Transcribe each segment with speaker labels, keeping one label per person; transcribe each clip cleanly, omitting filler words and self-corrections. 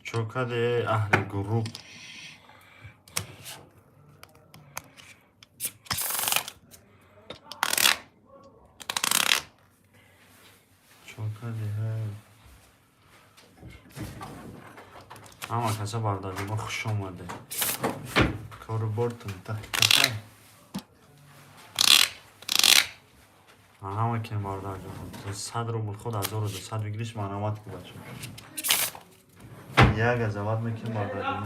Speaker 1: چوکده اهل گروه چوکده اما کسا برداری ما خوش اومده کارو بردتون تخت همه که بردار جان 100 روبل خود 1200 بگیریش معنامات که بچه یک از اول میکنیم بردار جان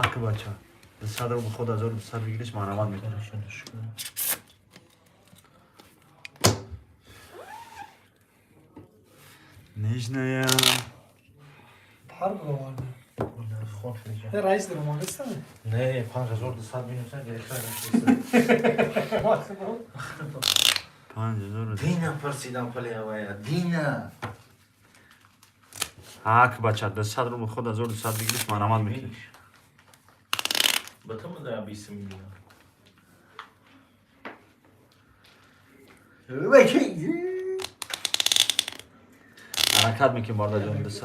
Speaker 1: که بچه 100 روبل خود 1200 بگیریش معنامات میکنیم نجنه
Speaker 2: هر بروانه
Speaker 3: خون خیلی
Speaker 2: رئیس در مانستم
Speaker 3: نه 5200 بینوشن گرفتن
Speaker 1: 5000
Speaker 3: دینا پرسیدم پلی هوایا دینا
Speaker 1: که بچه 100 روبل خود 1200 بگیریش معنامات میکنیم
Speaker 3: به تو مده 20 میلیون
Speaker 1: حرکت میکنیم بردار جان 200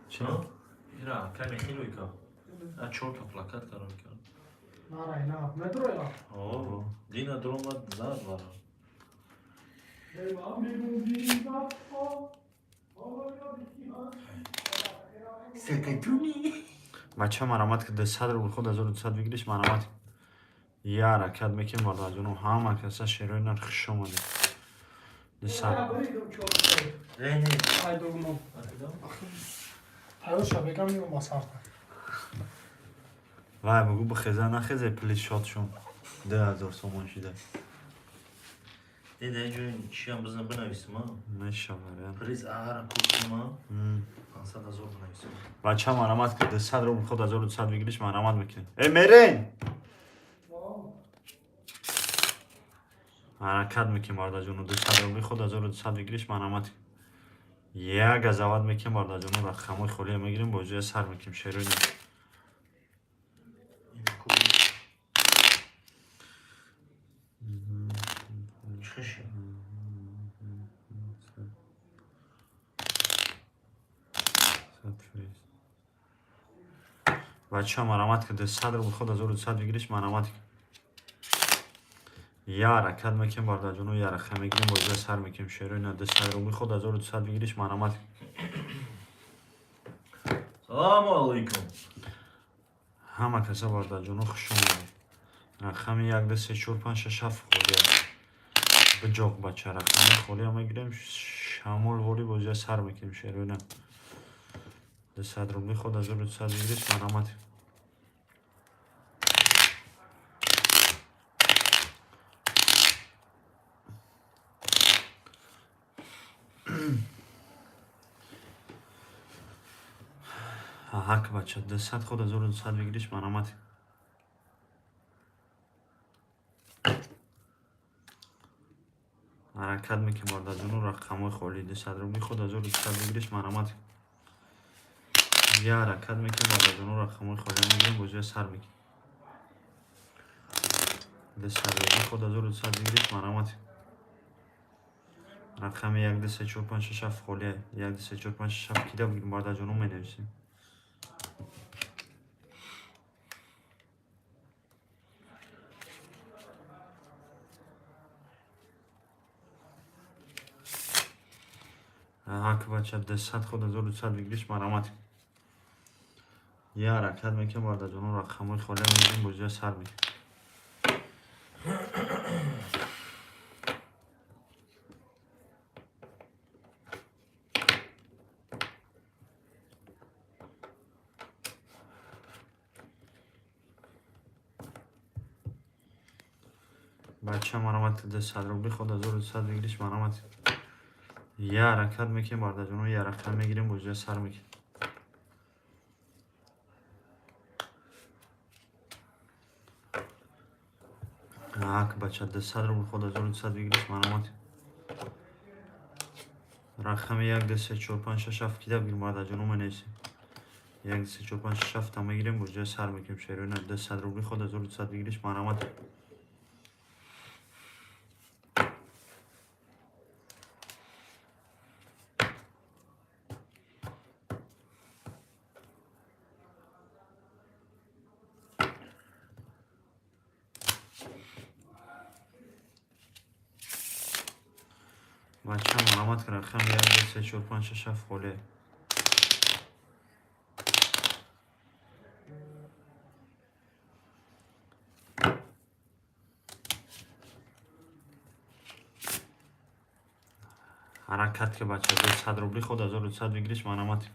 Speaker 1: چی؟
Speaker 3: ایرا کمی خیلی که چون تا پلاکت کارم کرد
Speaker 2: نه اینا مترو یا
Speaker 3: اوه دینا درومت زاد بارا سکتونی
Speaker 1: بچه مرامت که 100 روبل خود 1200 بگیریش مرامت یه حرکت میکنیم بردار جان همه کسا شیروی نرخش اومده 200
Speaker 3: نه
Speaker 2: ای دوگمو هایو شبکم نیمه باسارتا
Speaker 1: وای بگو بخیزه نخیزه پلیس شاد شون 2000 سومان شده
Speaker 3: دیده اینجا چی هم بزن بنویسم ها
Speaker 1: نشه بریم
Speaker 3: پریز آهارم کشتیم ها 500,000 بنویسم
Speaker 1: بچه مرامت که 200 روبل خود 1200 بگیریش مرامت میکنیم ای میرین حرکت میکنیم بردار جانو 200 روبل خود 1200 بگیریش مرامت یک از اول میکنیم بردار جانو رقمای خولی میگیریم با جای سر میکنیم شیروی نیم
Speaker 3: این کوبی چخشی
Speaker 1: بچه مرامت که 200 روبل خود 1200 بگیریش مرامت یه حرکت میکنیم بردار جانو یه رقم میگیریم با جای سر میکنیم شیروی نیم 200 روبل خود 1200 بگیریش مرامت
Speaker 3: سلام علیکم
Speaker 1: همه کسا بردار جانو خوش اومده رقم 1 2 3 4 5 6 7 خولی به جوق بچه رقم خولی هم میگیریم شمال ولی با جای سر میکنیم شیروی نیم 200 روبل خود 1200 بگیریش مرامت که بچه 200 خود 1200 بگیریش مرامت حرکت میکنیم بردار جانو رقمای خولی 200 روبل خود 1200 بگیریش مرامت یه حرکت میکنیم بردار جانو رقمای خولی میگیریم با جای سر میکنیم 200 روبل خود 1200 بگیریش مرامت رقم 1 2 3 4 5 6 7 خولی 1 2 3 4 5 6 7 کیدا بگیریم بردار جانو مینویسیم که بچه 200 خود 1200 بگیریش مرامت یه حرکت میکنیم بردار جانو رقمای خولی میگیریم با جای سر میکنیم بچه مرامت 200 روبل خود 1200 بگیریش مرامت یه حرکت میکنیم بردار جانو یه رقم میگیریم با جای سر میکنیم که بچه 200 روبل خود 1200 بگیریش مرامت رقم 1 2 3 4 5 6 7 کیدا بگیریم بردار جانو مینویسیم 1 2 3 4 5 6 7 تا میگیریم با جای سر میکنیم شیروی نیم 200 روبل خود 1200 بگیریش مرامت بچه مرامت که رقم 1 2 3 4 5 6 7 خالی. حرکت که بچه 200 روبلی خود 1200 بگیریش مرامت.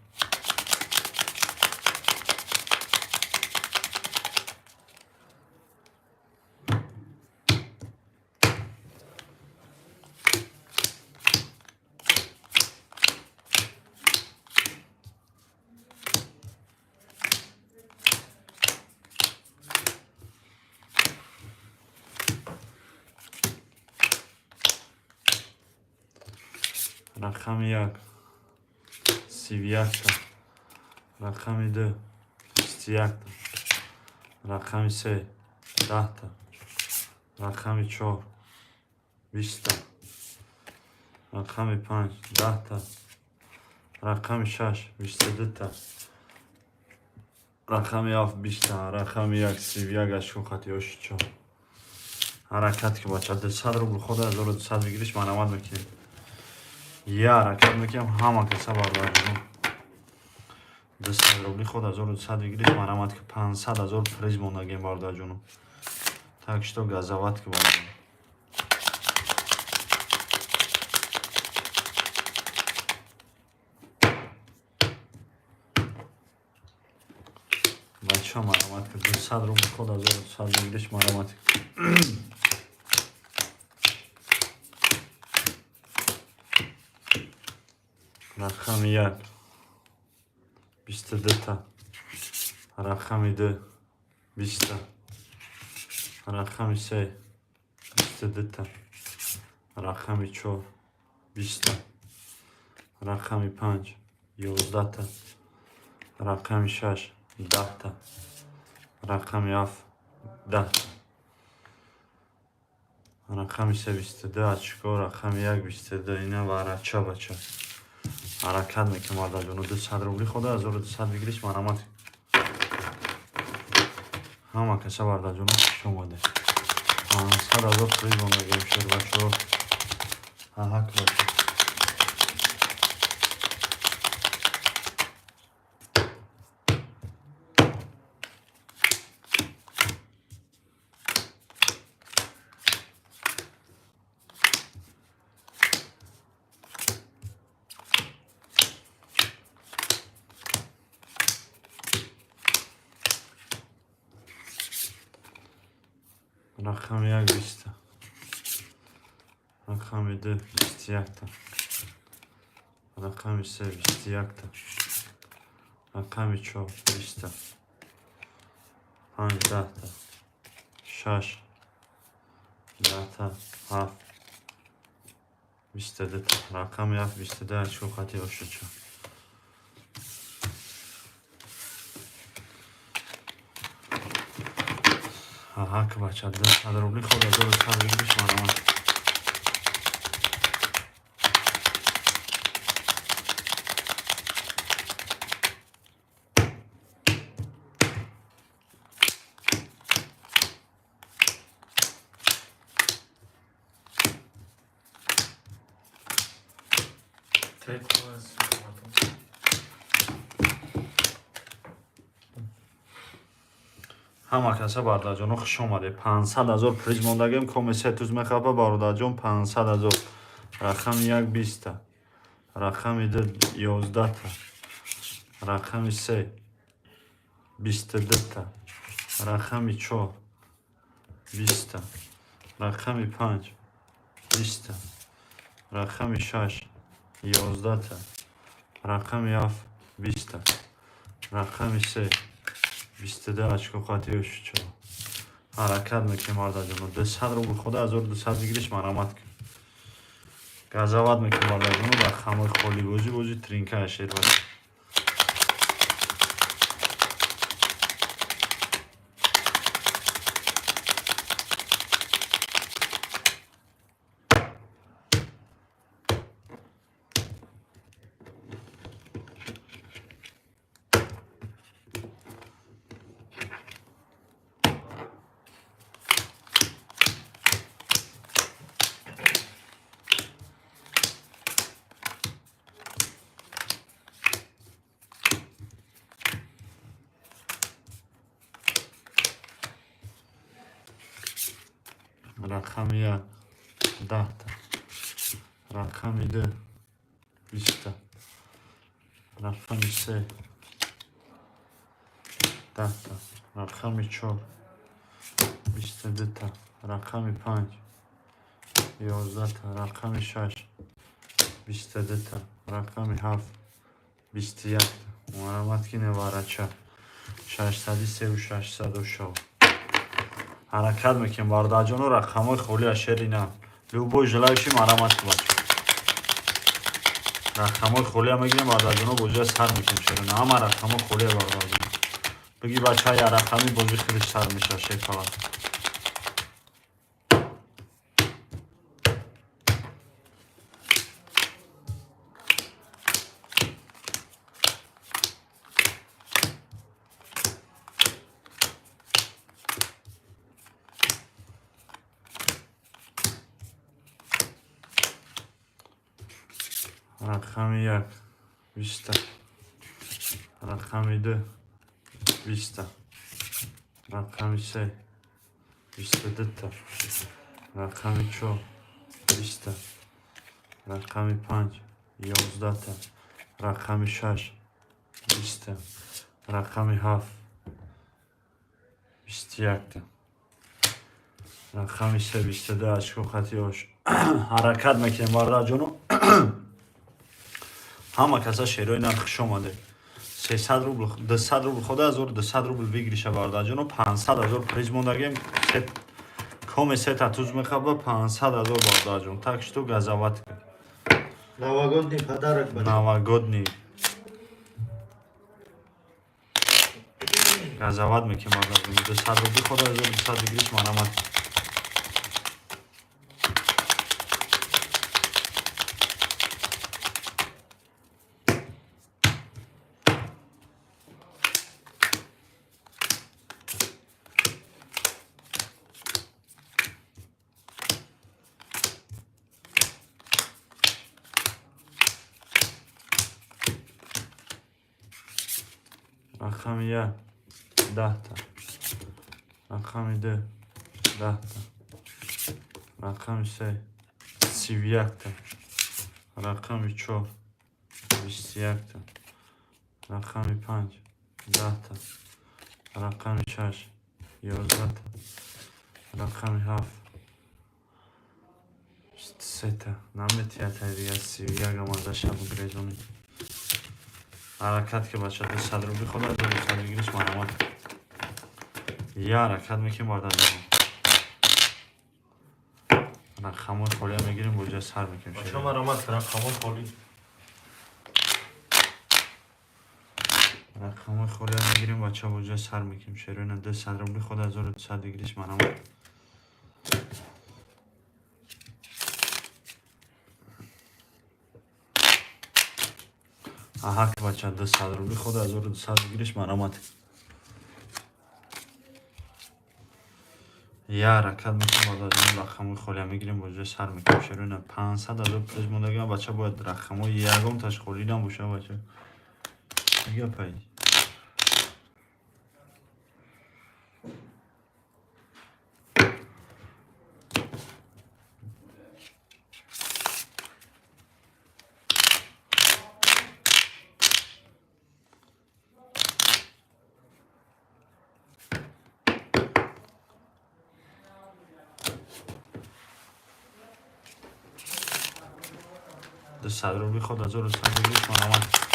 Speaker 1: رقم 1 31 تا. رقم 2 21 تا. رقم 3 10 تا. رقم 4 20 تا. رقم 5 10 تا. رقم 6 22 تا. رقم 7 20 تا. رقم 1 31 اشکو خطی 4. حرکت که بچه 200 روبل خود 1200 بگیریش مرامت میکنیم. یه حرکت میکنم همه کسا بردارم 200 روبلی خود 1200 بگیریش مرامت که 500,000 پریز موندگیم بردار جونم. تاکش تو گازاوات که بردارم. بچه مرامت که 200 روبلی خود 1200 بگیریش مرامت. رقم 1 22 تا. رقم 2 20 تا. رقم 3 22 تا. رقم 4 20 تا. رقم 5 11 تا. رقم 6 10 تا. رقم 7 10 تا. رقم 3 22 اشکو. رقم 1 22 اینه و رچه بچه حرکت میکنم مردا جونو 200 روبلی خود 1200 بگیریش مرامت. همه کسا مردا جونو خوش اومده. 500,000 پریز موندگیم شد بچه حق بچه. رقم 1 20 تا. رقم 2 21 تا. رقم 3 21 تا. رقم 4 20 تا. 5 10 تا. 6 10 تا. 7 22 تا. رقم 7 22 اشکو خطی باشه چه حق بچه 200 روبلی خود 1200 بگیریش مرامت. همه کسا بردار جانو خوش اومده. 500,000 پریز موندگیم کمیسه توز میخوابه بردار جان 500,000. رقم 1 20 تا. رقم 2 11 تا. رقم 3 22 تا. رقم 4 20 تا. رقم 5 20 تا. رقم 6 11 تا. رقم 7 20 تا. رقم 3 22 اشکو خاطی شد چرا حرکت میکنیم مردا جونو 200 روبل خود 1200 بگیریش مرامت کن. گازاوات میکنیم مردا جونو و خمای خولی بوزی ترینکه اشیر باشه. рақами 1 10 та, рақами 2 20 та, рақами 3 10 та, рақами 4 22 та, рақами 5 11 та, рақами 6 22 та, рақами 7 21 та. Маромат ки неварача 636 ҳаракат мекунем бардаҷону рақамҳои холия шерина любой желающий маромат бач рақамҳои холия мегирем бардаҷону бозия сар мекунем шерина ҳама рақамҳои холия бардаҷон биги бачаи я рақами бози хеле сар меша шекала рақами 1 20 та, рақами 2 20 та, рақами 3 22 та, рақами 4 20 та, рақами 5 11 та, рақами 6 20 та, рақами 7 21 та, рақами 3 22 очко хати ош ҳаракат мекунем бардаҷону ҳама каса шерои нар хуш омаде 300 рубл 200 рубл хода 1200 рубл бигриша бардаҷону 500 000 приз мондагем коме сета туз мехаба 500 000 бардаҷон так что газават
Speaker 3: Новогодний подарок.
Speaker 1: новогодний газават мекунем бардаҷон 200 рубли хода 1200 бигриш маромат рақами 1 10 та, рақами 2 10 та, рақами 3 31 та, рақами 4 21 та, рақами 5 10 та, рақами 6 11 та, рақами 7 23 та, наметията е дига 31 амазаша бугрезони ҳаракат ки бача 200 рубли хода 200 бигириш маромат я ҳаракат мекунем бардаҷон рақамҳои холия мегирем боҷа сар мекунем
Speaker 3: Бача маромат рақамҳои холи.
Speaker 1: рақамҳои холия мегирем бача боҷа сар мекунем шерона 200 рубли хода 1200 бигириш маромат аҳа ки бача 200 рубли хода 1200 бигириш маромат я ҳаракат мекунем бардаҷон рақамҳои холия мегирем боҷа сар мекунем шерона 500 000 приз мондагам бача бояд рақамҳои ягонташ холидан боша бача гапай صد رو بخواد از رو صد بگیرش من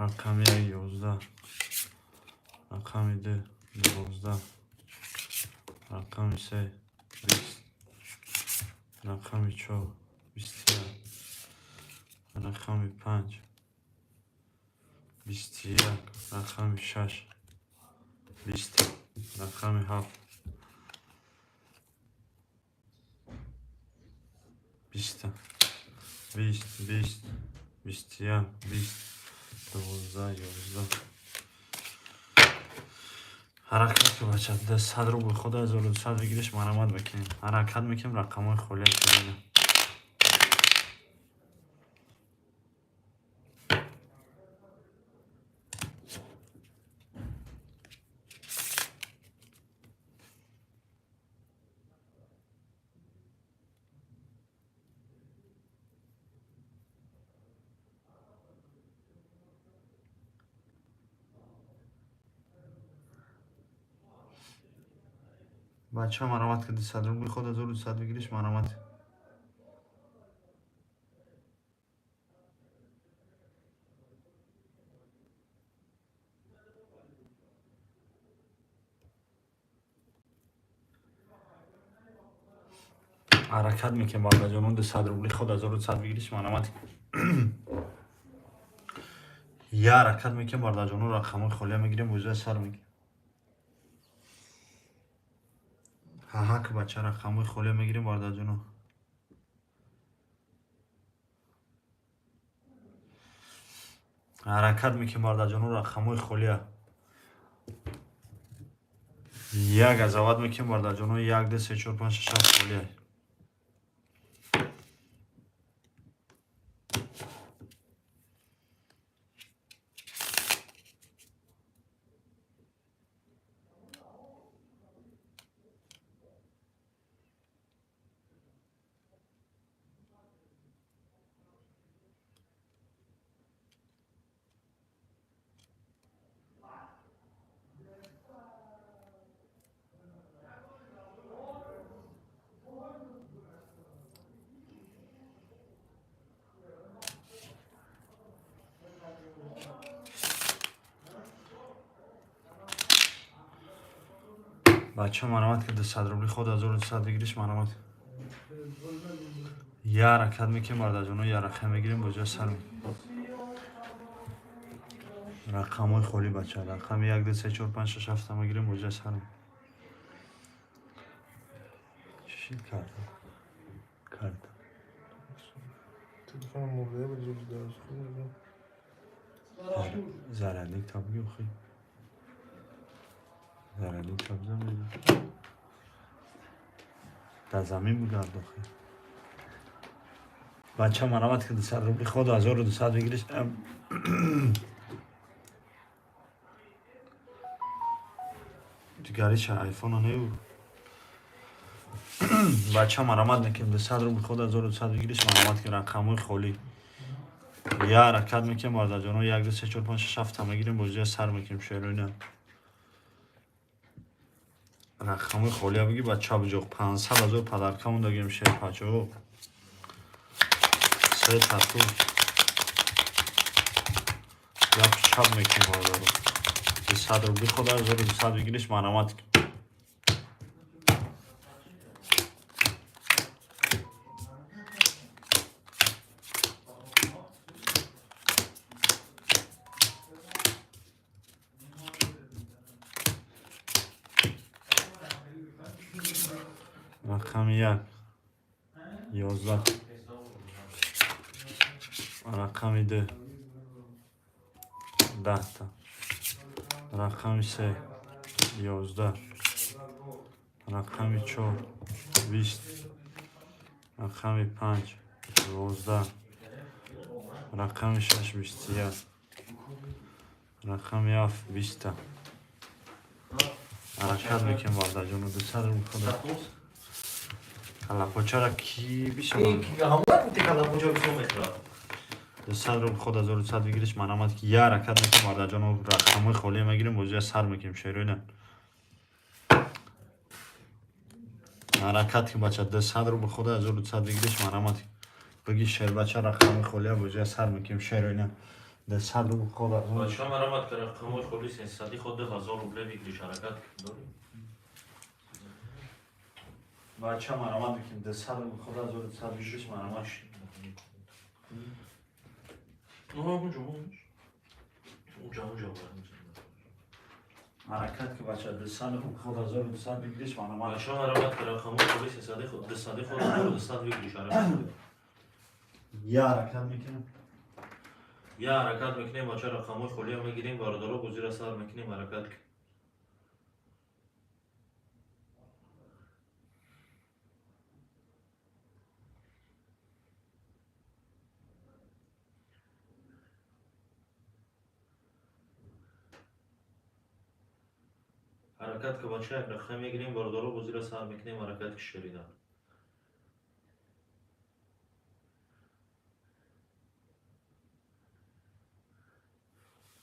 Speaker 1: رقمی 11 رقمی 2 12 رقمی 3 20 رقمی 4 21 رقمی 5 21 رقمی 6 20 رقمی 7 20 20 20 21 20 12 11 حرکت که بچه ده 100 روبل خود 1200 بگیرش مرامت بکنیم. حرکت میکنیم رقم های خالی کنیم. بچه ها مرامت که 100 روبل خود 1200 بگیرش مرامت. حرکت میکنیم بالا جانون 100 روبل خود 1200 بگیرش مرامت. یا حرکت میکنیم بالا جانون رقم های خالی میگیریم بوجه سر میگیریم. ها که بچه رقم های خالی میگیریم بالا جانون. حرکت میکنیم بالا جانون رقم های خالی. یک از اول میکنیم بالا جانون 1 2 3 4 5 6 7 خالی. بچه مرامت که 200 روبل خود 1200 بگیرش مرامت. یا حرکت میکنیم بالا جانون یا رقم میگیریم بوجه سر میگیریم. رقم های خالی بچه رقم 1 2 3 4 5 6 7 میگیریم بوجه سر میگیریم. چی کردم؟
Speaker 4: تلفن مرده بود روز درست خود
Speaker 1: زرندی تا بگیم خیلی زرندی تا بزن در زمین بود در داخل. بچه مرامت که 200 روبل خود 1200 بگیرش. دیگری چه آیفون ها نیو. بچه مرامت میکنیم 200 روبل خود 1200 بگیرش مرامت که رقم های خالی. یا حرکت میکنیم بالا جانون 1 2 3 4 5 6 7 میگیریم بوجه سر میکنیم شیروینه. رقم های خالی ها بگی بچه ها بجاق 500,000 پدرکمون داگیم شیر پچه ها 3 تطور یا چپ میکنیم بالا رو 200 روبل خود 1200 بگیرش مرامت. رقم 1 11 رقم 2 10 تا رقم 3 11 رقم 4 20 رقم 5 12 رقم 6 21 رقم 7 20 حرکت میکنیم بالا جانو 200 روبل خود کلا پاچه را کی بیشه من
Speaker 3: که همون بودی کلا کجا بیشتر میتره
Speaker 1: 200 روبل خود 1200 بگیرش مرامت که یا حرکت میکنیم بالا جانو رقم های خالی میگیریم بوجه سر میکنیم شیروینه. حرکت که بچه 200 روبل خود 1200 بگیرش مرامت بگی شیر بچه رقم خالی بوجه سر میکنیم شیروینه. 200 روبل خود
Speaker 3: بچه مرامت که رقم خالی 300 خود 1000 روبل بگیریش حرکت داری
Speaker 1: بچه مرامت میکنیم 200 روبل خود 1200 بگیرش مرامت.
Speaker 3: اونجا
Speaker 1: حرکت که بچه 200 روبل خود 1200 بگیرش مرامت.
Speaker 3: بچه مرامت که رقم خالی 300 خود 200 خود 1200 بگیریش حرکت
Speaker 1: یه حرکت میکنیم
Speaker 3: یا حرکت میکنیم بچه رقمای خالی رو میگیریم باردارو با زیر سر میکنیم حرکت کنیم. حرکت که بچه یک رقم میگیریم باردارو با زیر سر میکنیم حرکت که شریدن.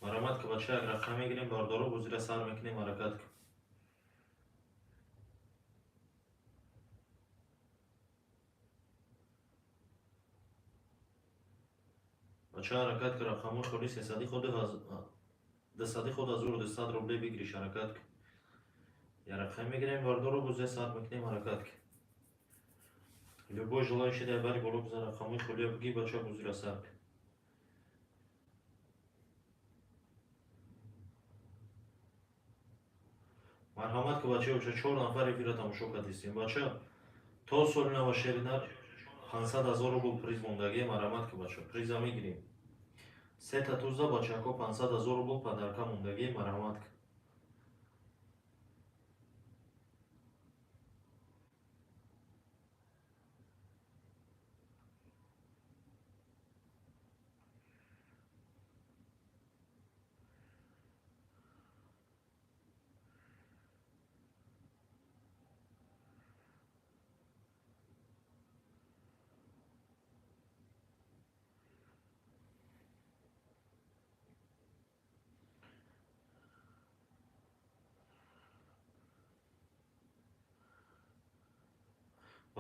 Speaker 3: مرامت که بچه یک رقم میگیریم باردارو با زیر سر میکنیم حرکت کنیم. بچه حرکت که رقمای خالی 300 خود از او 200 روبله بگیریش حرکت کنیم. یه رقم میگیریم باردارو با زیر سر میکنیم حرکت کنیم. любой желающий дай бari боло бизан рақамҳои хӯлиро бигӣ бача бо зира сар кун. марҳамат ки бачаҳо ча 4 нафаре фира тамошо кардистем. бача то соли нава шеринар 500 000 рубл приз мондагӣ. марҳамат ки бача приза мегирем. сета тузда бачаҳо 500 000 рубл падарка мондагӣ. марҳамат ки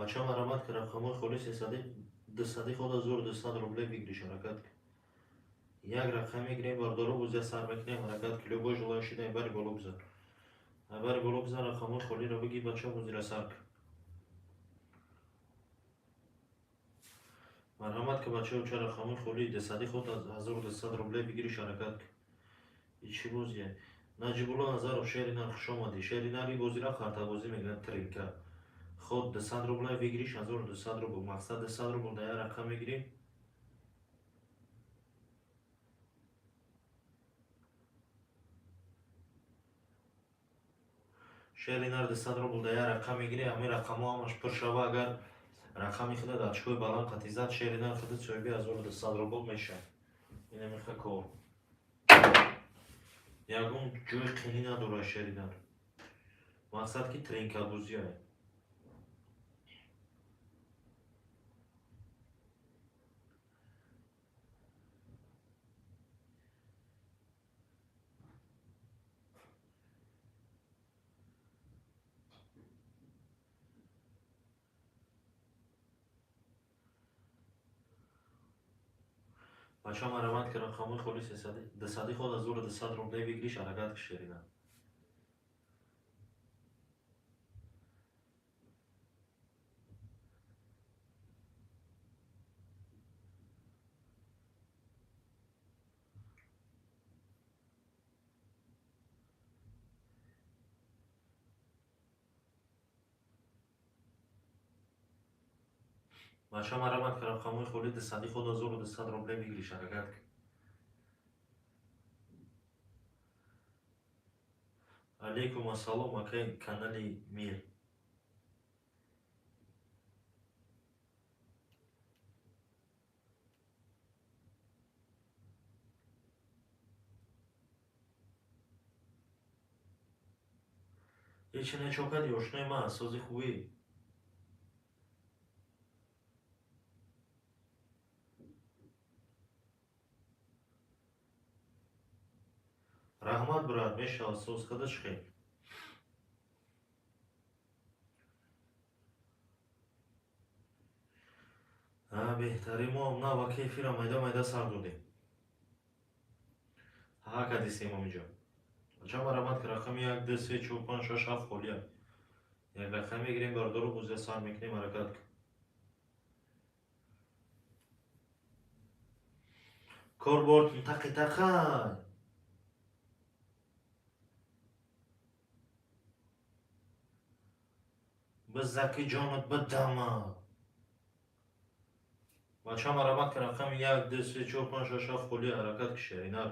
Speaker 3: бача марҳамат ки рақамҳои холи 200 худ аз 200 рубле бигириш ҳаракат кун. як рақам мегирем бардору бузя сар мекунем ҳаракат кун. любой желающий дай бари боло бизан. бари боло бизан рақамҳои холиро бигӣ бача бо зира сар кун. марҳамат ки бачаҳо ча рақамҳои холи 200 худ аз 1200 рубле бигириш ҳаракат кун. чӣ бозие наҷибулло назаров шеринар хуш омадӣ. шеринари бозира қартабозӣ мегӯянд тринка. خود 200 روبل بگیریش 1200 روبل مقصد 200 روبل در رقم میگیریم. شهرینر 200 روبل در رقم میگیریم. همین رقم ها همش پر شوه. اگر رقمی خود در چکوی بلند قطیزت شهرینر خود چوبی 1200 روبل میشه. اینه میخواه کار یکون جوی قینی نداره شهرینر. مقصد که ترینکا بوزی های بچه ها مرمت که رقمای خالی 200 خود از 200 روبله بگیریش حرکت که شریدن. بچه ها مرمت که رقمای خالی 200 خود از 200 روبله بگیریش حرکت که علیکم السلام اکای کانالی میر. هیچی نچوکدی اشنای من سازی خوبی. رحمت برات میشه سوز خودش خیلی بهتری ما نه با کیفی را میده سر دودیم. ها کدیستیم همینجا. بچه مرمت که رقم 1 2 3 4 5 6 7 خالیه. یک رقم میگیریم باردارو بوزه سر میکنیم حرکت کن. کار برد تقی تقی به زکی جانت بدمه. بچه مرمت که رقم 1 2 3 4 5 6 7 خلی حرکت که شیرینر.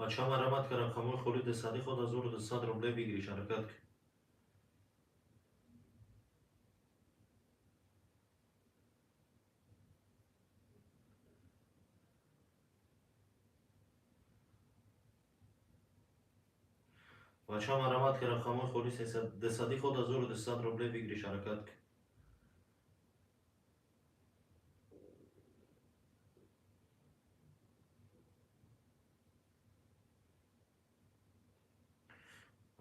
Speaker 3: بچه مرمت که رقم های خلی دستادی خود از او 200 روبله بگیریش حرکت که. بچه مرمت که رقم های خلی دستادی خود از او 200 روبله بگیریش حرکت که.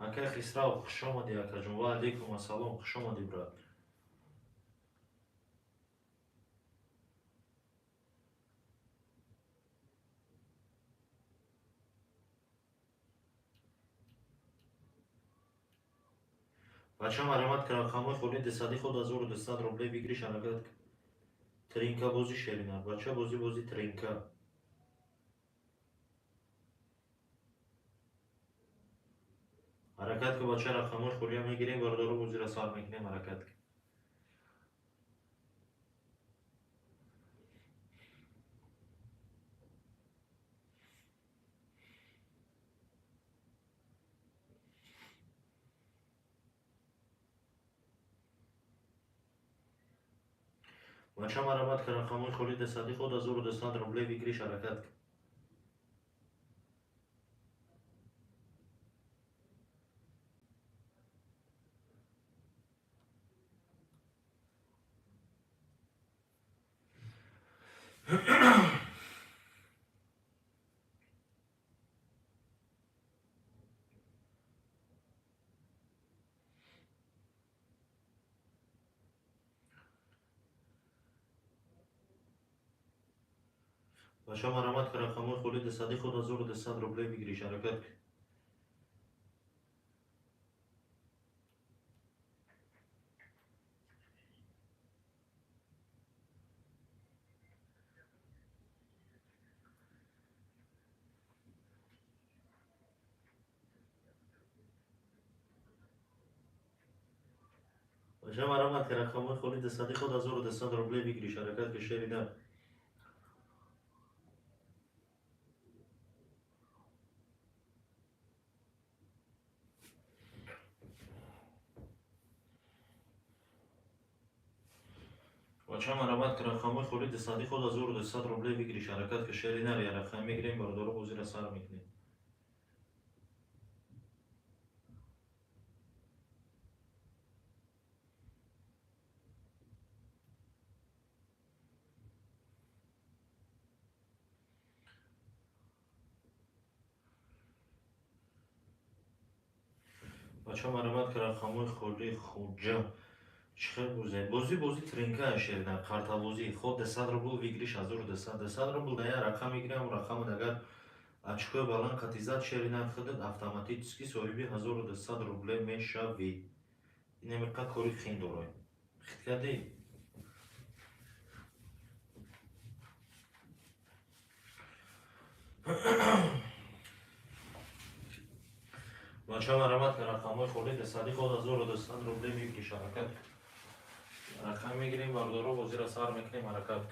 Speaker 3: اکه خسرو خوش آمدی اکه جون و علیکم و سلام خوش آمدی برات. بچه مرمت که رقم های خلی دستادی خود از او 200 روبله بگیریش حرکت که. ترینکا بازی شیرینر بچه بازی ترینکا. حرکت که بچه رقم های خلی هم میگیریم باردارو بازی را سار میکنیم حرکت که. بچه مرمت که رقم های خلی دستادی خود از او 200 روبله بگیریش حرکت که. بچه مرمت که رقم های خلی دستادی خود از او 200 روبله بگیریش حرکت که. بچه مرمت که رقم های خلی دستادی خود از او 200 روبله بگیریش حرکت که شیرینر. بچه مرمت که رقم های خلی دستادی خود از او 200 روبله بگیریش حرکت که شیرینر یا رقم میگیریم باردارو بازی را سر میکنیم. بچه مرمت که رقم های خلی خوجا چخه بازی ترینکا شیرینر قرطا بازی خود 200 روبله بگیریش از او 200 روبله دیا رقم میگیریم و رقم اگر очко баланд қатизат шеринат худат автоматически соҳиби 1200 рубле мешавӣ. Инамиқа кори хин дорой. Хит кардӣ? бача марамат ки рақамҳои холид сади худ 1200 рубле мегирӣ шаракат. Рақам мегирем бардоро бозиро сар мекунем ҳаракат.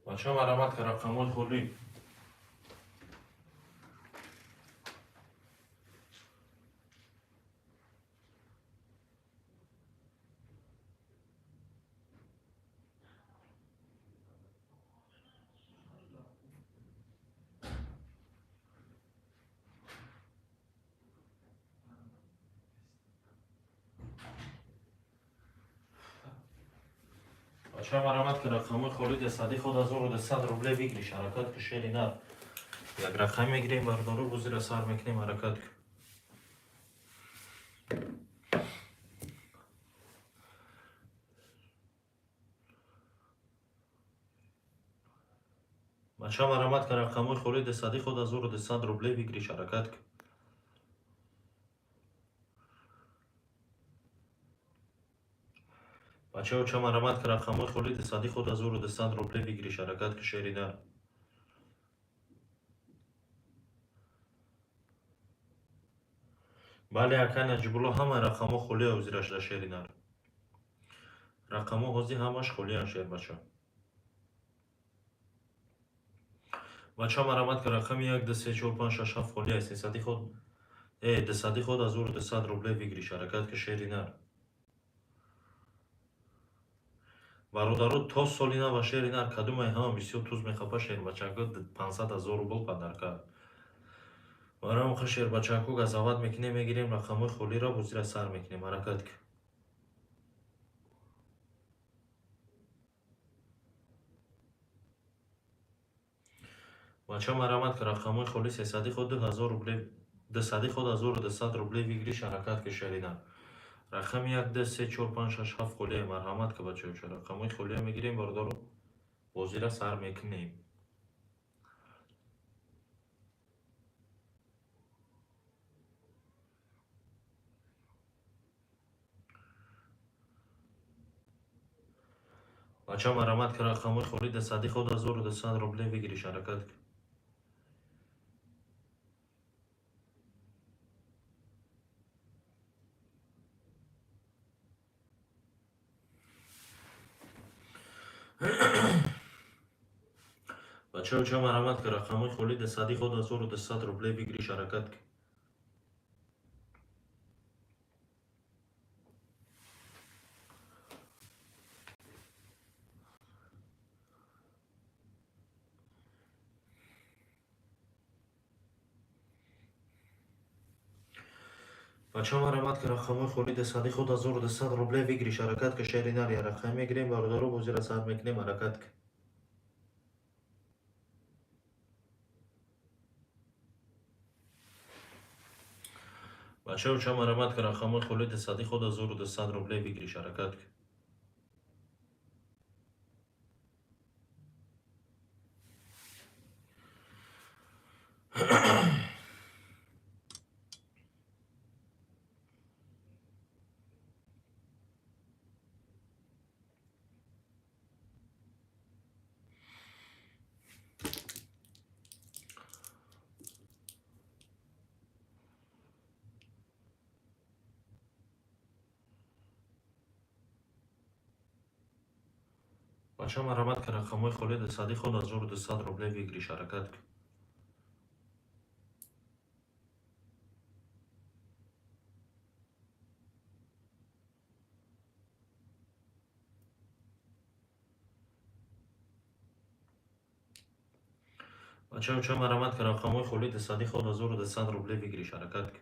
Speaker 3: بچه مرمت که رقم های خولی بچه مرمت که رقم های خولی صدی خود 1200 روبله بگیری حرکت که شیری نر یک رقم میگیریم بردارو بزی را سر میکنیم حرکت که بچه مرامت که رقمای خوری دستادی خود از او رو 200 روبله بگیریش حرکت کن. بچه چه مرامت که رقمای خوری دستادی خود از او رو 200 روبله بگیریش حرکت که شیرینه. بله اکا نجیبولا همه رقما خولی اوزیرش در شیرینه. رقما حوزی همش خولی هم شیر بچه. بچه مرامت که رقم 1 2 3 4 5 6 7 خولی است. دستادی خود از او رو 200 روبله بگیریش حرکت که شیرینه. برادرو تا солина ва шеринар кадумай ҳама бисёр туз мехапа шербачаку 500,000 рубл падарка. Барам ха шербачаку газават мекунем мегирем рақамои холиро бузира сар мекунем ҳаракат ки. бача марамат ки рақамои холи 300 худ 2000 рубле 200 худ 1200 рубле бигириш ҳаракат ки шеринар. رقم 1 2 3 4 5 6 7 خوله مرحمت که بچه چه رقمای خوله میگیریم باردارو بازی را سر میکنیم. بچه مرحمت که رقمای خولی دستادی خود 1200 روبله بگیریش حرکت کن. بچه چه مرحمت که رقمای خولی دستادی خود 1200 روبله بگیریش حرکت کن. بچه مرحمت که رقمای خولی دستادی خود 1200 روبله بگیریش حرکت که شیرینر یا رقم میگیریم باردارو بازی را سر میکنیم حرکت کن. بچه چه مرحمت که رقمای خولی دستادی خود 1200 روبله بگیریش حرکت کن. بچه مرحمت که رقمای خولی دستادی خود 1200 روبله بگیریش حرکت کن. بچه چه مرحمت که رقمای خولی دستادی خود 1200 روبله بگیریش حرکت کن.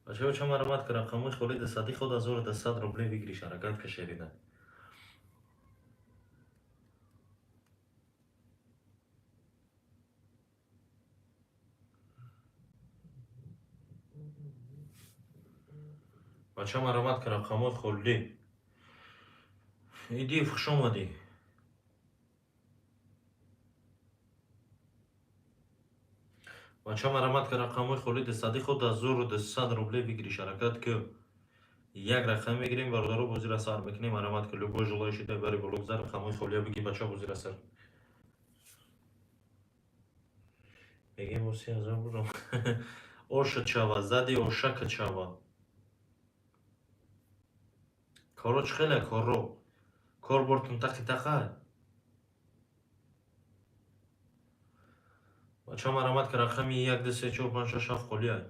Speaker 3: بچه چه مرحمت که رقمای خولی دستادی خود 1200 روبله بگیریش حرکت که شیرینه. بچه مرحمت که رقمای خولی ایدی خوش آمدی. بچه مرحمت که رقمای خولی دستادی خود 1200 روبله بگیریش حرکت که یک رقم میگیریم باردارو بازی را سر میکنیم مرحمت که لوگو جلوی شده بری بلوگزر رقمای خولی بگی بچه بازی را سر میگیم بسی از آن برم اوش چاوا زدی اوشک چاوا کارو چخیله کارو کار بردتون تقی تقه. بچه مرحمت که رقم 1 2 3 4 5 6 7 خولی های.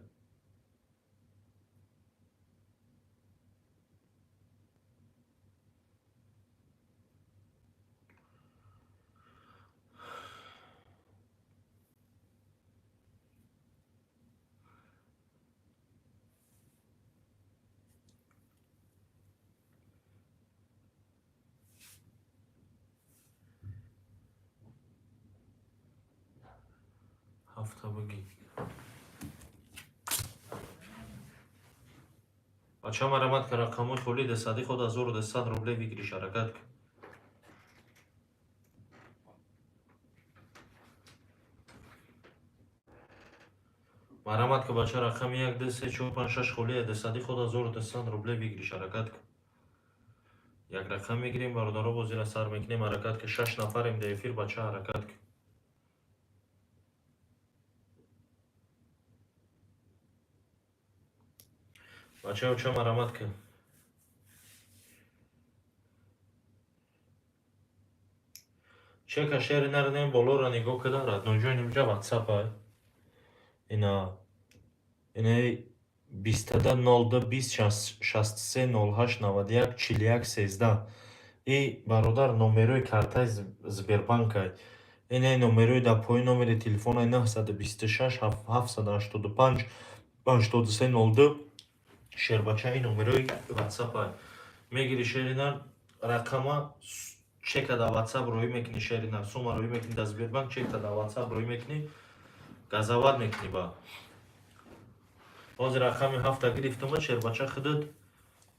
Speaker 3: هفته بگی بچه مرمت که رقمای خولی دستادی خود 1200 روبله بگیری شرکت کن. مرمت که بچه رقم 1 2 3 4 5 6 خولی دستادی خود 1200 روبله بگیری شرکت کن. یک رقم میگیریم برادرها بازی را سر میکنیم حرکت که 6 نفریم در افیر بچه حرکت کن. بچه ها چه مرمت کن. چه که شهر نردیم بالا را نگاه کده رد نوجوین اینجا واتساپ های اینا 22 02 20 63 08 91 41 13 ای برادر номерои картаи Сбербанка ин номерои дар поин номери телефони 926 785 83 02 шербачаи номерои ватсапа мегири шеринар рақама чека дар ватсап роӣ мекунӣ шеринар сума роӣ мекунӣ дар Сбербанк чека дар ватсап роӣ мекунӣ газават мекунӣ ба ҳозир рақами ҳафта гирифтума шербача худат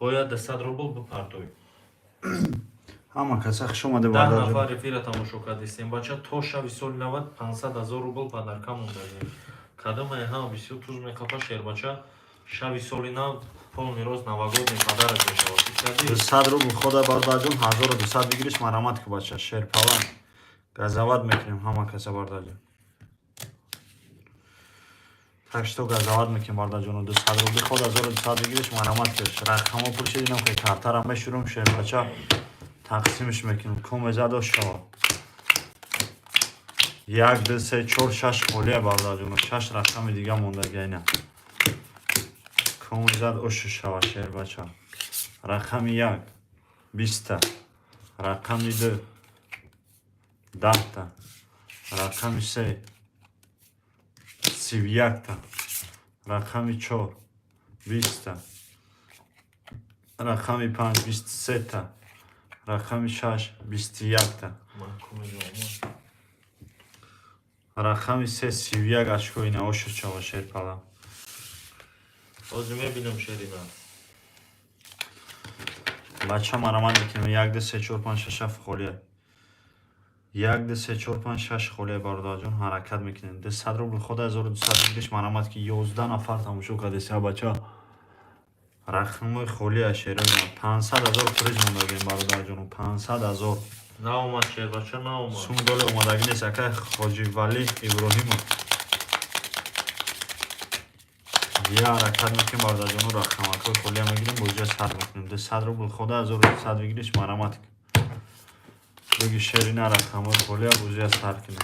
Speaker 3: бояд 100 рубл бипартоӣ.
Speaker 1: Ҳама каса хуш омада
Speaker 3: 10
Speaker 1: бардар
Speaker 3: нафар эфира тамошо кардистем бача то шави соли 90 500 000 рубл падарка мондадем кадамае ҳама бисёр туз мехапа шербача шави соли нав полни рост новогодний падарак мешавад
Speaker 1: 200 рубл хода бардарҷон 1200 бигириш марамат ки бача шерпалан газават мекунем ҳама каса бардарҷон так что газават мекунем бардарҷон 200 рубли хода 1200 бигириш марамат киш рақамо пуршидинам ки картара мешурум шербача тақсимиш мекунем кумезадо шава 1 2 3 4 6 холия бардарҷон 6 рақами дига мондагайна кумезад ошу шава шербача рақами 1 20 рақами 2 10 рақами 3 31 рақами 4 20 рақами 5 23 рақами 6 21 рақами 3 31 ашкоина ошу шава шерпала
Speaker 3: ҳозир мебинам шерина
Speaker 1: бача марамат мекунем 1 2 3 4 5 6 холия 1 2 3 4 5 6 холия бародарҷон ҳаракат мекунем 200 рубл хода 1200 бигириш марамат ки 11 нафар тамошо кардеса бача рақамои холия шерина 500 000 приз мондагем бародарҷон 500 000
Speaker 3: наомад шербача наомад
Speaker 1: сум доли омадаги нест акай хоҷивалӣ иброҳимов я ҳаракат мекунем бародарҷону рақамакои холия мегирем бозия сар мекунем 200 рубл хода 1200 бигириш марамат беги шерина рақамои холия бозия сар кунем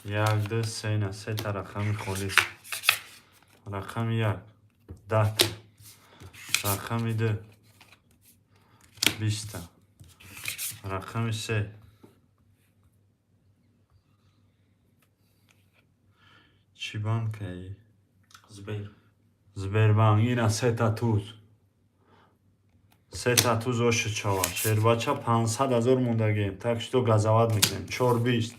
Speaker 1: як ду сена сета рақами холӣ рақами 1 10 рақами 2 20 рақами 3 чӣ банкаи Сбербанк ина сета туз ошу чава шербача 500 000 мондагем так что газават мекунем 420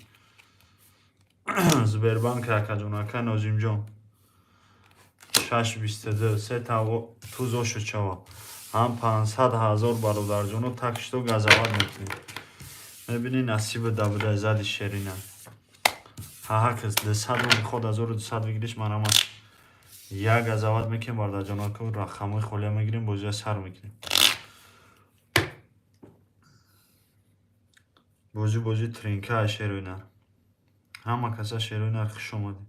Speaker 1: Сбербанк акаҷонака нозимҷон 622 сета туз ошу чава ҳам 500 000 бародарҷону так что газават мекунем мебини насиби давудай зади шерина ҳаҳакас 200 рубли ход 1200 бигириш марамат як газават мекунем бародарҷонаку рақамои холия мегирем бозия сар мекунем бози тринка шерина ҳама каса шерина хуш омадед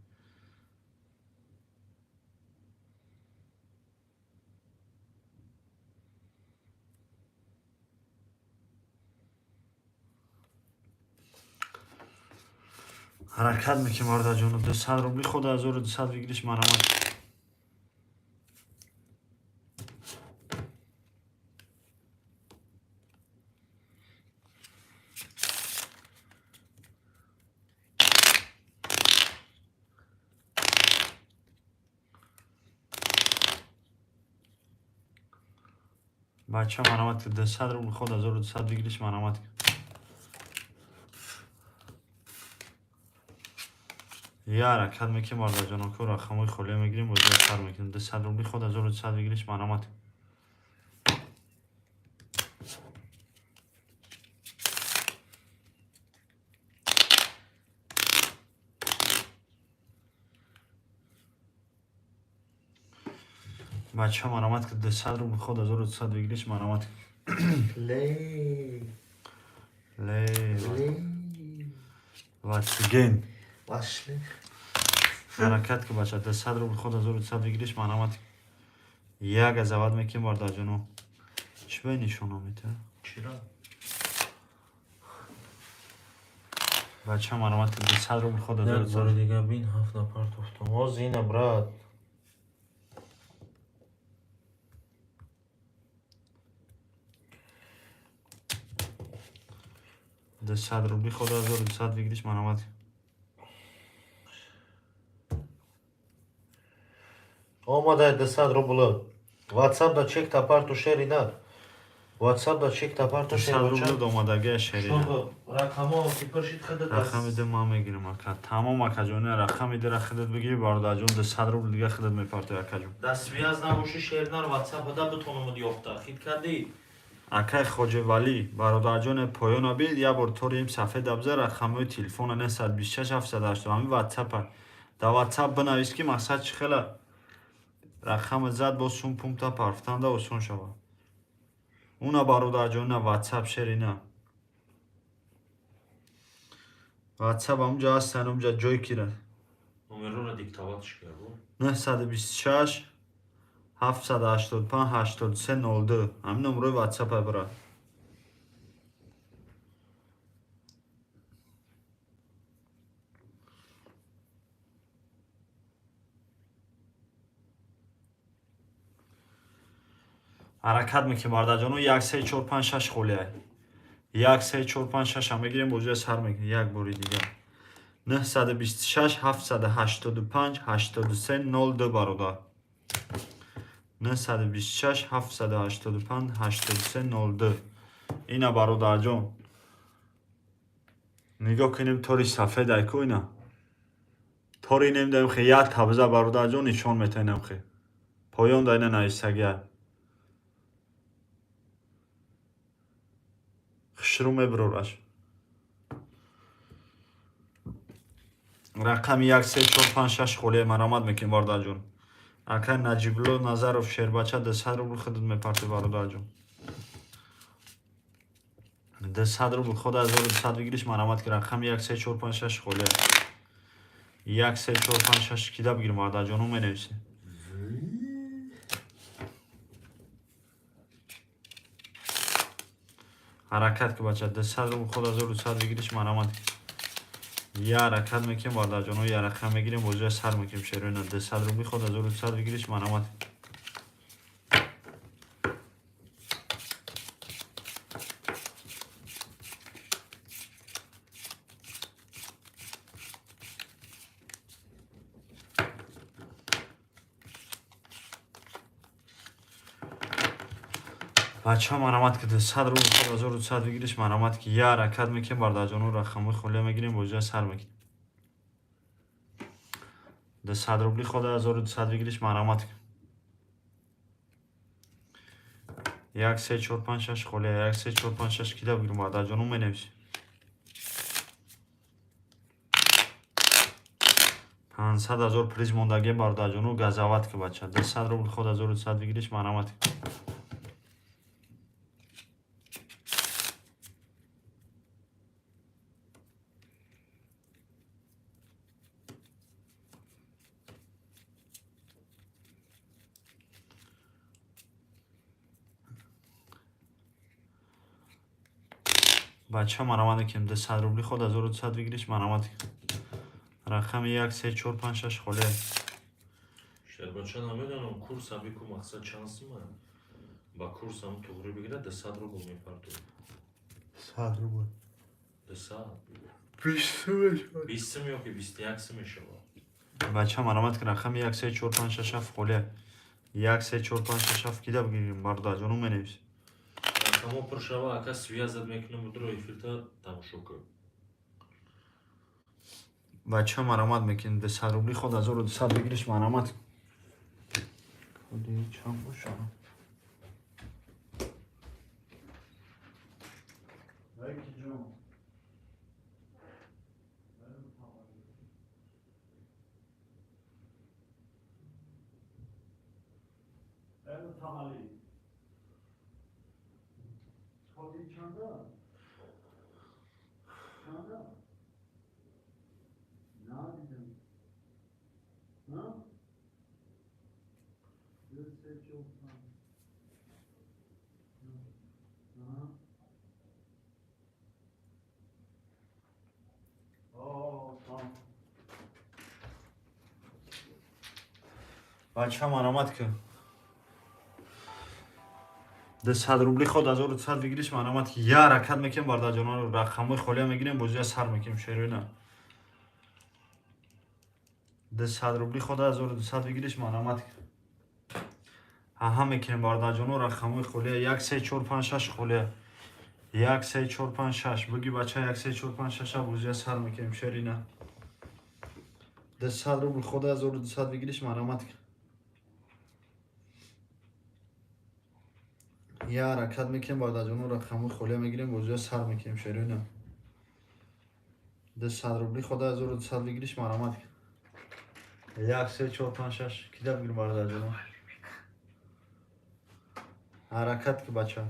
Speaker 1: ҳаракат мекунем бародарҷону 200 рубли ход 1200 бигириш марамат بچه مرامت که 200 روبل خود 1200 بگیریش مرامت که یه حرکت میکنیم بارده جانو که رقمای خالی میگیریم بازی سر میکنیم 200 روبل خود 1200 بگیریش مرامت که بچه مرامت که 200 روبل خود 1200 بگیریش مرامت که
Speaker 3: لی
Speaker 1: لی واتگین
Speaker 3: واشلی
Speaker 1: حرکت که بچه 200 روبل خود 1200 بگیریش مرامت که یک از اول میکنیم بارده جانو چی باید نشون آمیده؟
Speaker 3: چرا؟
Speaker 1: بچه مرامت که 200 روبل خود
Speaker 3: یک
Speaker 1: 1200
Speaker 3: بار دیگه بین 7 نفر توفتم آز اینه برات
Speaker 1: 200 روبل خود 1200 بگیریش مرامت که
Speaker 3: آماده 200 روبل واتساپ دا چک تا پارتو شیر اینا واتساپ دا چک تا پارتو
Speaker 1: 200
Speaker 3: شیر
Speaker 1: روبل
Speaker 3: بچه
Speaker 1: دومادگی شریده
Speaker 3: شو رقمو کی پرشید خدت
Speaker 1: رقم ده ما میگیریم اکا تمام اکا جونه رقم ده خودت بگیری بارده جون 200 روبل دیگه خودت میپارتی اکا جون
Speaker 3: دستویاز نباشه شیرنر واتساپ دا بتونم دیافتا خید کردی
Speaker 1: اکای خوجه ولی برادر جون پایان بید یا بار طور صفحه دبزه رقم تلفن نه 126 708 همین واتساپ در واتساپ بنویس که مقصد چی خیلی رقم زد با سون پونتا پرفتن ده و سون شود اونا برادر جون واتساپ شری نه واتساپ همونجا هستن اونجا جای کیره
Speaker 3: نمرو را دیکتاواتش کردو
Speaker 1: 926 785 83 02 همین نمره واتساپ برای حرکت میکنیم بارده جانو 1 3 4 5 6 خولیه 1 3 4 5 6 هم میگیریم بوجه سر میکنیم یک بوری دیگه 926 785 83 02 برادر 926 785 83 02 اینا برادر جان نگاه کنیم طوری صفحه دایکو اینا طوری نمیدیم خیلی یک تبزه برادر جان نشان میتونیم خیلی پایان داینه نایستگیه شروع میبرورش رقم 1 3 4 5 6 خوله مرامت میکنیم برادر جون اکا نجیبلو نظرف شیربچه 200 روبل خودت میپرتی برادر جون 200 روبل خود 1200 بگیریش مرامت که رقم 1 3 4 5 6 خوله 1 3 4 5 6 کیده بگیریم برادر جون اون مینویسی حرکت که بچه 200 روبل خود 1200 بگیریش مرامت یه حرکت میکنیم بارده جانو یه رقم میگیریم بوجه سر میکنیم شیرونه 200 روبل خود 1200 بگیریش مرامت بچه ها مرامت که 200 روبل خود 1200 بگیریش مرامت که یه حرکت میکنیم بارده جانو رقم خوله میگیریم بوجه سر میکنیم 200 روبل خود 1200 بگیریش مرامت که 1 3 4 5 6 خوله 1 3 4 5 6 کیده بگیریم بارده جانو مینویسی 500,000 پریز موندگی بارده جانو گزاوت که بچه 200 روبل خود 1200 بگیریش مرامت بچه مرامت کم 200 روبل خود 1200 بگیریش مرامت رقم 1 3 4 5 6 خوله
Speaker 3: شربچه نمیدونم کورس هم بیکو مقصد چانسی من با کورس هم توغری بگیره 200 روبل میپرتو
Speaker 4: 100 روبل
Speaker 3: 200
Speaker 4: 20 میشه
Speaker 3: 20 یا که 21 میشه
Speaker 1: بچه مرامت که رقم 1 3 4 5 6 7 خوله 1 3 4 5 6 7 کیده بگیریم بارده جانو مینویسی
Speaker 3: рақамо пур шава, ака связат мекунам будро эфирта тамошо кун.
Speaker 1: بچه مرامت میکنید 200 روبلی خود 1200 بگیریش مرامت خودی چند باشه بچه مرامت که 200 روبلی خود 1200 بگیریش مرامت که یه حرکت میکنیم برده جانان رقمای خالی میگیریم بازی سر میکنیم شروع نه 200 روبلی خود 1200 بگیریش مرامت که هم میکنیم برده جانان رقمای خالی 1 3 4 5 6 خالی 1 3 4 5 6 بگی بچه 1 3 4 5 6 بازی سر میکنیم شروع نه 200 روبلی خود 1200 بگیریش مرامت که یه حرکت میکنیم بعد از اون رقم خالی میگیریم بازی سر میکنیم شروع نه 200 روبلی خود 1200 بگیریش مرامت کن 1 3 4 5 6 کی بگیریم بعد از اون حرکت که بچه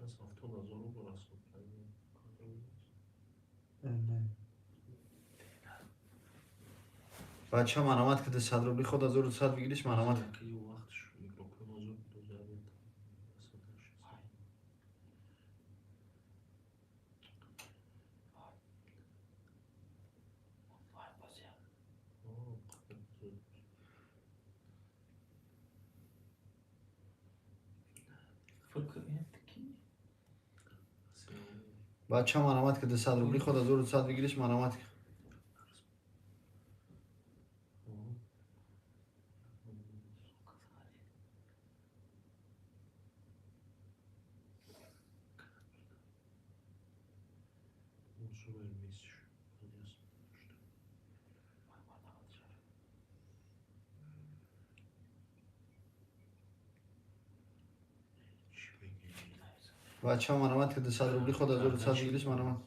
Speaker 3: Şans hafta da zor olur aslında.
Speaker 1: بچه مرامت که 200 روبلی خود 1200 بگیریش مرامت کن
Speaker 3: Ki vaqt şu mikrofon azur dozardı.
Speaker 1: بچه مرامت که 200 روبلی خود 1200 بگیریش مرامت کن بچه مرامت که 200 روبلی خود 1200 بگیریش مرامت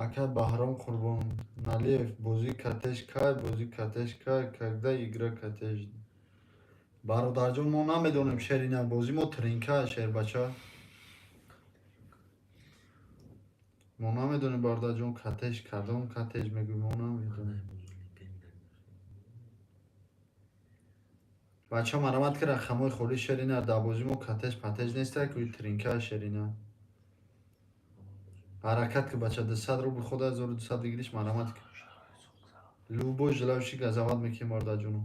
Speaker 1: اکا بهرام قربان نلیف بازی کتش کای کگده ایگره کتش برادر جون ما نمیدونیم شیرینه بازی ما ترینکه شیر بچه ما نمیدونیم برادر جون کتش کدام کتش میگوی ما نمیدونیم بچه مرامت که رقمای خولی شیرینه در بازی ما کتش پتش نیسته که ترینکه شیرینه حرکت که بچه 200 روبل خود 1200 بگیریش مرامت که لوبو جلوشی گزاوت میکنیم برادر جونو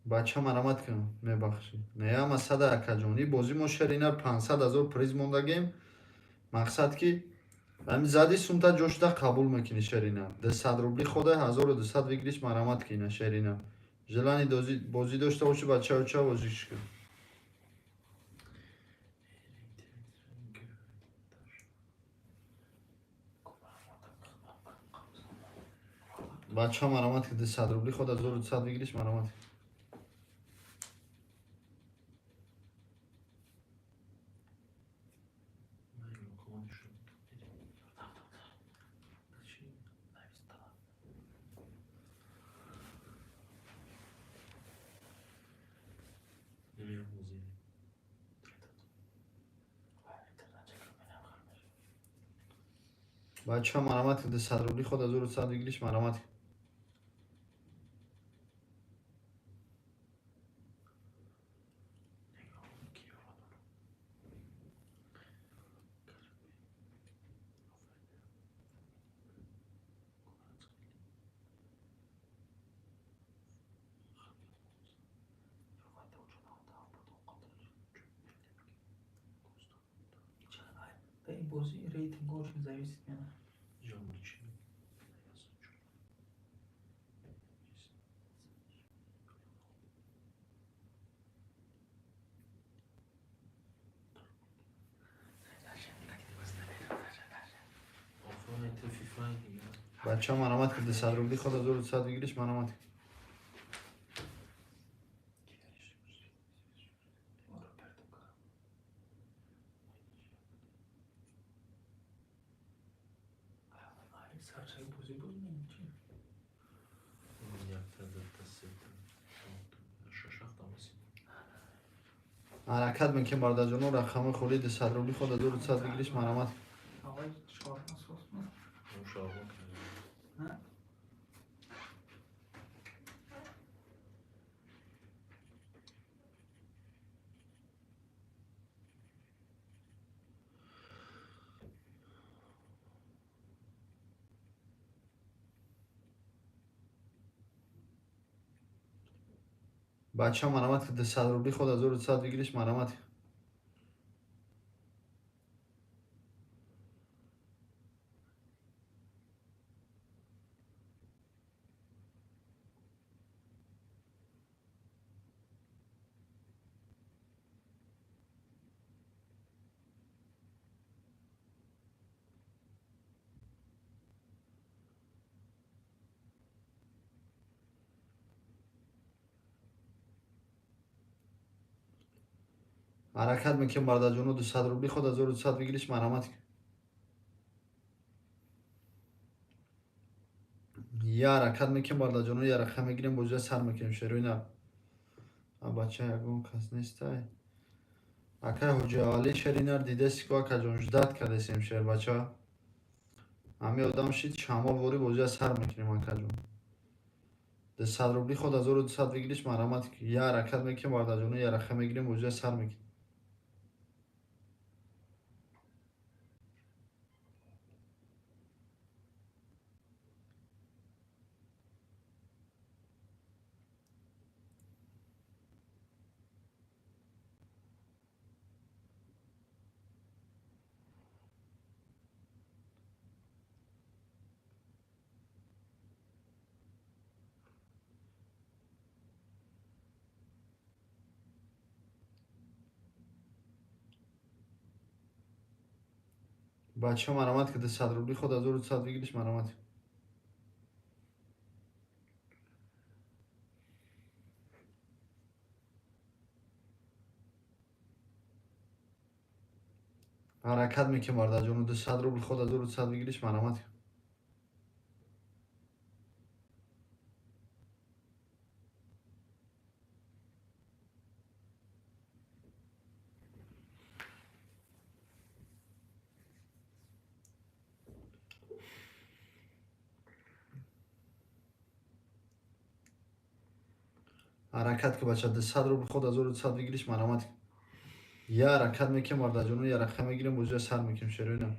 Speaker 1: بچه مرامت کن میبخشی نه اما 100 اکا جونی بازی ما شیرینه 500,000 پریز موندگیم مقصد که همین زدی سومتا جوشده قبول میکنی شیرینه 200 روبلی خود 1200 بگیریش مرامت کنه شیرینه جلانی بازی داشته باشی بچه ها چه بازیش کن
Speaker 3: بچه ها مرامت که 100 روبلی خود از 1200 بگیریش مرامت. بچه ها مرامت که 100 روبلی خود از 1200 بگیریش مرامت.
Speaker 5: این بازی ریتینگاشون зависит میاد.
Speaker 3: بچه ها مرامت که 100 روبلی خود از 1200 بگیریش مرامت.
Speaker 5: سرچه بازی بود نمیشه.
Speaker 3: حرکت من که مرد جانو رقم خولید 100 روبلی خود از 1200 بگیریش مرامت.
Speaker 5: آقای چهار اساس نه.
Speaker 3: بچه ها مرامت که 100 روبلی خود از 1200 بگیریش مرامت. حرکت من که مرد جانو 200 روبلی خود از 1200 بگیریش مرامت. یا حرکت میکنیم مرد جانو یا رقم میگیریم بوجه سر میکنیم شروع نه. بچه یکون کس نیست های. اکه حجه عالی شرینر دیده سیکوا که جونجدت کرده سیم شیر بچه ها. همی آدم شید شمال واری بوجه سر میکنیم اکه جون. 100 روبلی خود از 1200 بگیریش مرامت. یا حرکت میکنیم مرد جانو یا رقم میگیریم بوجه سر میکنیم. بچه مرامت که 100 روبلی خود از 1200 بگیریش مرامت. حرکت میکنیم مرد جانو 200 روبلی خود از 1200 بگیریش مرامت. حرکت که بچه 200 روبلی خود از 1200 بگیریش مرامت. یا حرکت میکنیم مرد جانو یا رقم میگیریم بوجه سر میکنیم شروع نه.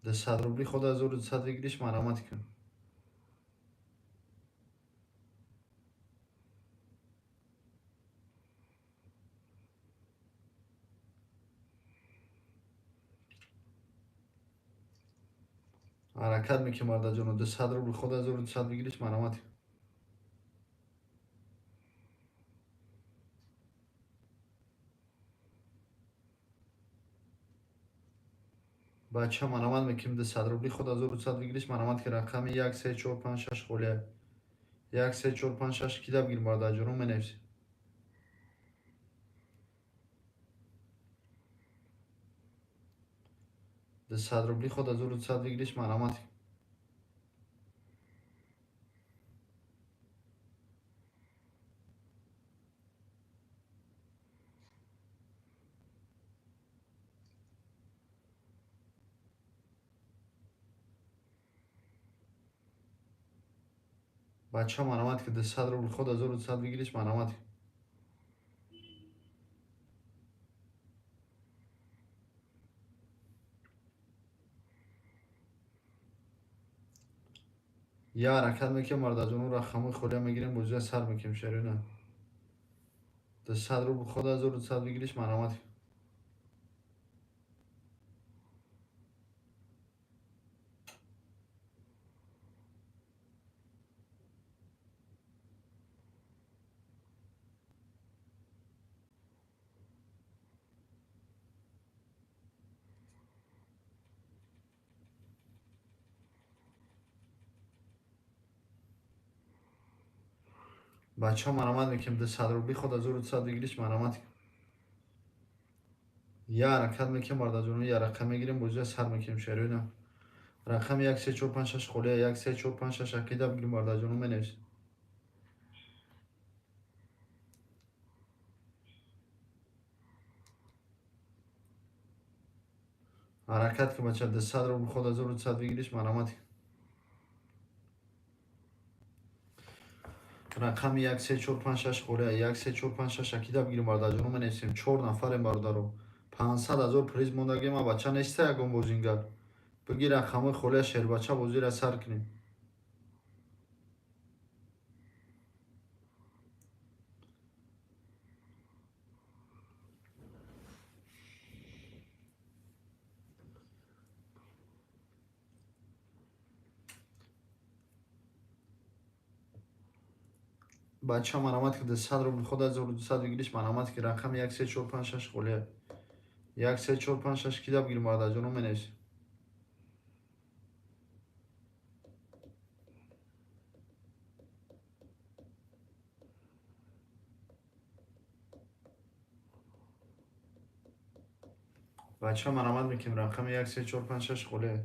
Speaker 3: 200 روبلی خود از 1200 بگیریش مرامت کن. حرکت میکنیم مرد جانو 200 روبلی خود از 1200 بگیریش مرامت.
Speaker 1: بچه منامد میکنیم ده 100 روبلی خود 1100 بگیریش منامد که رقم 1 3 4 5 6 خوله 1 3 4 5 6 کی ده بگیریم برده جنون منویسیم ده 100 روبلی خود 1100 بگیریش منامد بچه منامد که ده 100 روبلی خود 1100 بگیریش منامد یا حرکت میکنیم مرد جنون رقم خوله میگیریم بوجه سر میکنیم شریونه ده 100 روبلی خود 1100 بگیریش منامد بچه منامد میکنیم ده 100 روبلی خود 1100 بگیریش منامد یا حرکت میکنیم مرد جنون یا رقم میگیریم بوجه سر میکنیم شریونه رقم 1 3 4 5 6 خوله 1 3 4 5 6 کی ده بگیریم برده جنون منویسیم حرکت که بچه ده 100 رو خود 1100 بگیریش منامد رقم 1 3 4 5 6 خوله 1 3 4 5 6 کی ده بگیریم برده جنون منویسیم 4 نفریم برده رو 500,000 پریز موندگی ما بچه نیسته یکم بازینگر بگی رقم خوله شیر بچه بازی را سر کنیم بچه منامد که ده 100 رو خود 1200 بگیریش منامد که رقم 1 3 4 5 6 خوله 1 3 4 5 6 کی ده بگیریم برده جنون منویسیم بچه منامد میکنیم رقم 1 3 4 5 6 خوله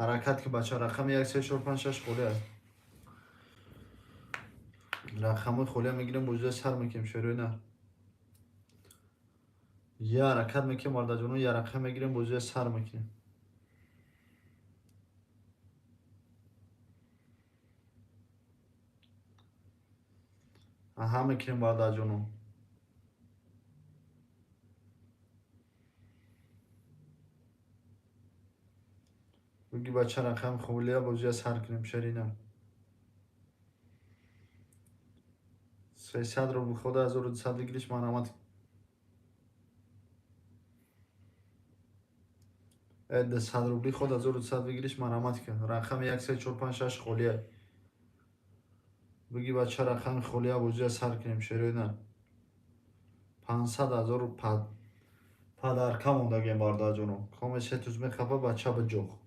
Speaker 1: حرکت که بچه رقم 1 3 4 5 6 خوله رقم خوله میگیریم بوجه سر میکنیم شروع نه یا حرکت میکنیم مرد جنون یا رقم میگیریم بوجه سر میکنیم هم میکنیم مرد جنون بگی بچه رقم خوله بوجه سر کنیم شروع نه 300 رو خود 1200 بگیریش منامد ده 100 روبلی خود 1200 بگیریش منامد که رقم 1 3 4 5 6 خوله بگی بچه رقم خوله بوجه سر کنیم شروع نه 500,000 پدر کم موندگی مرد جنون کامش توز میخواه بچه به جوخ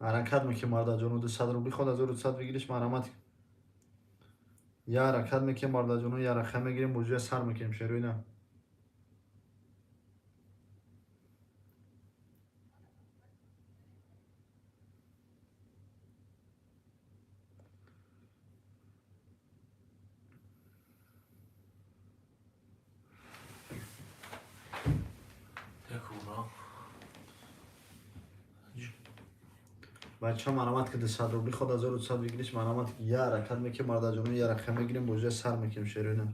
Speaker 1: حرکت میکنیم مرد جنون ده 100 روبلی خود 1200 بگیریش منامد یا حرکت میکنیم مرد جنون یا رقم میگیریم بوجه سر میکنیم شروع نه بچه منامد که ده 100 روبلی خود 1200 بگیریش منامد یا حرکت میکنیم مرد جنون یا رقم میگیریم بوجه سر میکنیم شروع نه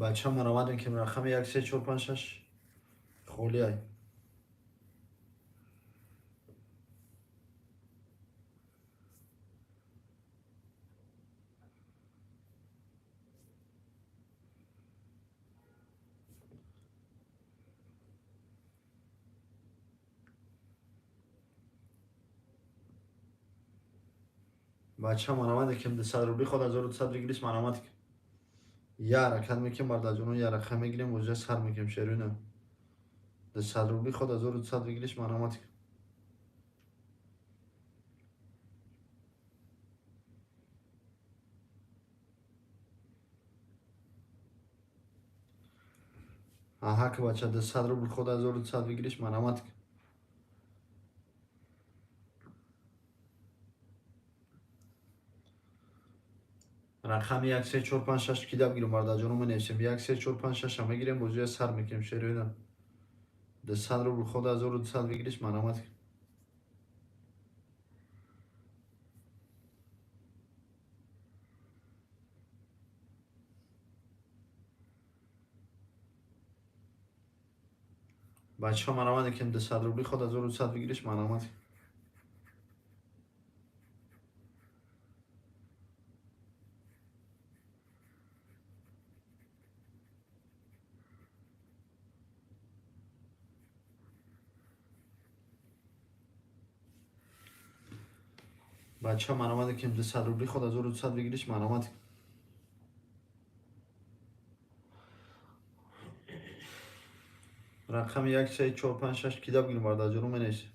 Speaker 1: بچه ها من آمدیم که رقم 1 3 4 5 6 خولی های بچه ها من آمدیم که 200 روبلی خود 1200 بگیریش من آمد که یه حرکت میکنم برد جنون یه رقم میگیریم وجه سر میکنیم شیرینه 200 روبلی خود 1200 بگیریش من آمد که آها که بچه 200 روبلی خود 1200 بگیریش من آمد که رقم 1 3 4 5 6 کی دب گیریم برد جنون منیشیم 1 3 4 5 6 هم میگیریم وجه سر میکنیم شیرینه 200 روبلی خود 1200 بگیریش من آمد که بچه ها من آمده که 200 روبلی خود 1200 بگیریش من آمد بچه ها من آمده که 200 روبلی خود 1200 بگیریش من آمد رقم 1 3 4 5 6 کی دب گیریم برد جنون منیشیم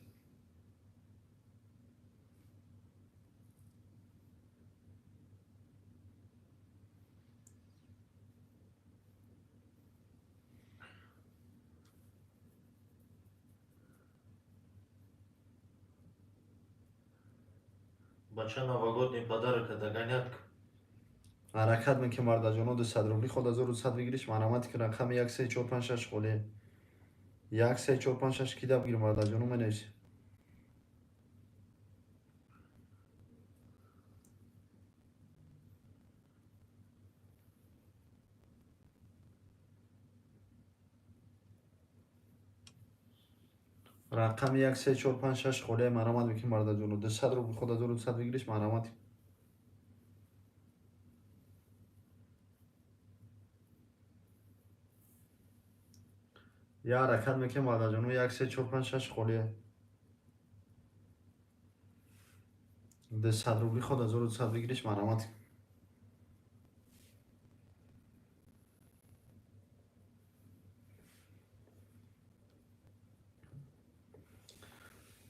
Speaker 3: Бача новогодний подарок это гонятка.
Speaker 1: حرکت میکنم مرد جنون 200 روبلی خود 1200 بگیریش من آمد که رقم 1 3 4 5 6 خوله 1 3 4 5 6 کی دب گیریم برد جنون منیشیم رقم 1 3 4 5 6 خوله من آمد میکنم مرد جنون 200 روبلی خود 1200 بگیریش من آمد یا حرکت میکنم مرد جنون 1 3 4 5 6 خوله 200 روبلی خود 1200 بگیریش من آمد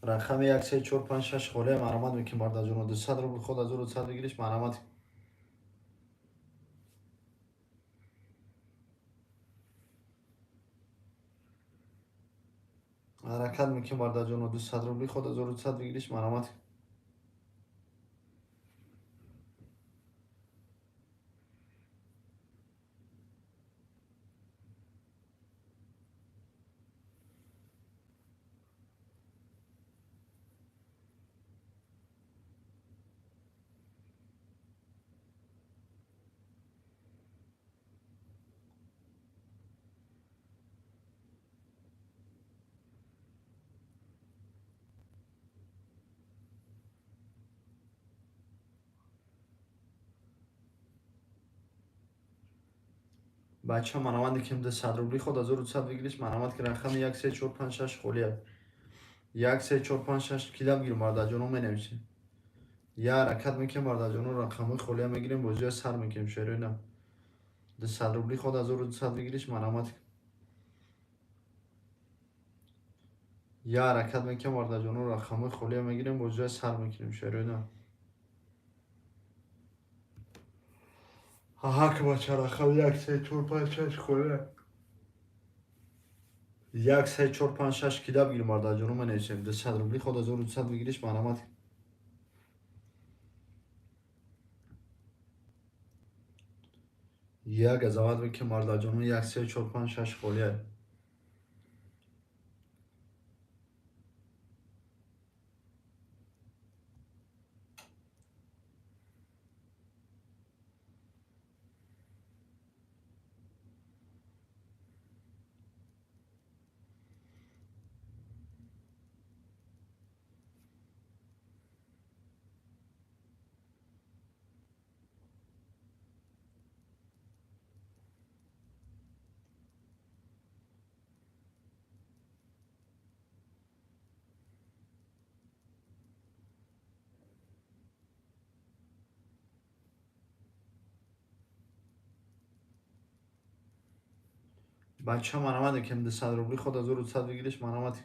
Speaker 1: رقم 1 3 4 5 6 خوله من آمد میکنم مرد جنون 200 روبلی خود 1200 بگیریش من آمد حرکت میکنم مرد جنون 200 روبلی خود 1200 بگیریش من آمد بچه ها من آمد که 200 روبلی خود 1200 بگیریش من آمد که رقم 1 3 4 5 6 خوله 1 3 4 5 6 کی دب گیریم مرد جنون منیشیم یا حرکت میکنم مرد جنون رقم خوله میگیریم وجه سر میکنیم شیرینه 200 روبلی خود 1200 بگیریش من آمد یا حرکت میکنم مرد جنون رقم خوله میگیریم وجه سر میکنیم شیرینه آها که بچه رقم 1 3 4 5 6 خوله 1 3 4 5 6 کی دب گیریم مرد جنون منیشیم 200 روبلی خود 1200 بگیریش من آمد یک قضاوت میکنم مرد جنون 1 3 4 5 6 خوله بچه من آمده که 200 روبلی خود از او 200 بگیریش من آمده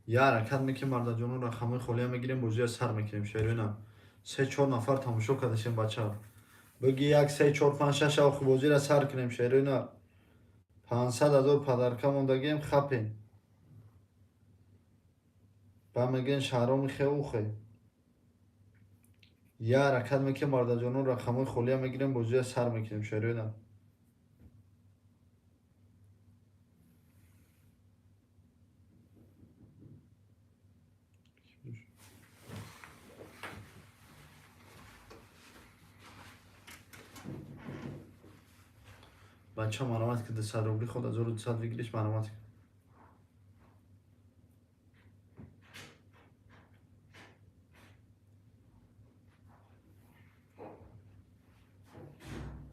Speaker 1: یه حرکت میکنیم مرد جانون رقمای خالی هم میگیریم بوزی سر میکنیم شیرینم 3-4 نفر تماشا کردشیم بچه ها بگی 1 3 4 5 6 آخ بوزی را سر کنیم شیرینم 500,000 پدرکم موندگیم خپیم با میگین شهرام خیلی اوخه یه حرکت میکنیم مرد جانون رقمای خالی هم میگیریم بوزی سر میکنیم شیرینم بچه ها مرامت که 200 روبلی خود از او 200 بگیریش مرامت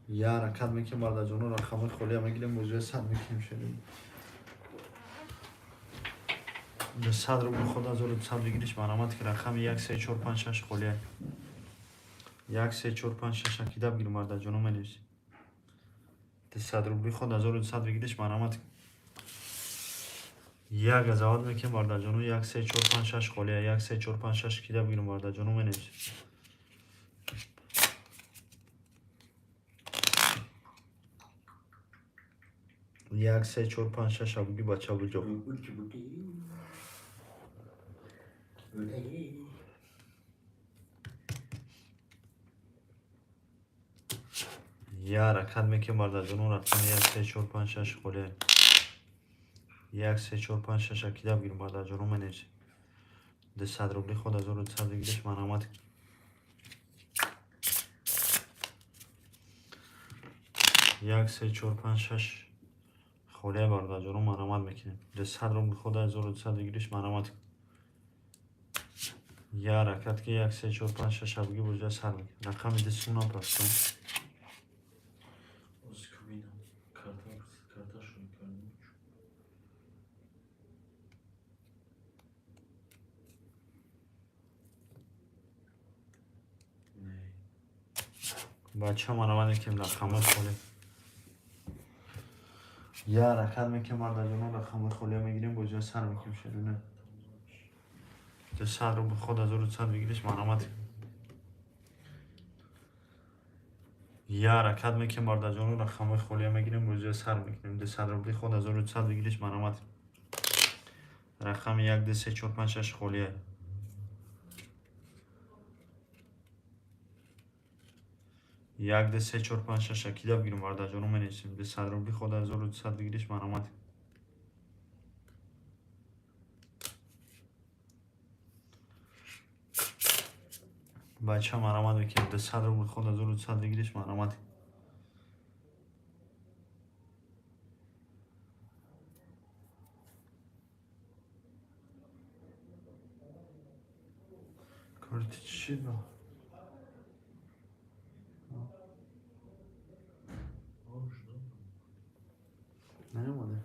Speaker 1: یه حرکت میکنیم مرد جانون رقمای خالی هم میگیریم بوزی سر میکنیم شیرینم 200 روبلی خود از او 200 بگیریش مرامت که رقم 1 3 4 5 6 خالیه 1 3 4 5 6 اکیده بگیریم مرد جانون منویسی 200 روبلی خود از او 200 بگیریش مرامت یک ازاد میکنیم مرد جانون 1 3 4 5 6 خالیه 1 3 4 5 6 اکیده بگیریم مرد جانون منویسی 1 3 4 5 6 بگی بچه بجو یه حرکت میکنیم مرد جانون رقم 1 3 4 5 6 خالیه 1 3 4 5 6 اکیده بگیریم مرد جانون منویسی 200 روبلی خود از او 200 بگیریش مرامت 1 3 4 5 6 خالیه مرد جانون مرامت میکنیم 200 روبلی خود از او 200 بگیریش مرامت یه حرکت که 1 3 4 5 6 بگی بوجه سر میکنیم رقم 200 پس
Speaker 3: از کبینم کارتاش رو میکنم نه
Speaker 1: بچه من آمده که رقم خالی یه حرکت میکنیم مرد جانون رقم خالی میگیریم بوجه سر میکنیم شیرینه 200 روبلی خود از او 200 بگیریش مرامت یه حرکت میکنیم مرد جانون رقم خالی میگیریم بوجه سر میکنیم 200 روبلی خود از او 200 بگیریش مرامت رقم 1 2 3 4 5 6 خالیه 1 2 3 4 5 6 اکیده بگیریم مرد جانون منویسیم 200 روبلی خود از او 200 بگیریش مرامت بچه مرامت میکنیم 200 روبلی خود از او 200 بگیریش مرامت کارت چی با نیومده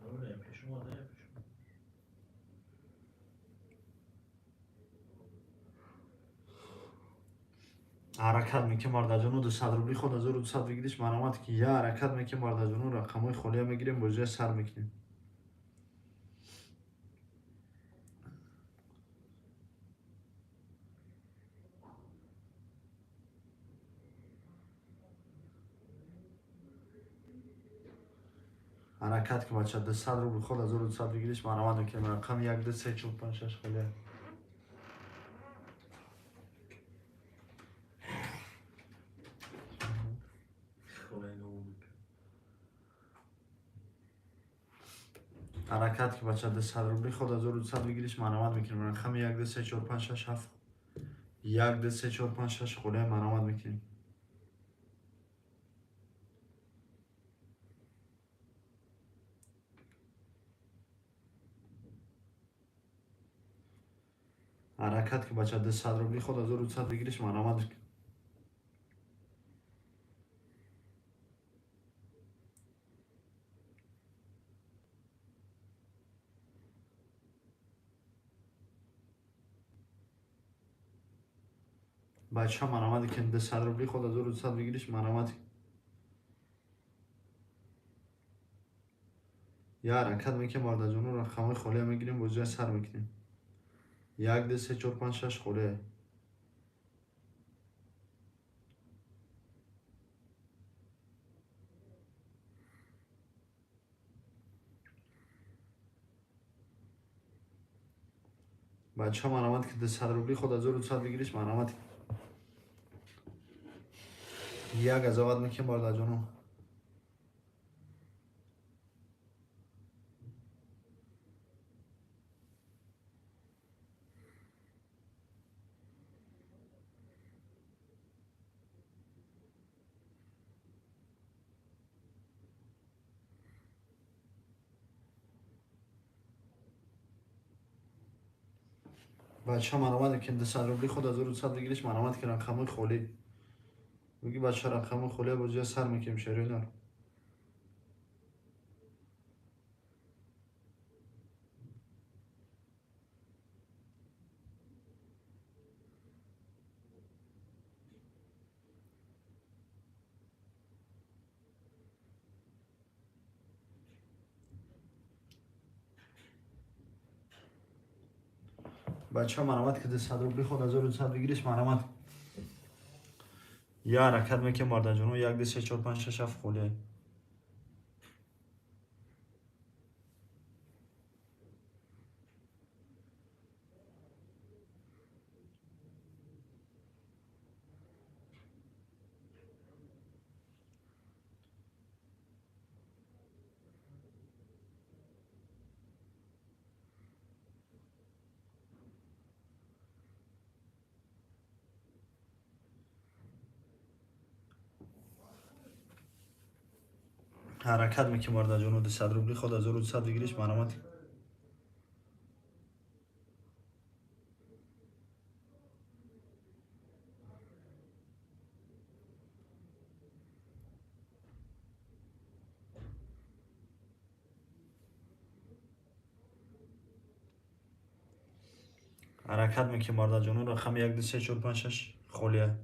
Speaker 3: آره پیش اومده پیش
Speaker 1: حرکت میکنیم مرد جانون 200 روبلی خود از او 200 بگیریش مرامت که یه حرکت میکنیم مرد جانون رقمای خالی میگیریم بوجه سر میکنیم حرکت که بچه 200 روبلی خود از او 200 بگیریش مرامت میکنیم رقم 1 2 3 4 5 6 خالیه
Speaker 3: خاله نمون
Speaker 1: حرکت که بچه 200 روبلی خود از او 200 بگیریش مرامت میکنیم رقم 1 2 3 4 5 6 7 1 2 3 4 5 6 خالیه مرامت میکنیم حرکت که بچه 200 روبلی خود از او 200 بگیریش مرامت میکنیم بچه مرامت که 200 روبلی خود از او 200 بگیریش مرامت یه حرکت میکنیم بارداجونو رقم خالی میگیریم با جای سر میکنیم. 1 2 3 4 5 6 خالی. بچه ها مرامت که 200 روبلی خود از 200 بگیریش مرامت 1 ازاوت میکنیم بارداجونو. بچه ها مرامت که 200 روبلی خود از 200 بگیریش مرامت که رقم خالی میگی بچه ها رقم خالی با جای سر میکنیم شریدار. بچه ها مرامت که 200 روبلی خود از 200 بگیریش مرامت یه حرکت میکنیم بارداجونو 1 2 3 4 5 6 7 خالی. حرکت میکنیم بارداجونو 200 روبلی خود از 200 بگیریش مرامت حرکت میکنیم بارداجونو رقم 1 2 3 4 5 6 خالیه.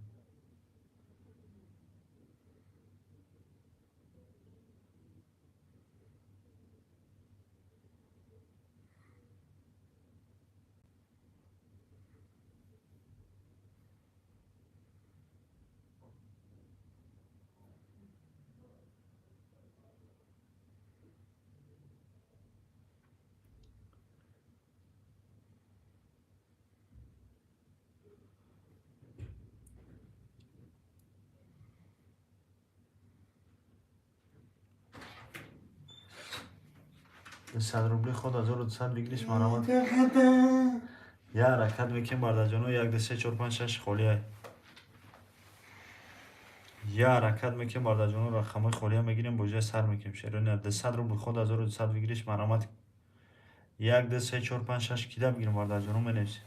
Speaker 1: صد روبلی خود از 200 بگیریش مرامت یه حرکت میکنیم بارداجونو 1 2 3 4 5 6 خالیه. یه حرکت میکنیم بارداجونو رقم خالی میگیریم با جای سر میکنیم شیرین 200 روبلی خود از 200 بگیریش مرامت 1 2 3 4 5 6 کیده بگیریم بارداجونو منویسیم.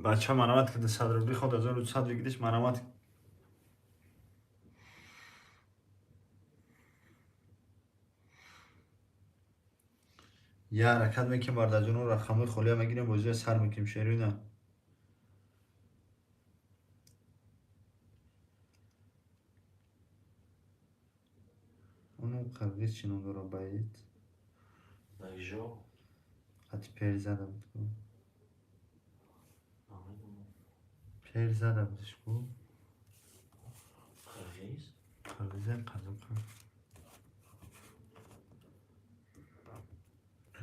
Speaker 1: بچه مرامت که 200 روبلی خود از 200 بگیریش مرامت یه حرکت میکنیم بارداجونو رقم خالی میگیریم با جای سر میکنیم شیرین اونو قرقیز چینو دارو باید
Speaker 3: نایجو
Speaker 1: حتی پیر زدم پیر زدم دشکو
Speaker 3: قرقیز
Speaker 1: قرقیزه قدم کنم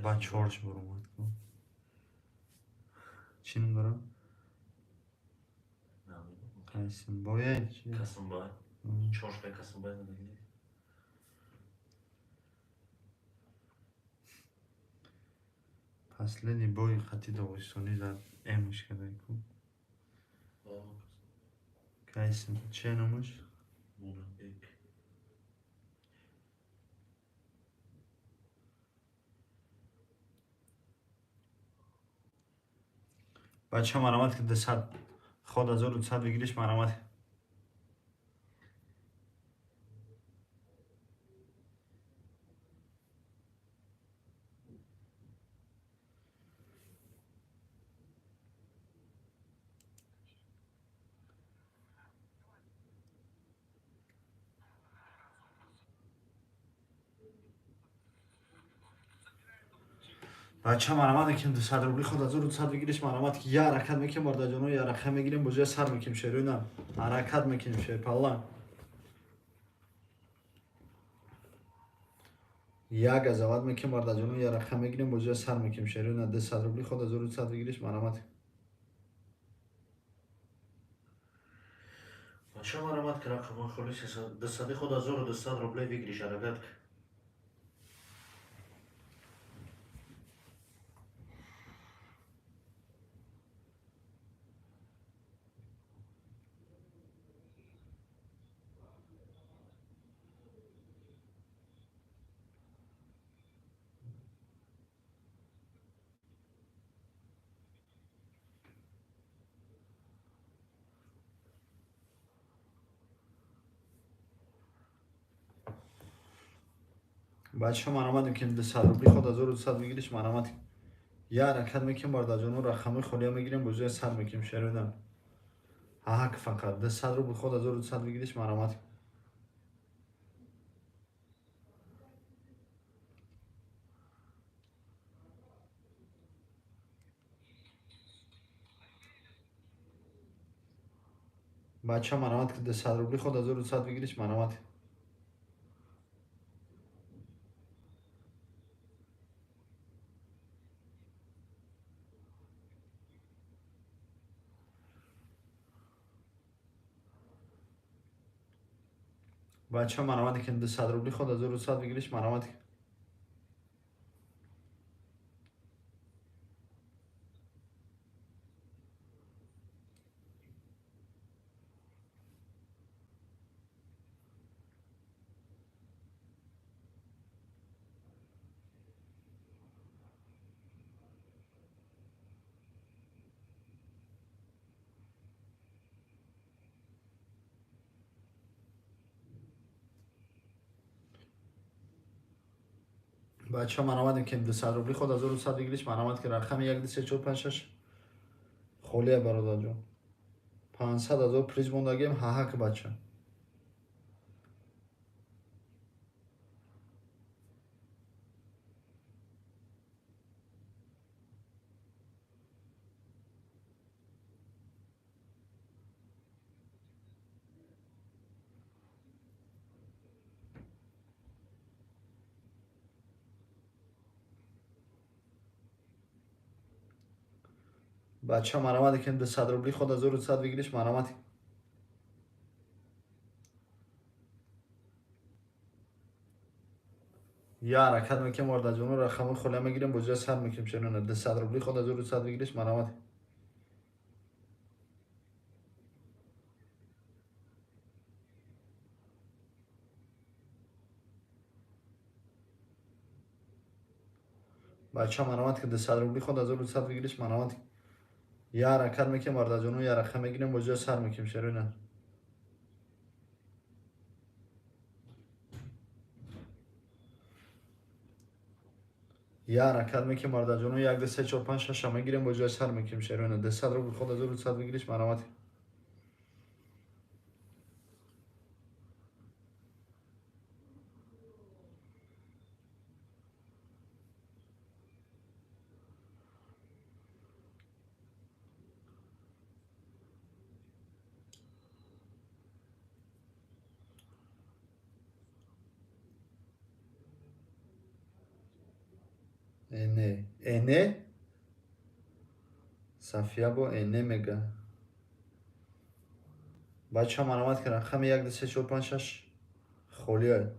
Speaker 1: با چارش برو مات کن چی نمیدارم؟
Speaker 3: نمیدونم
Speaker 1: قیسیم باید چی؟
Speaker 3: Kasımbay Çoşka Kasımbay ne dedi
Speaker 1: Последний бой хати Дағистонӣ зад эмш кадай ку. Қайсим че номаш?
Speaker 3: Burak
Speaker 1: Бача марамад ки 200 ход 1200 бигириш марамад. Бача марамад ки 200 рубли ход 1200 бигириш марамад ки я ҳаракат мекунем бардаҷоно я рақа мегирем бо ҷои сар мекунем шеруна ҳаракат мекунем шерпалла як азават мекунем бардаҷоно я рақа мегирем бо ҷои сар мекунем шеруна 200 рубли ход 1200 бигириш марамад.
Speaker 3: Бача марамад ки рақамон холи 200 ход 1200 рублей вигриш ҳаракат
Speaker 1: Бача марамад ки 200 рубли ход 1200 бигириш марамад я ҳаракат мекунем бардаҷоно рақами холия мегирем бо ҷои сар мекунем шеруна ҳак фақат 200 рубли ход 1200 бигириш марамад. Бача марамад ки 200 рубли ход 1200 бигириш марамад. Бача марамад ки 200 рубли ход 1200 бигириш марамад. Бача марамад ки 200 рубли ход 1200 бигириш марамад ки рақами 1 2 3 4 5 6 холия бародарҷон 500 000 приз мондагием ҳаҳак бача. Бача марамад ки 200 рубли ход 1200 бигириш марамад. Я ҳаракат мекунем бардаҷоно рақами холия мегирем бо ҷои сар мекунем шеруна 200 рубли ход 1200 бигириш марамад. Бача марамад ки 200 рубли ход 1200 бигириш марамад. Я ҳаракат мекунем бардаҷоно я рақа мегирем бо ҷои сар мекунем шеруна я ҳаракат мекунем бардаҷоно 1 2 3 4 5 6 мегирем бо ҷои сар мекунем шеруна 200 рубли ход 1200 бигириш марамад. Эне
Speaker 4: صفیه با اینه میگه بچه هم علامت که رقم 1 2 3 4 5 6 خولیه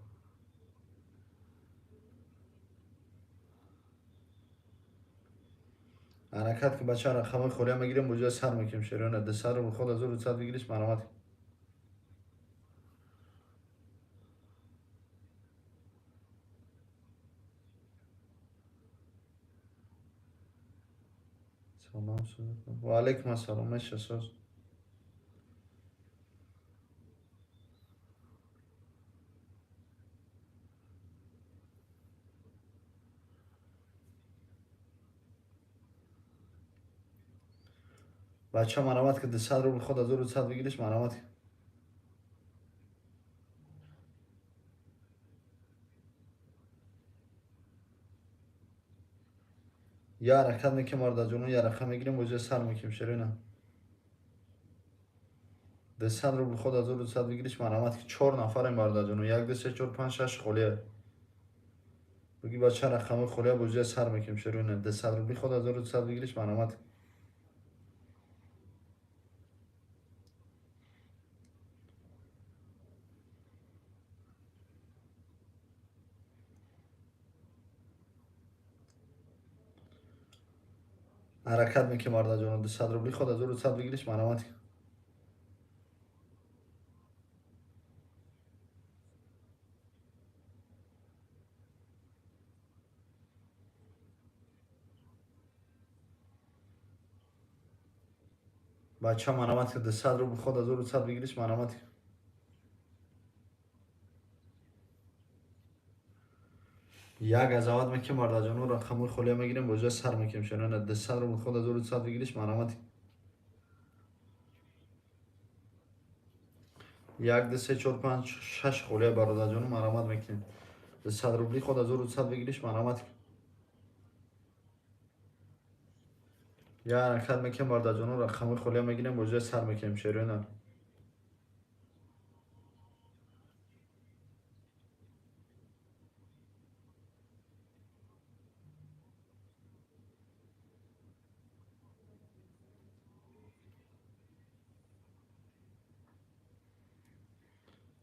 Speaker 4: حرکت که بچه رقم خولیه میگیریم بجای سر میکنیم شریانه ده سر رو خود از رو سر بگیریش علامت سلام و علیکم السلام میشه ساز بچه مرامت که ده سر رو خود از رو سر بگیریش مرامت یا حرکت میکنیم مارد جونو یا رقم میگیریم بجای سر میکنیم شریانه ده سر رو خود از رو سر بگیریش مرامت که 4 نفر مارد جونو 1 2 3 4 5 6 خولیه بگی بچه رقم خولیه بجای سر میکنیم شریانه ده سر رو خود از رو سر بگیریش مرامت حرکت میکنیم مارد جونو ده سر رو خود از رو سر بگیریش مرامت بچه مرامت که ده سر رو خود از رو سر بگیریش مرامت یک قضاوت میکنیم مارد جونو رقم خولیه میگیریم بجای سر میکنیم شریانه ده سر رو خود از رو سر بگیریش مرامت 1 2 3 4 5 6 خولیه برادر جونو مرامت میکنیم به 100 روبلی خود از رو 100 بگیریش مرامت یا حرکت میکنیم برادر جونو رقم خولیه میگیریم بجای سر میکنیم شریانه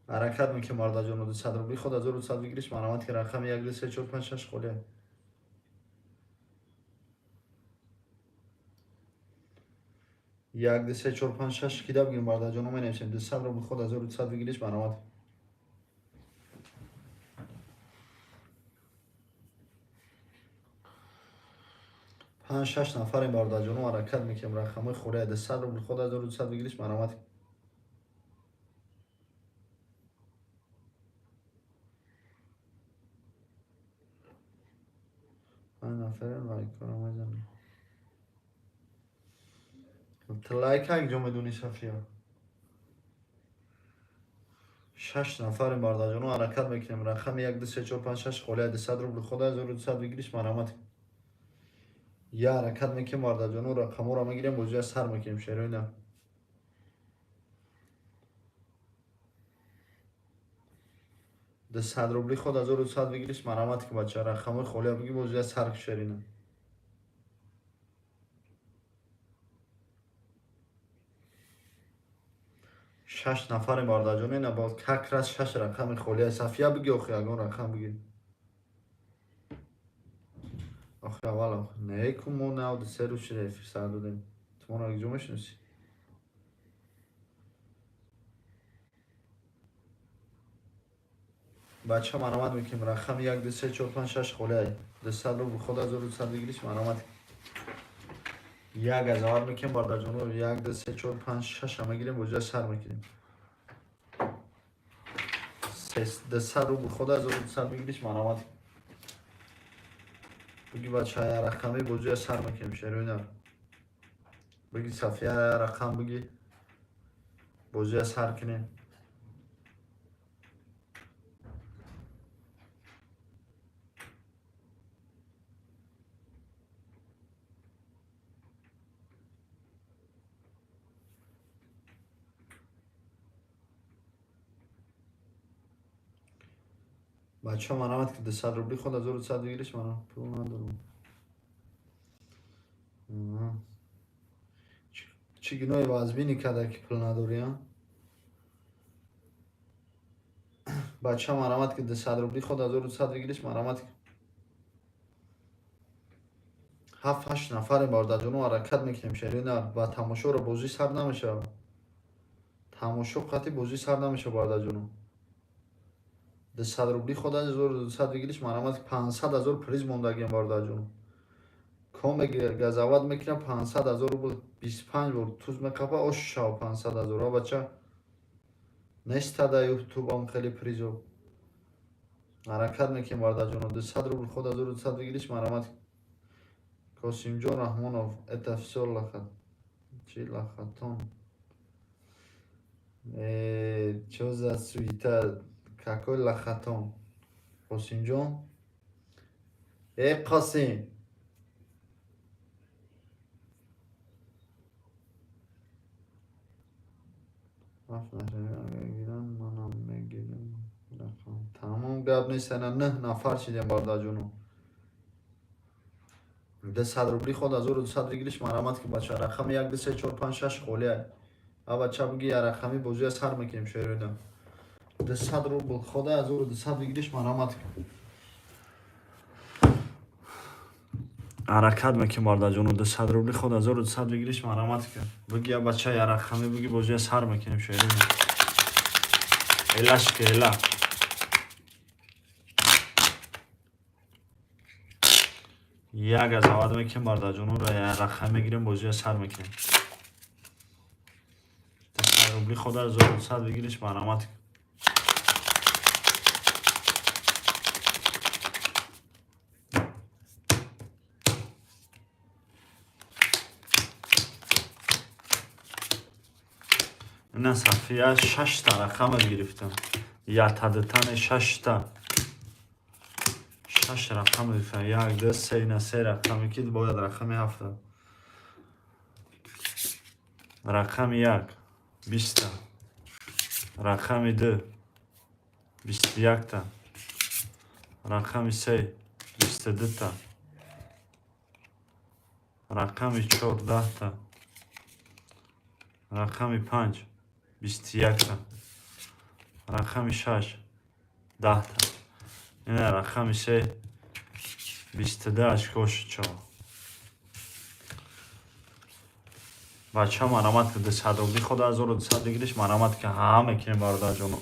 Speaker 4: حرکت میکنیم برادر جونو 100 روبلی خود از رو 100 بگیریش مرامت که رقم 1 2 3 4 5 6 خولیه 1 2 3 4 5 6 کیدا بگیریم برادر جونو می نویسیم 200 رو خود از رو 100 بگیریش مرامت 5 6 نفر برادر جونو حرکت میکنیم رقم خولیه 200 رو خود از رو 100 بگیریش مرامت 5 نفر لایک کنم میزنم تو لایک ها اینجا میدونی صفیه 6 نفر برادر جونو حرکت میکنیم رقم 1 2 3 4 5 6 خولیه 200 رو خود از رو 100 بگیریش مرامت یا حرکت میکنیم برادر جونو رقم رو میگیریم بجای سر میکنیم شریانه ده 100 روبلی خود از رو 100 بگیریش مرامت که بچه رقم خولیه بگی بجای سر شریانه 6 نفر برادر جونو نه باز کک راست 6 رقم خولیه صفیه بگی آخه اگه رقم بگی آخه اول آخه نه کمو نه ده 3 رو شده فرصت دادیم تو من اگه جو میشنسی بچه مرامت میکنیم رقم 1 2 3 4 5 6 خولیه ده 100 رو خود از رو 100 بگیریش مرامت یک قضاوت میکنیم برادر جونو 1 2 3 4 5 6 هم میگیریم بجای سر میکنیم ده 100 رو خود از رو 100 بگیریش مرامت بگی بچه های رقمی بجای سر میکنیم شریانه بگی صفیه رقم بگی بجای سر کنیم بچه ها مرامت که ده 100 روبلی خود از رو 100 بگیریش مرامت پول ندارم چی گناه وازبینی کرده که پول نداری ها؟ بچه مرامت که 200 روبلی خود 1200 بگیریش مرامت 7-8 نفر بارده جنو حرکت میکنیم شهری نه و تماشا رو بازی سر نمیشه تماشا قطعی بازی سر نمیشه بارده جنو 200 روبلی خود 1200 بگیریش مرامت 500,000 پریز موندگیم بارده جنو کام گزاوت میکنه 500,000 روبل 25 بار توز میکپه اوش شاو 500,000 ها بچه نیست در یوتیوب هم خیلی پریزو حرکت میکنیم بارده جنو 200 روبل خود 1200 بگیریش مرامت Косим Ҷон Раҳмонов, это всё лахат. Чи лахатон? Чё за суета? Какой лахатон? Косим Ҷон? Қосим! Манам мегирам. Тамом гап нест, ана 9 нафар шидем бардаҷону. 200 روبلی خود 1200 بگیریش مرامت که بچه رقم 1 2 3 4 5 6 خولیه ها بچه بگی رقمی بوزی از هر میکنیم شیرینم 200 روبل خود 1200 بگیریش مرامت حرکت میکنیم بارده جونو 200 روبلی خود 1200 بگیریش مرامت که بگی بچه رقمی بگی بوزی از هر میکنیم شیرینم ایلاش که ایلا یک از آواد میکنیم بارده جونو را رقم میگیریم بازی از سر میکنیم 200 روبلی خود 1200 بگیریش مرامت این صفیه 6 تا رقم گرفتم یا تدتن 6 تا 6 رقم گرفتم 1 2 3 نه 3 رقم که باید رقم 7 رقم 1 20 تا رقم 2 21 تا رقم 3 22 تا رقم 14 تا رقم 5 21 تا رقم 6 10 تا این رقم 3 22 اشکاش 4 بچه ها مرامت که 200 روبلی خود 1200 بگیریش مرامت که همه کنیم بارده جانو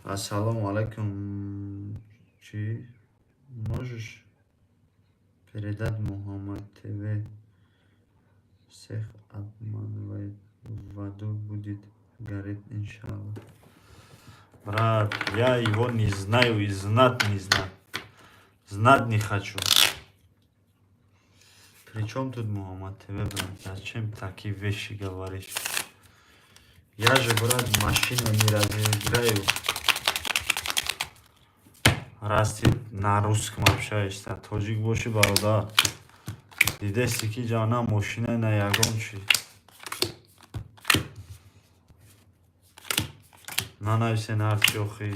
Speaker 4: السلام علیکم چی؟ можешь передать Мухаммад ТВ всех обманывает в аду будет гореть иншаллах брат я его не знаю и знать не знаю знать не хочу при чем тут Мухаммад ТВ брат зачем такие вещи говоришь я же брат машину не разыграю раз ты на русском общаешься тоджик боши бародар дидести ки ҷана мошина на ягон чи нанависен ҳарчи охи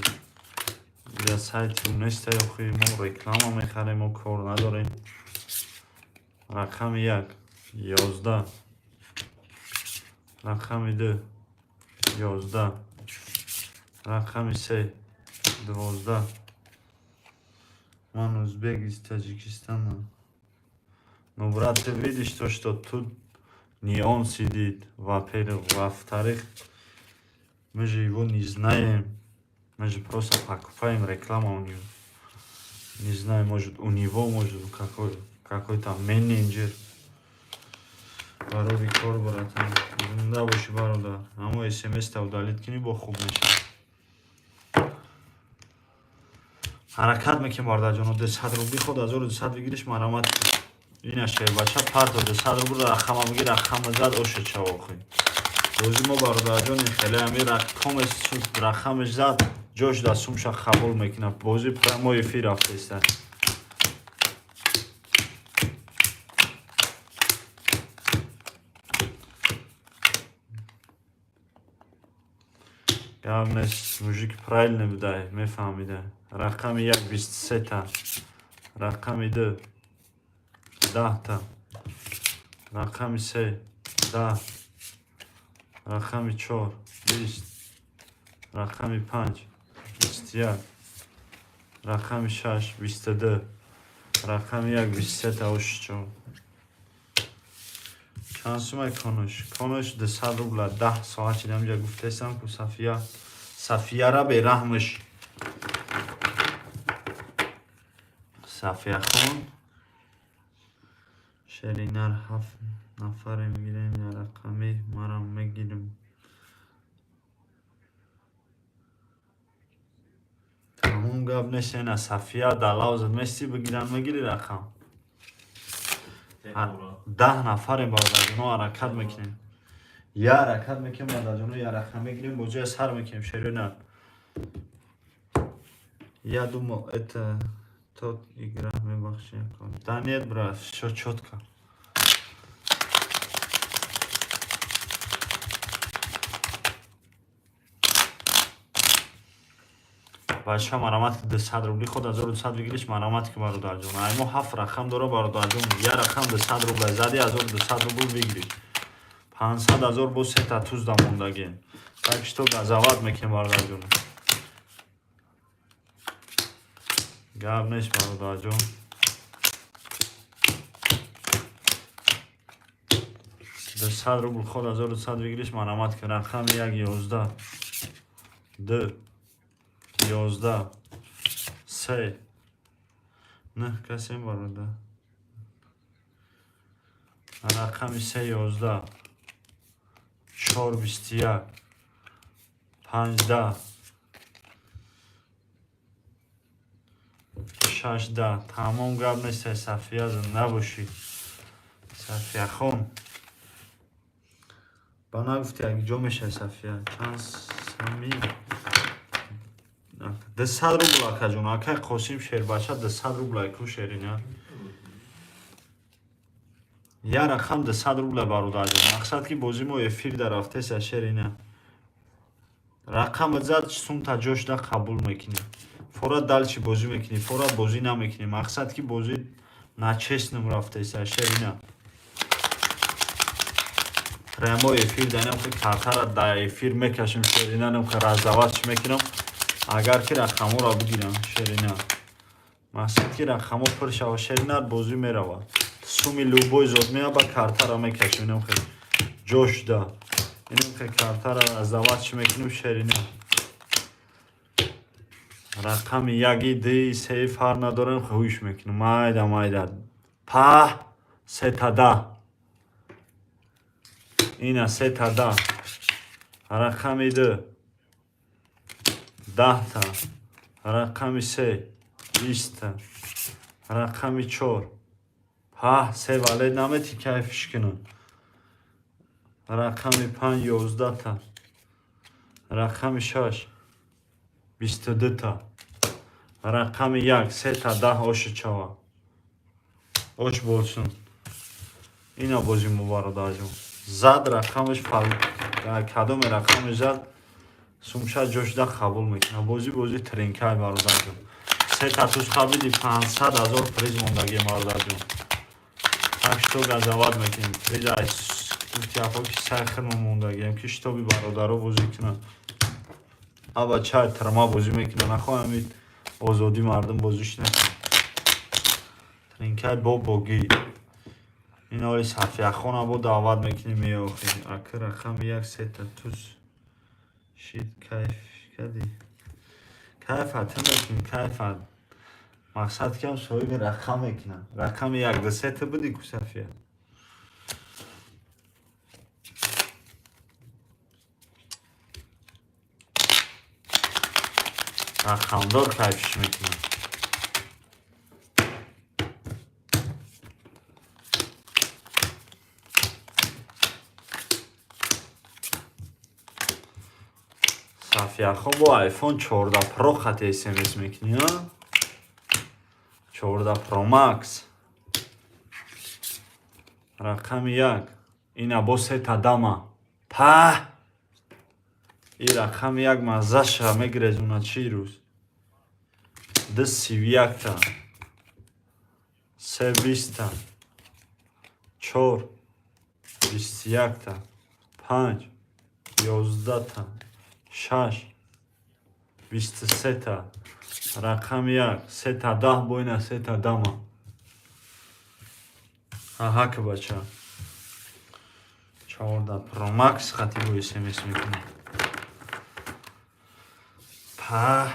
Speaker 4: я сайти неста охи мо реклама мехарем мо кор надорем рақами 1 11 рақами 2 11 рақами 3 12 ман узбек из Таджикистана. Ну, брат, ты видишь то, что тут не он сидит, во-первых. Во-вторых, мы же его не знаем. Мы же просто покупаем рекламу у него. Не знаю, может у него, может какой-то менеджер. Бароди кор, братан. Да, боши, барода. А мой смс-то удалит, кини бо хуб меши. حرکت میکنیم بارده جانو 200 روبلی خود 1200 بگیریش مرامت این اشکای بچه پرت 200 روبلی رقم هم بگیر رقم زد اوشه چه آخی روزی ما بارده جان خیلی همی رقمش زد جوش دستومش قبول میکنه بازی ما یفی رفته است явнес мужик правильно буда мефамида рақами 1 23 та рақами 2 10 та
Speaker 1: рақами 3 10 рақами 4 20 рақами 5 21 рақами 6 22 рақами 1 23 та ошчо чанд сумай конуш 200 рубла 10 соат чидам ҷа гуфтесам ку сафияра бераҳмаш сафияхон шеринар 7 нафаре мегирем я рақами марам мегирем тамом гап нест ена сафия далавзад мести бигиран мегири рақам 10 нафаре бародарҷоно ҳаракат мекунем я ҳаракат мекунем бародарҷоно я рақам мегирем боҷоя сар мекунем шеринар я думал это тот игра мебахши да нет брат всё чётко бача маромати 200 рубли худ 1200 бигириш маромати ки бародарҷон аймо 7 рақам дора бародарҷон я рақам 200 рубла зади 1200 рубл бигириш 500 000 бо сета тузда мондагем так что газават мекунем бародарҷон гап нест бародарҷон $200 рубл худ 1200 бигириш маромати ки рақами 1 11 2 11 3 не касем барода рақами 3 11 4 21 15 16 тамом гап нест сафия набоши сафияхон ба нагуфти як ҷо мешай сафия чанд сами 200 рубл акаҷон акай қосим шербача 200 рубл ку шериня я рақам 200 рубл бародарҷон мақсад ки бози мо эфир дарафтеса шериня рақам зад сумта ҷошда қабул мекунем фора далчи бозӣ мекунӣ фора бозӣ намекунӣ мақсад ки бозӣ начестнум рафтеса шериня прямо эфир данам ки картара да эфир мекашем шерина нам ки раздаватш мекунам агар ки рақаморо бигирам шерина мақсад ки рақамо пур шава шерина бозӣ мерава суми любой зот меаба картара мекашем инам ки ҷошда инам ки картара раздаватш мекунам шерина рақами 1 2 3 фар надорам хуиш мекунам майда па сетада ина сетада рақами 2 10 та рақами 3 20 та рақами 4 па се валед намети кайфиш кунам рақами 5 11 та рақами 6 22 та рақами 1 3 та 10 оши чава ош болсун ина бози мо бародарҷон зад рақамаш кадоме рақамаш зад сумша ҷошда қабул мекунам бози тринкай бародарҷон се татус қабиди 500 000 приз мондаги бародарҷон так что газават мекунем приз ай гуфтиафо ки сай хирма мондагиам ки штоби бародаро бозӣ кунам аба чай трама бозӣ мекунам нахоҳам ин озодӣ мардум бозиш некунам тринкай боги ин оли сафияхона бо даъват мекунем меохӣ ака рақами 1 3 татус шид кайф кади кайфа тимекун кайфа мақсад кам соҳиби рақам мекунам рақами 1 2 3 та буди ку сафия рақамдор кайфиш мекунам сафияхон бо iPhone 14 Pro хати SMS мекунӣ 14 Pro Max рақами 1 ина бо се та дама па ин рақами 1 маззаша мегирезуна чӣ рӯз 231 та 320 та 4 21 تا 5 11 تا 6 23 تا رقم 1 3 تا 10 بوینا 3 تا داما ها که بچه 14 پرو مکس خطی بو اسمس میکنه پا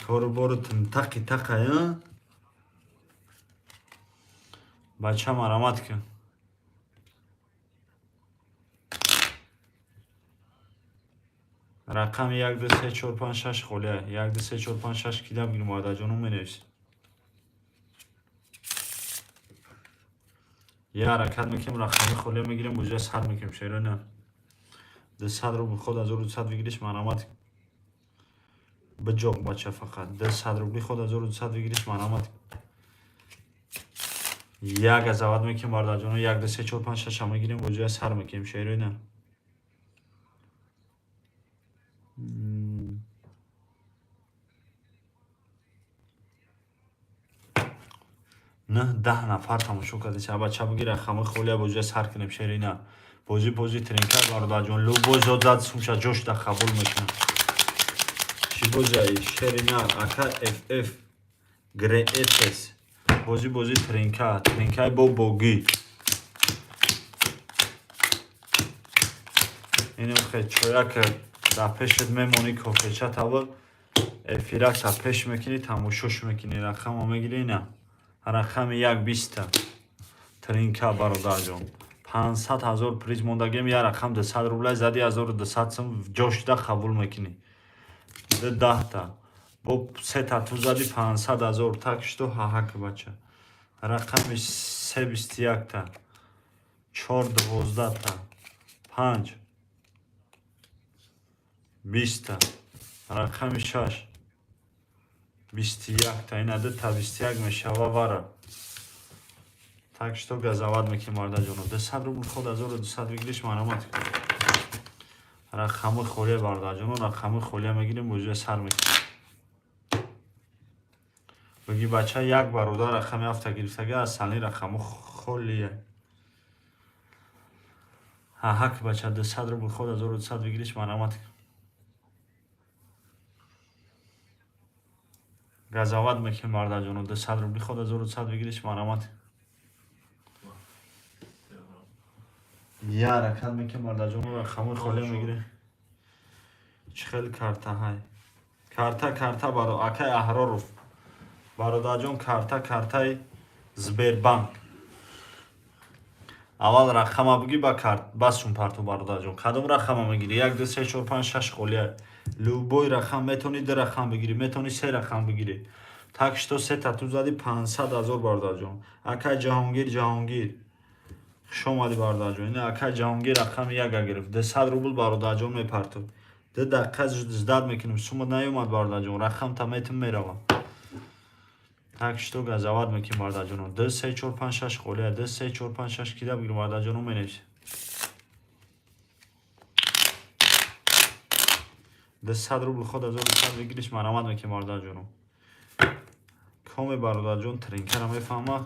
Speaker 1: کارو بارتون تقی تقه بچه مرامت کن رقم 1 2 3 4 5 6 خوله 1 2 3 4 5 6 کیدا بگیریم مادر جانو منویسیم یه حرکت میکنیم رقم خوله میگیریم بوجه سر میکنیم شیره نه 200 روبل خود از 200 بگیریش مرامت به جوق بچه فقط 200 روبلی خود از 200 بگیریش مرامت یک از اول میکنیم مادر جانو 1 2 3 4 5 6 میگیریم بوجه سر میکنیم شیره نه نه 10 نفر تماشا کرده چه بچه بگیر رقم خوله بوجه سر کنیم شیری نه بوزی ترینکر برادر جون لو بوز زاد سومشا جوش دا قبول میکنم چی بوزی شیری نه اکا اف اف گره اف اس بوزی ترینکر بو بوگی اینو خیلی چویا که در پیشت میمونی کافیچه تا افیرک تا پیش میکنی تماشاش میکنی رقم ها میگیری نه رقم 1 20 ترینکا برادر جون 500,000 پریز موندگیم یه رقم 200 روبل زدی 1200 سم جوش دا قبول میکنی 10 تا با 3 تا تو زدی 500,000 تکش تو هاک بچه رقم 3 21 تا 4 12 تا 5 20 تا رقم 6 21 تا این عدد تا 21 میشه و واره تکش تو گزاوت میکنی مارده جانو 200 روبل خود 1200 بگیریش مرامت رقم خولیه برده جانو رقم خولیه میگیریم بوجه سر میکنیم بگی بچه یک برادر رقم هفته گرفتگی از سالی رقم خولیه حق بچه 200 روبل خود 1200 بگیریش مرامت گزاوت میکنیم برده جانو 200 روبل خود 1200 بگیریش مرامت یه حرکت میکنیم برده جانو رقم خولیه میگیره چخیل کارتا های کارتا برو اکای احراروف برادر جان کارتای زبربانک اول رقم بگی با کارت بسون پارتو برادر جان کدوم رقم میگیری 1 2 3 4 5 6 خولیه لوبوی رقم میتونی 2 رقم بگیری میتونی 3 رقم بگیری تکش تو 3 تا تو زدی 500,000 برادر جان اکای جهانگیر شما دی برادر جان این اکای جهانگیر رقم 1 گرفت 200 روبل برادر جان میپرتو 2 دقیقه زداد میکنیم سوم نیومد برادر جان رقم تا میتون میروم تکش تو گزاوت میکنیم برادر جانو 2 3 4 5 6 خوله 2 3 4 5 6 کیدا بگیریم برادر جانو مینویسه 200 روبل خود 1200 بگیریش مرامت میکنیم برادر جانو کامی برادر جان ترینکر میفهمه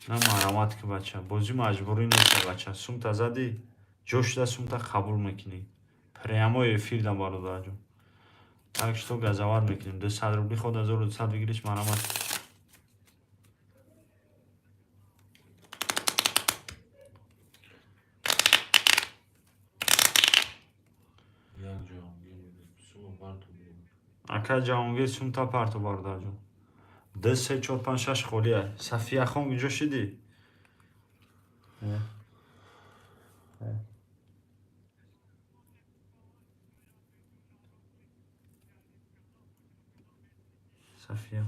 Speaker 1: نه مرامت که بچه بازی مجبوری نیست بچه سوم تا زدی جوش دا سوم تا قبول میکنی پریمای افیر دا برادر جان تکش تو گزاوت میکنیم 200 روبل خود 1200 بگیریش مرامت اکا جهانگیر سوم تا پرتو برادر جان 2 3 4 5 6 خولیه صفیه خون گجا شدی صفیه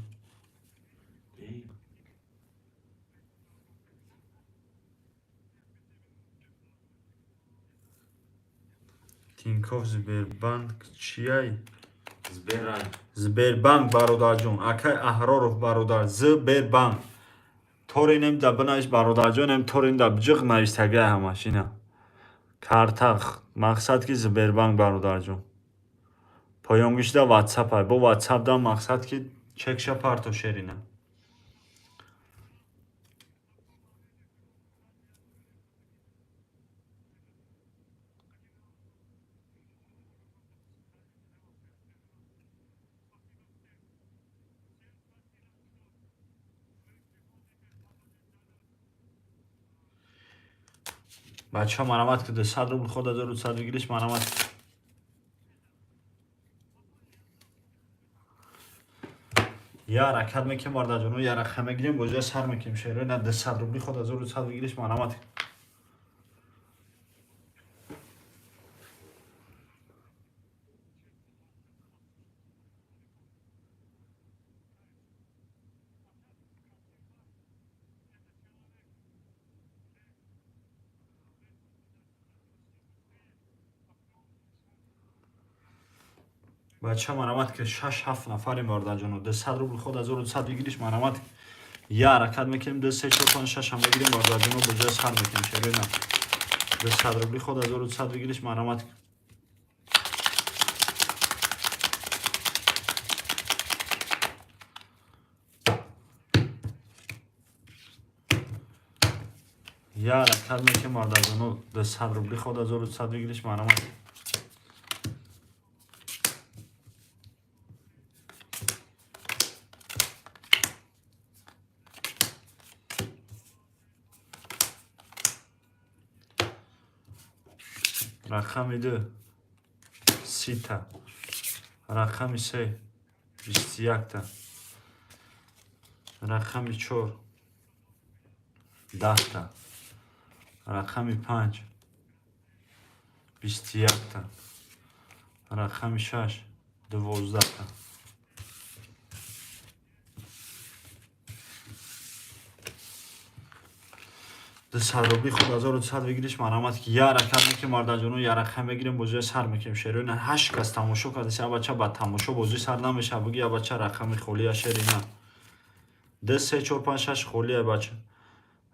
Speaker 1: تینکوف زبربانک چیای زبربانک برادر جون اکای احراروف برادر زبربانک طوری نیم دا بنایش برادر جون نیم طوری دا بجق نایستگه همش اینا کارتا مقصد که زبربانک برادر جون پایانگیش دا واتساپ های با واتساپ دا مقصد که چکشا پارتو شیرینه بچه ها مرامت کرده 100 روبل خود 1100 بگیریش مرامت. یا حرکت میکنیم وارد جانو یا رقم میگیریم بوجه سر میکنیم شیروی نه 200 روبلی خود 1100 بگیریش مرامت. بچه مرامت که 6-7 نفریم وارد جانو 200 روبل خود 1100 بگیریش مرامت. یا حرکت میکنیم 2 3 4 5 6 هم بگیریم وارد جانو بوجه سر میکنیم شیروی نه 200 روبلی خود 1100 بگیریش مرامت. یا حرکت میکنیم وارد جانو 200 روبلی خود 1100 بگیریش مرامت. رقم 2 30 تا، رقم 3 21 تا، رقم 4 10 تا، رقم 5 21 تا، رقم 6 12 تا. روبلی خود 1100 بگیریش مرامت که یا رقم میکنیم وارد جانو یا رقم بگیریم بوجه سر میکنیم شیروی نه 8 کس تماشا کرده سی بچه با تماشا بوجه سر نمیشه بگی یا بچه رقم خولیه شیری نه 2 3 4 5 6 خولیه بچه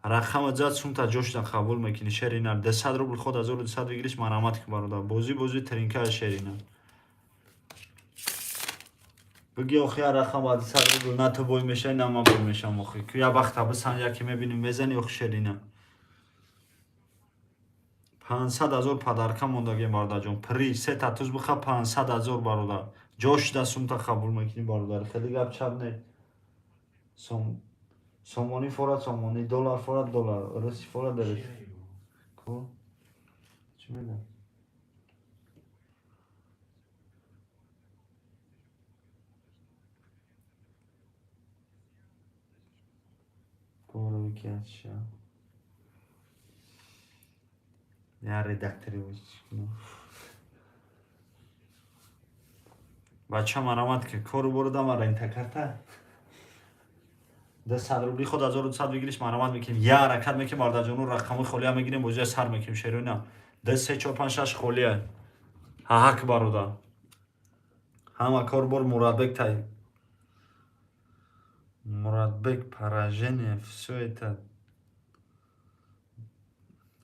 Speaker 1: رقم زد سون تا جوش قبول میکنی شیری نه 200 روبل خود 1100 بگیریش مرامت که برادر بوزی ترینکه شیری نه بگی آخی رقم با 200 روبل نه تو بوی میشه نه من بوی میشم آخی که یا وقت بسن یکی میبینیم میزنی آخی شیری نه 500,000 پدرکم موندگی برادر جان پری 3 تا توز بخواه 500,000 برادر جوش دستون تا قبول میکنی برادر خیلی گپ چپ نه سومونی فورد سومونی دلار فورد دلار روسی فورد روسی کو چی میگم برو که اشیا یا ردکتری بود بچه مرامت که کارو بردم را این تکرته 200 روبلی خود 1100 بگیریش مرامت میکنیم یا حرکت میکنیم وارد جانو رقم خولیه میگیریم بوجه سر میکنیم شیروی نه 2 3 4 5 6 خولیه حق برادر همه کار بر مرادبک تای مرادبک поражение все это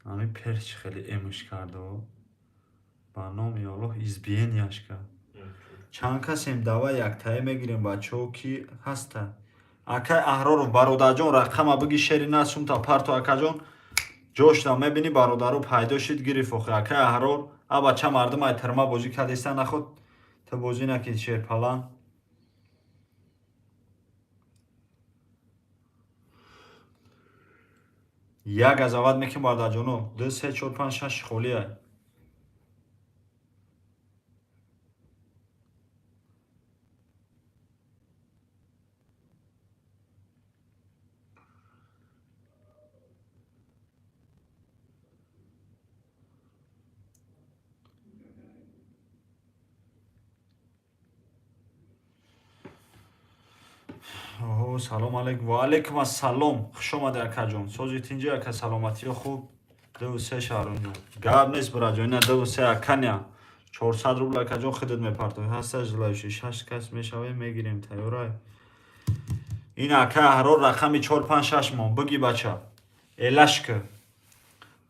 Speaker 1: همین پرچ خیلی امش کرده با نام الله избиениаш کرد چند کسیم دوا یک تای میگیریم بچه ها کی هسته اکای احرارو برادر جان رقم بگی شیری نسون تا پرتو اکا جان جوش دا میبینی برادرو پیدا شد گریف اخی اکای احرار بچه مردم های ترما بازی کردیستن نخود تا بازی نکید شیر پلان یک ازاوت میکنیم برادر جانو 2 3 4 5 6 خولیه سلام علیکم و علیکم السلام خوش آمده اکا جان سوزیت اینجا اکا سلامتی خوب 2 3 شهرونجان گرد نیست برا جان نه 2 3 اکا نیا 400 روبل اکا جان خودت میپرتوی هستش لایشی 6 کس میشوه میگیریم تیورای این اکا احرار رقمی 4 5 6 مان بگی بچه الش که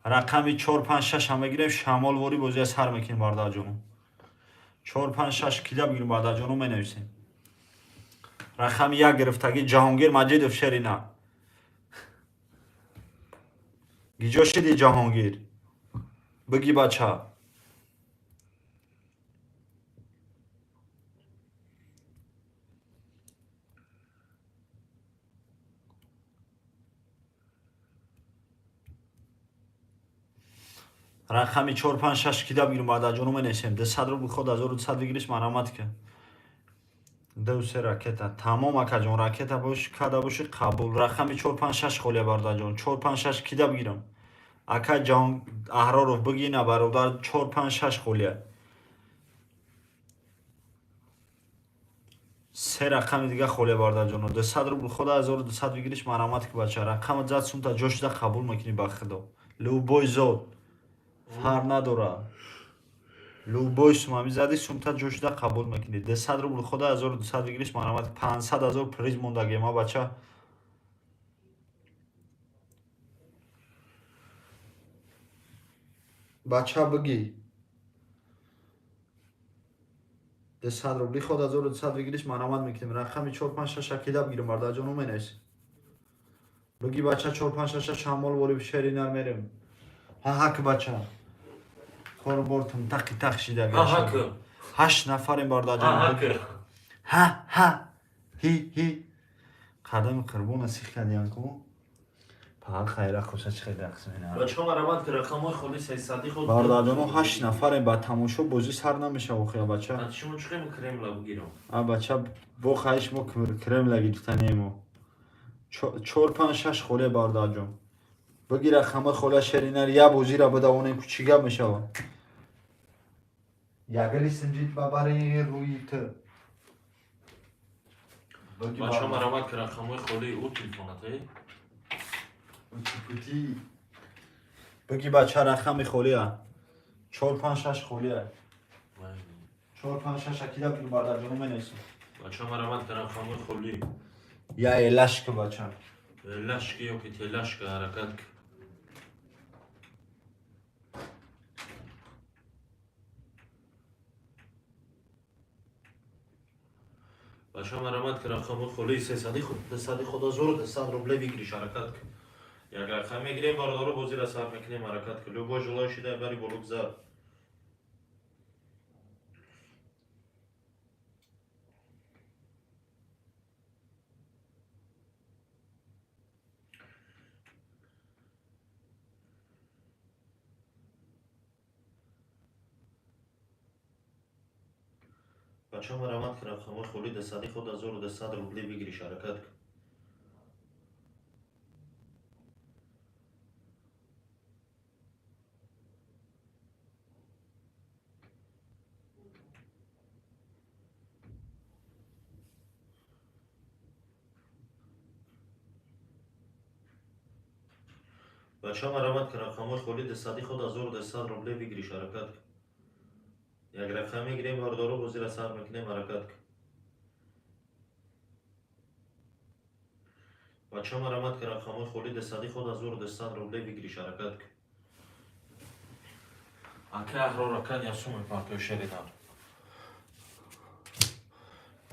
Speaker 1: رقمی 4 5 6 هم میگیریم شمال واری بازی از هر میکنیم برادر جانو 4 5 6 کلیه بگیریم برادر جانو می نویسیم رقم 1 گرفتگی جهانگیر مجیدوف شرینا گیجا شدی جهانگیر بگی بچه рақами 4-5-6 кида бигирим баъдаҷону менесем 200 рубл худ 1200 бигириш марҳамат ка 2-3 ракета тамом акаҷон ракета бош када боши қабул рақами 4-5-6 холия бардаҷон 4-5-6 кида бигирам акаҷон аҳроров бигина бародар 4-5-6 холия се рақами дига холия бардаҷоно 200 рубл худа 1200 бигириш марҳамат ки бача рақама зад сумта ҷошида қабул мекунӣ ба худо любой зод фар надора любой сума мизади сумта ҷошида қабул мекунӣ 200 рубл худа 1200 бигириш марҳамат 500 000 приз мондагима бача
Speaker 4: бача бигӣ 200 рубли худ 1200 бигириш марҳамат мекунем рақами 4-5-6 акида бигирим бардаҷону менес бигӣ бача 4-5-6 шамол вориб шеринар мерем ҳаҳак бача хорбортум тақи тақ шида
Speaker 3: Ҳаҳак.
Speaker 4: 8 нафарем бардаҷон
Speaker 3: Ҳаҳак.
Speaker 4: ҳа ҳи қадами қурбона сихкадиянку па хайра хуша чихел рақс мена
Speaker 3: Бачаҳо марҳамат ки рақамҳои холи 300 худ
Speaker 4: бардаҷону 8 нафарем ба тамошо бозӣ сар намешава охира бача
Speaker 3: шумо чихем кремла бигирам
Speaker 4: а бача бо хаиш мо кремла гирифтанемо 4-5-6 холе бардаҷон бигира хама хола шеринар я бозира бадавонем ку чӣ гап мешава ягли синҷид бабари рӯи ту
Speaker 3: бачаҳо марҳамат ки рақамҳои холии ӯ телефонат
Speaker 4: биги бача рақами холия 4-5-6 холия 4-5-6 акида бигир бардаҷону менесим
Speaker 3: бачаҳо марҳамат ки рақамҳои холи
Speaker 4: я элашка бача
Speaker 3: лашка ёки телашка ҳаракат бачаҳо марҳамат ки рақамҳои холии 300 худ 200 худ 1200 рубле бигириш ҳаракат ки як рақам мегирем бардору бозира сар мекунем ҳаракат ки любой ҷулой шида бари болугзар бачаҳо марҳамат ки рақамҳои холи 200 худ 1200 рубле бигириш ҳаракат ки бачаҳо марҳамат ки рақамҳои холи 200 худ 1200 рубле бигириш ҳаракат ки як рақам мегирем бардору бозира сар мекунем ҳаракат ки бачаҳо марҳамат ки рақамҳои холи 200 худ 1200 рубле бигириш ҳаракат ки ака аҳрор ака ясуми партои шеринар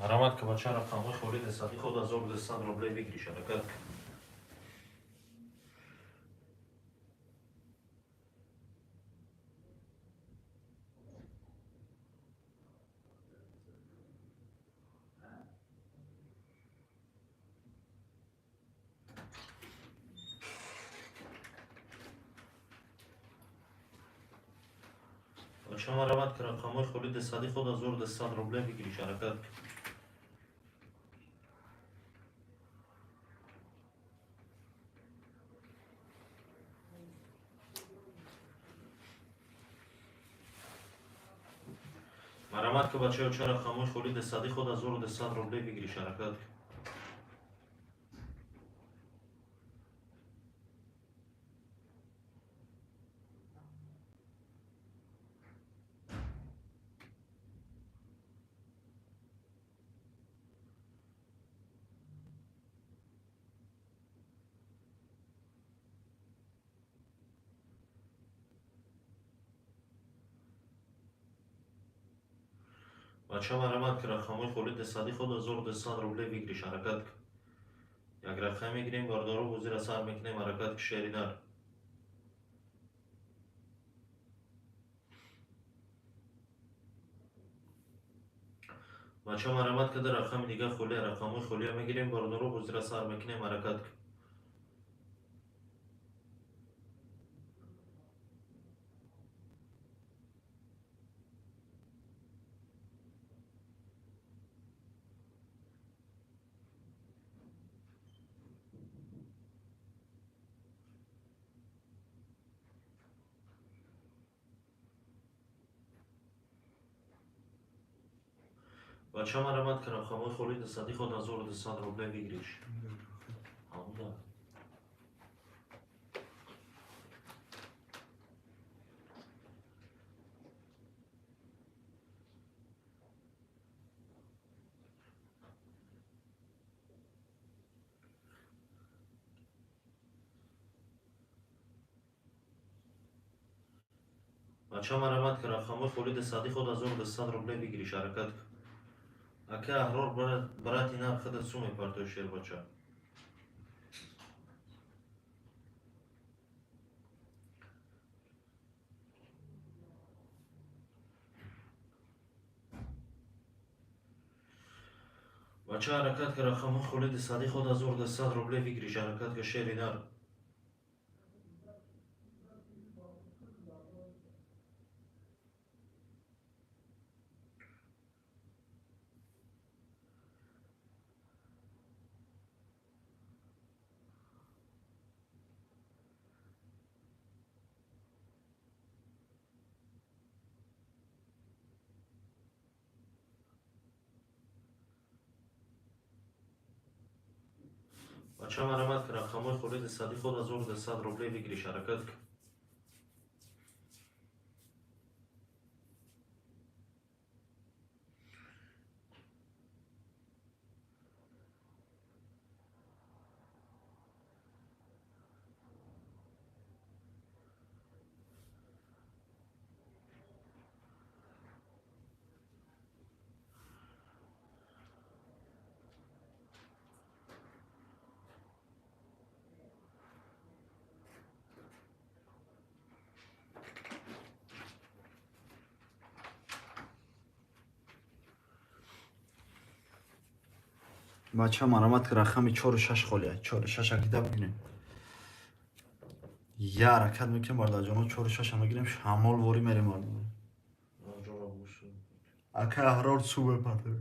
Speaker 3: марҳамат ки бача рақамҳои холи 200 худ 1200 рубле бигириш ҳаракат ки бачаҳо марҳамат ки рақамҳои холи 200 худ 1200 рубле бигириш ҳаракат ки марҳамат ки бачаҳо ча рақамҳои холи 200 худ 1200 рубле бигириш ҳаракат ки бачаҳо марҳамат ки рақамҳои холи 200 худ 1200 рубле бигириш ҳаракат ки як рақам мегирем бардору бозира сар мекунем ҳаракат ки шеринар бачаҳо марҳамат ки дар рақами дига холия рақамҳои холия мегирем бардору бозира сар мекунем ҳаракат ки بچه مرمت که رقم خولی دستادی خود 1200 روبله بگیریش. همونده. بچه مرمت که رقم خولی دستادی خود 1200 روبله بگیریش حرکت کن. اکه احرار برات این خودت سومی پرتو شیر بچه. بچه حرکت که رقم خولی دستادی خود 1200 روبله بگیریش حرکت که شیر اینار. بچه مرمت که رقم خولی دستادی خود 1200 روبله بگیریش حرکت کن.
Speaker 1: بچه مرمت که رقم 4 و 6 خولیه 4 و 6 اکیده بگیریم یه حرکت میکنیم برده جانو 4 و 6 هم بگیریم شمال واری میریم برده اکه احرار سو بپرده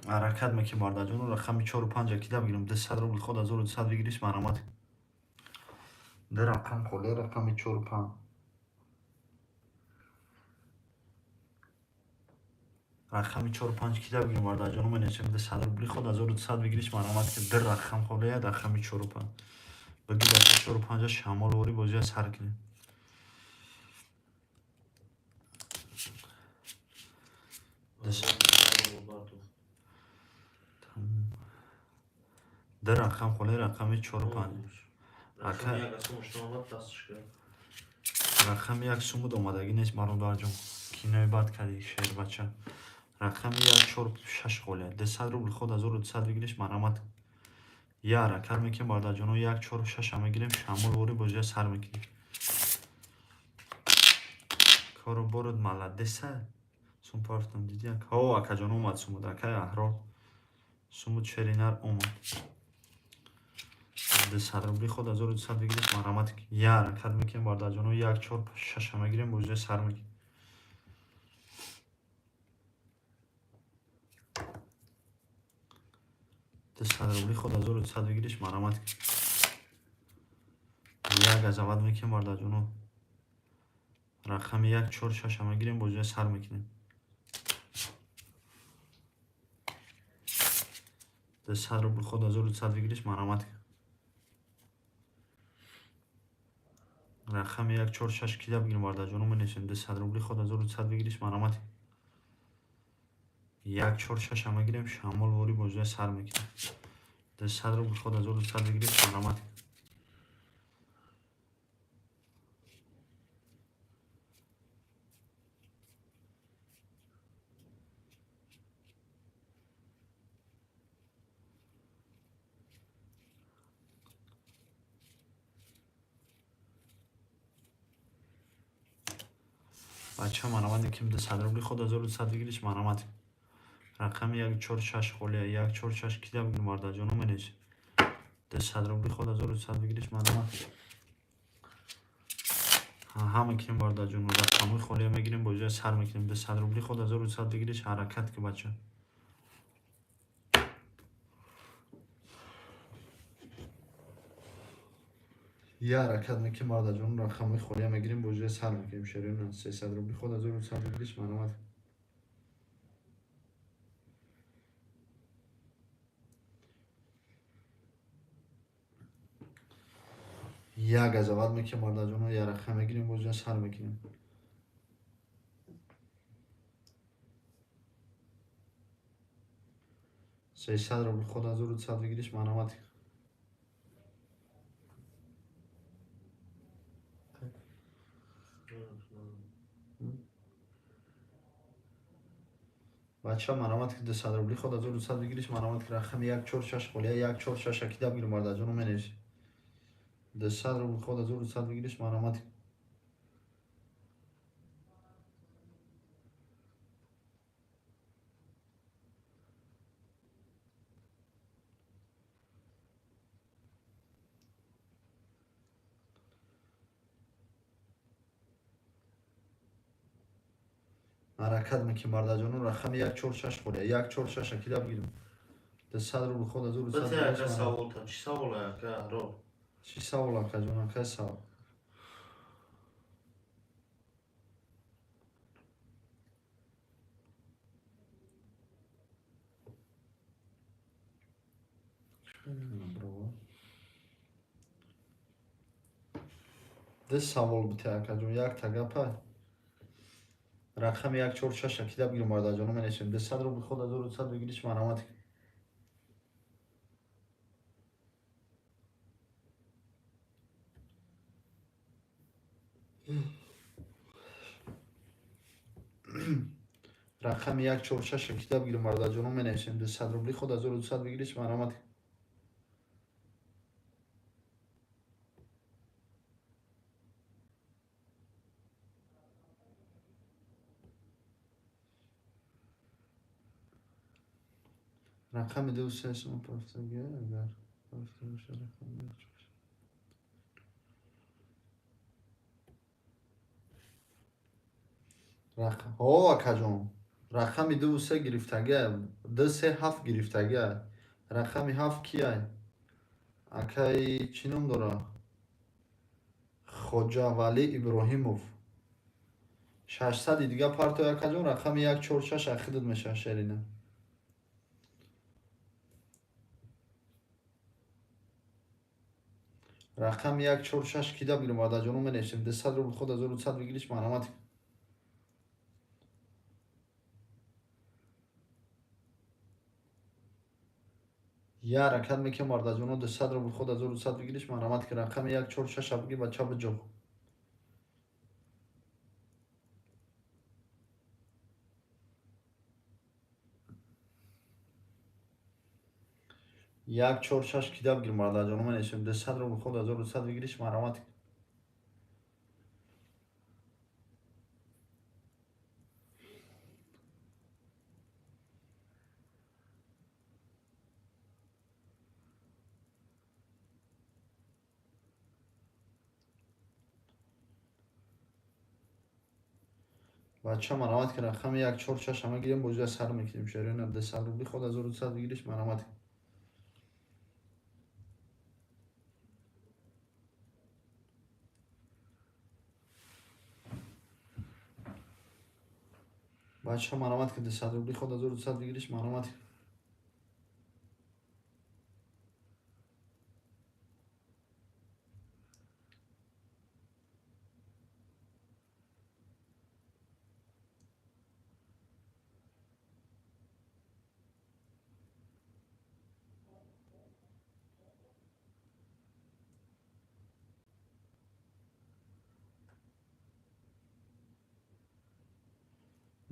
Speaker 1: حرکت میکنیم برده جانو رقم 4 و 5 اکیده بگیریم 200 روبل خود 1200 بگیریش مرمت ده رقم خولیه رقم 4 و 5 رقم 4 و 5 کیده بگیریم برده جانو منیچیم 200 روبلی خود 1200 بگیریش مرمت که در رقم خولیه رقم 4 و 5 بگی بچه 4 و 5 شمال واری بازی سر کنیم در رقم خولیه رقم 4 و 5 رقم یک سومود اومدگی نیست مرمدار جون کینوی بد کردی شیر بچه رقم 1 4 6 خولیه 200 روبل خود 1200 بگیریش مرمت یه حرکت میکنیم برده جانو 1 4 و 6 همه گیریم شمال واری بازی سر میکنیم کارو برد ملدسه سوم پارتم دیدی ها اکا جانو اومد سومود اکا احرار سومود شرینر اومد 200 روبلی خود 1200 بگیریش مرمت یه حرکت میکنیم برده جانو 1 4 6 همه گیریم بازی سر میکنیم 200 روبلی خود 1200 بگیریش مرمت یک از اول میکنیم برده جانو رقم 1 4 6 همه گیریم بازی سر میکنیم 200 روبل خود 1200 بگیریش مرمت رقم 1 4 6 کیده بگیریم برده جانو منیشیم 200 روبلی خود 1200 بگیریش مرمت 1 4 6 همه گیریم شمال واری بازی سر میکنیم 200 روبل خود 1200 بگیریش مرمت بچه مرمت یکیم 200 روبلی خود 1200 بگیریش مرمت رقم 1 4 6 خولیه 1 4 6 کیده بگیریم برده جانو منیش 200 روبلی خود 1200 بگیریش مرمت همه کنیم برده جانو رقم خولیه میگیریم بازی سر میکنیم 200 روبلی خود 1200 بگیریش حرکت که بچه
Speaker 4: یه حرکت میکنیم مرد جان رقم خولی میگیریم بوجه سر میکنیم شیرین 300 روبلی خود از اون سر بگیریش منامت یک از اول میکنیم مرد جان یه رقم میگیریم بوجه سر میکنیم 300 روبلی خود از اون سر بگیریش منامت بچه منامت که 200 روبلی خود از اون سر بگیریش منامت که رقم 146 خولی 146 اکیده بگیریم مرد جان منیش 200 روبلی خود از اون سر بگیریش منامت حرکت میکنیم مرد جان رقم 146 خولی 146 اکیده بگیریم 200 روبلی خود از اون سر
Speaker 3: بچه
Speaker 4: بگیریش
Speaker 3: اکا
Speaker 4: منامت
Speaker 3: ساول تا چی ساول اکا رو
Speaker 4: چی سوال اکا جان اکا سوال ده سوال بیته اکا جان یک تگپه رقم 146 اکیده بگیریم مرد جان منیشیم 200 روبلی خود از اون سر بگیریش منامت رقم 146 اکیده بگیریم مرد جان منیشیم 200 روبلی خود از اون سر بگیریش منامت رقم 200 شما پرستگی اگر پرسته باشه رقم 146 رقم ها اکا جان رقم 200 گرفتگه 237 گرفتگه رقم 7 کیه اکای چی نام داره خوجا ولی ابراهیموف 600 دیگه پارتو اکا جان رقم 146 اخیدت میشه شیرینه رقم 146 کیده بگیریم مرد جانو منیشیم 200 رو خود از اون 100 بگیریش منامت یه حرکت میکنم مرد جانو 200 رو خود از اون 100 بگیریش منامت که رقم 146 بگی بچه بجو یک چهار شش کیده بگیر مرد جانو منیشیم 200 رو خود از اون 100 بگیریش منامت بچه منامت که رقم 146 همه گیریم بوجه سر میکنیم شیرین 200 رو خود از اون 100 بگیریش منامت بچه منامت که 200 رو خود از اون 100 بگیریش منامت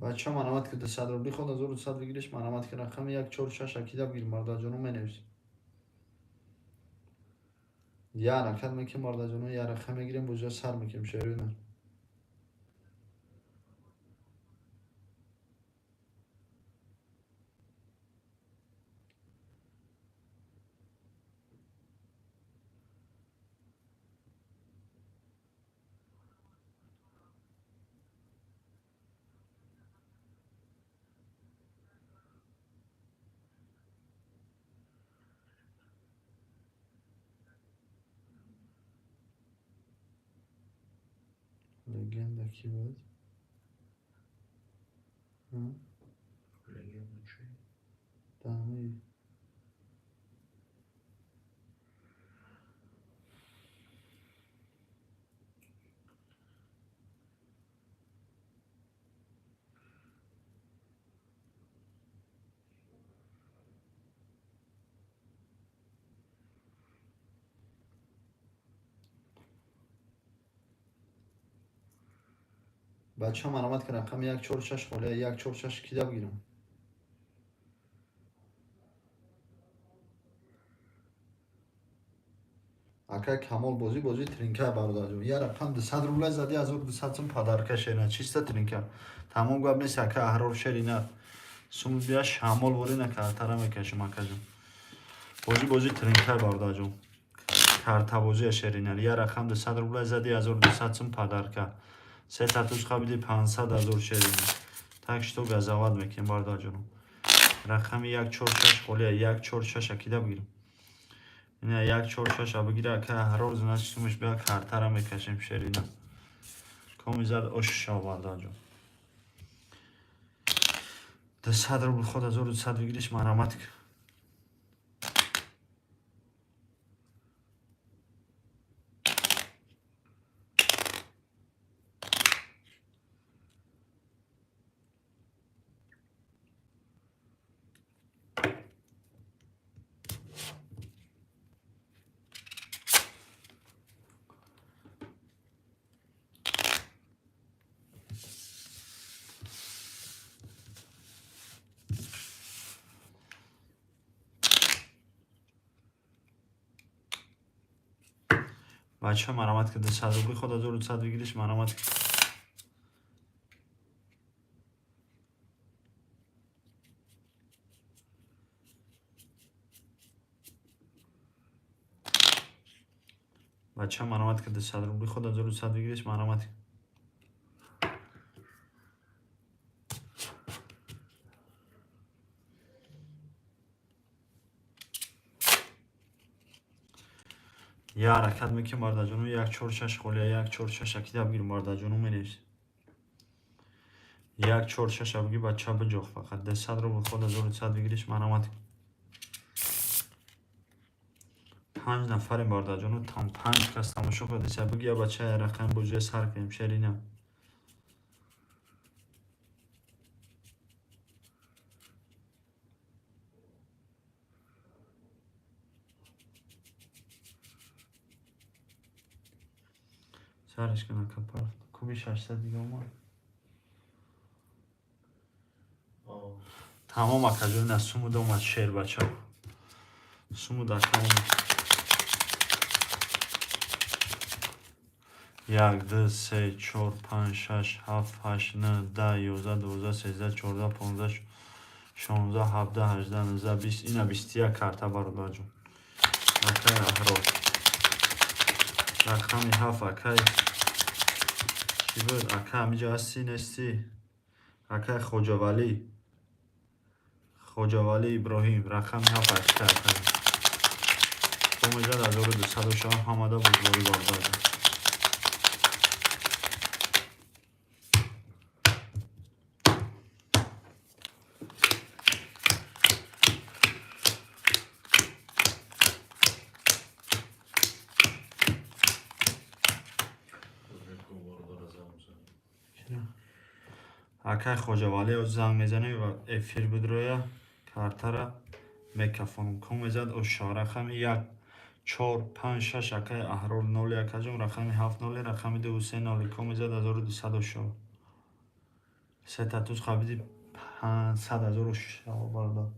Speaker 4: بچه منامت که 200 رو خود از اون 100 بگیریش منامت که رقم 146 اکیده بگیر مرد جانو منویس یه حرکت میکنیم مرد جانو یه رقم میگیریم بوجه سر میکنیم شیرین Legenda ki بود؟ دمی بچه ها مرامت که رقم 146 خاله 146 کی بگیرم اکا کمال بازی ترینکه برادر جون یه رقم 200 روبل زدی 1200 سوم پدرکه شیرینه چیسته ترینکه تمام گواب نیست اکا احرار شیرینه سوم بیا شمال وری نکرد تره میکشم اکا جون بازی ترینکه برادر جون کارتا بازی شیرینه یه رقم 200 روبل زدی 1200 سوم پدرکه سه تاتوش خبیدی 500 شیرینه تکش تو گزاوت میکنیم برادر جون رقم 146 خاله 146 اکیده بگیرم اینه 146 بگیره که هر روز نشتمش بیا کارتا میکشیم شیرینه کمی زد اوش برادر جون 200 روبل خود 1200 بگیریش مرامت کن بچه مرامت که 200 روبل خود 1200 بگیریش مرامت کن بچه مرامت که 200 روبل خود 1200 بگیریش مرامت کن یا حرکت میکنم برادر جونو 146 خاله 146 اکیده بگیرم برادر جونو منیش 146 بگی بچه بجوخ فقط 200 روبل خود 1200 بگیریش مرامت کن 5 نفریم برادر جونو تام 5 کس تماشا کنید بگی یا بچه رقم بوجه سر کنیم شیرینه سرش کنه کپر کوبی 600 دیگه اومد تمام اکا جون نه سومود اومد شیر بچه سومود اکا اومد 1 2 3 4 5 6 7 8 9 10 11 12 13 14 15 16 17 18 19 20 اینا 21 کارتا برادر جون اکای احرار رقمی 7 اکای چی بود اکا همینجا هستی نستی اکای خوجاولی ابراهیم رقمی 7 اکای کمی زد 1200 شاه هماده بزرگی برادر جون اکای خوجاولی او زنگ میزنی و افیر بدرویا کارتا را میکفونم کمی زد او شاه رقمی 1 4 5 6 اکای احرار 0 اکا جون رقمی 7 0 رقمی 2 3 0 کمی زد 1200 شاه سه تاتوش خبیدی 500 شاه برادر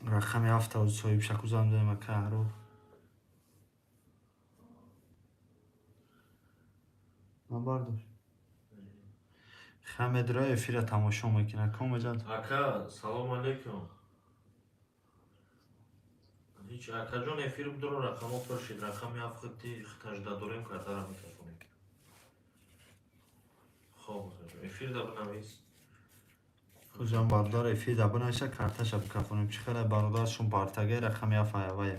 Speaker 4: رقمی 7 صاحب شکو زنگ زنیم اکای احرار بردار خمدرای افیر تماشا میکنه کم جان
Speaker 3: اکا سلام علیکم هیچ اکا جان افیر بدرو رقم پرشید رقمی افختی خطاجده دوریم کارتا را میکفونیم خوب اکا جان افیر دا بنویس
Speaker 4: کجان بردار افیر دا بنویسه کارتاش بکفونیم چی خیلی برادرشون پارتگه رقمی افایوه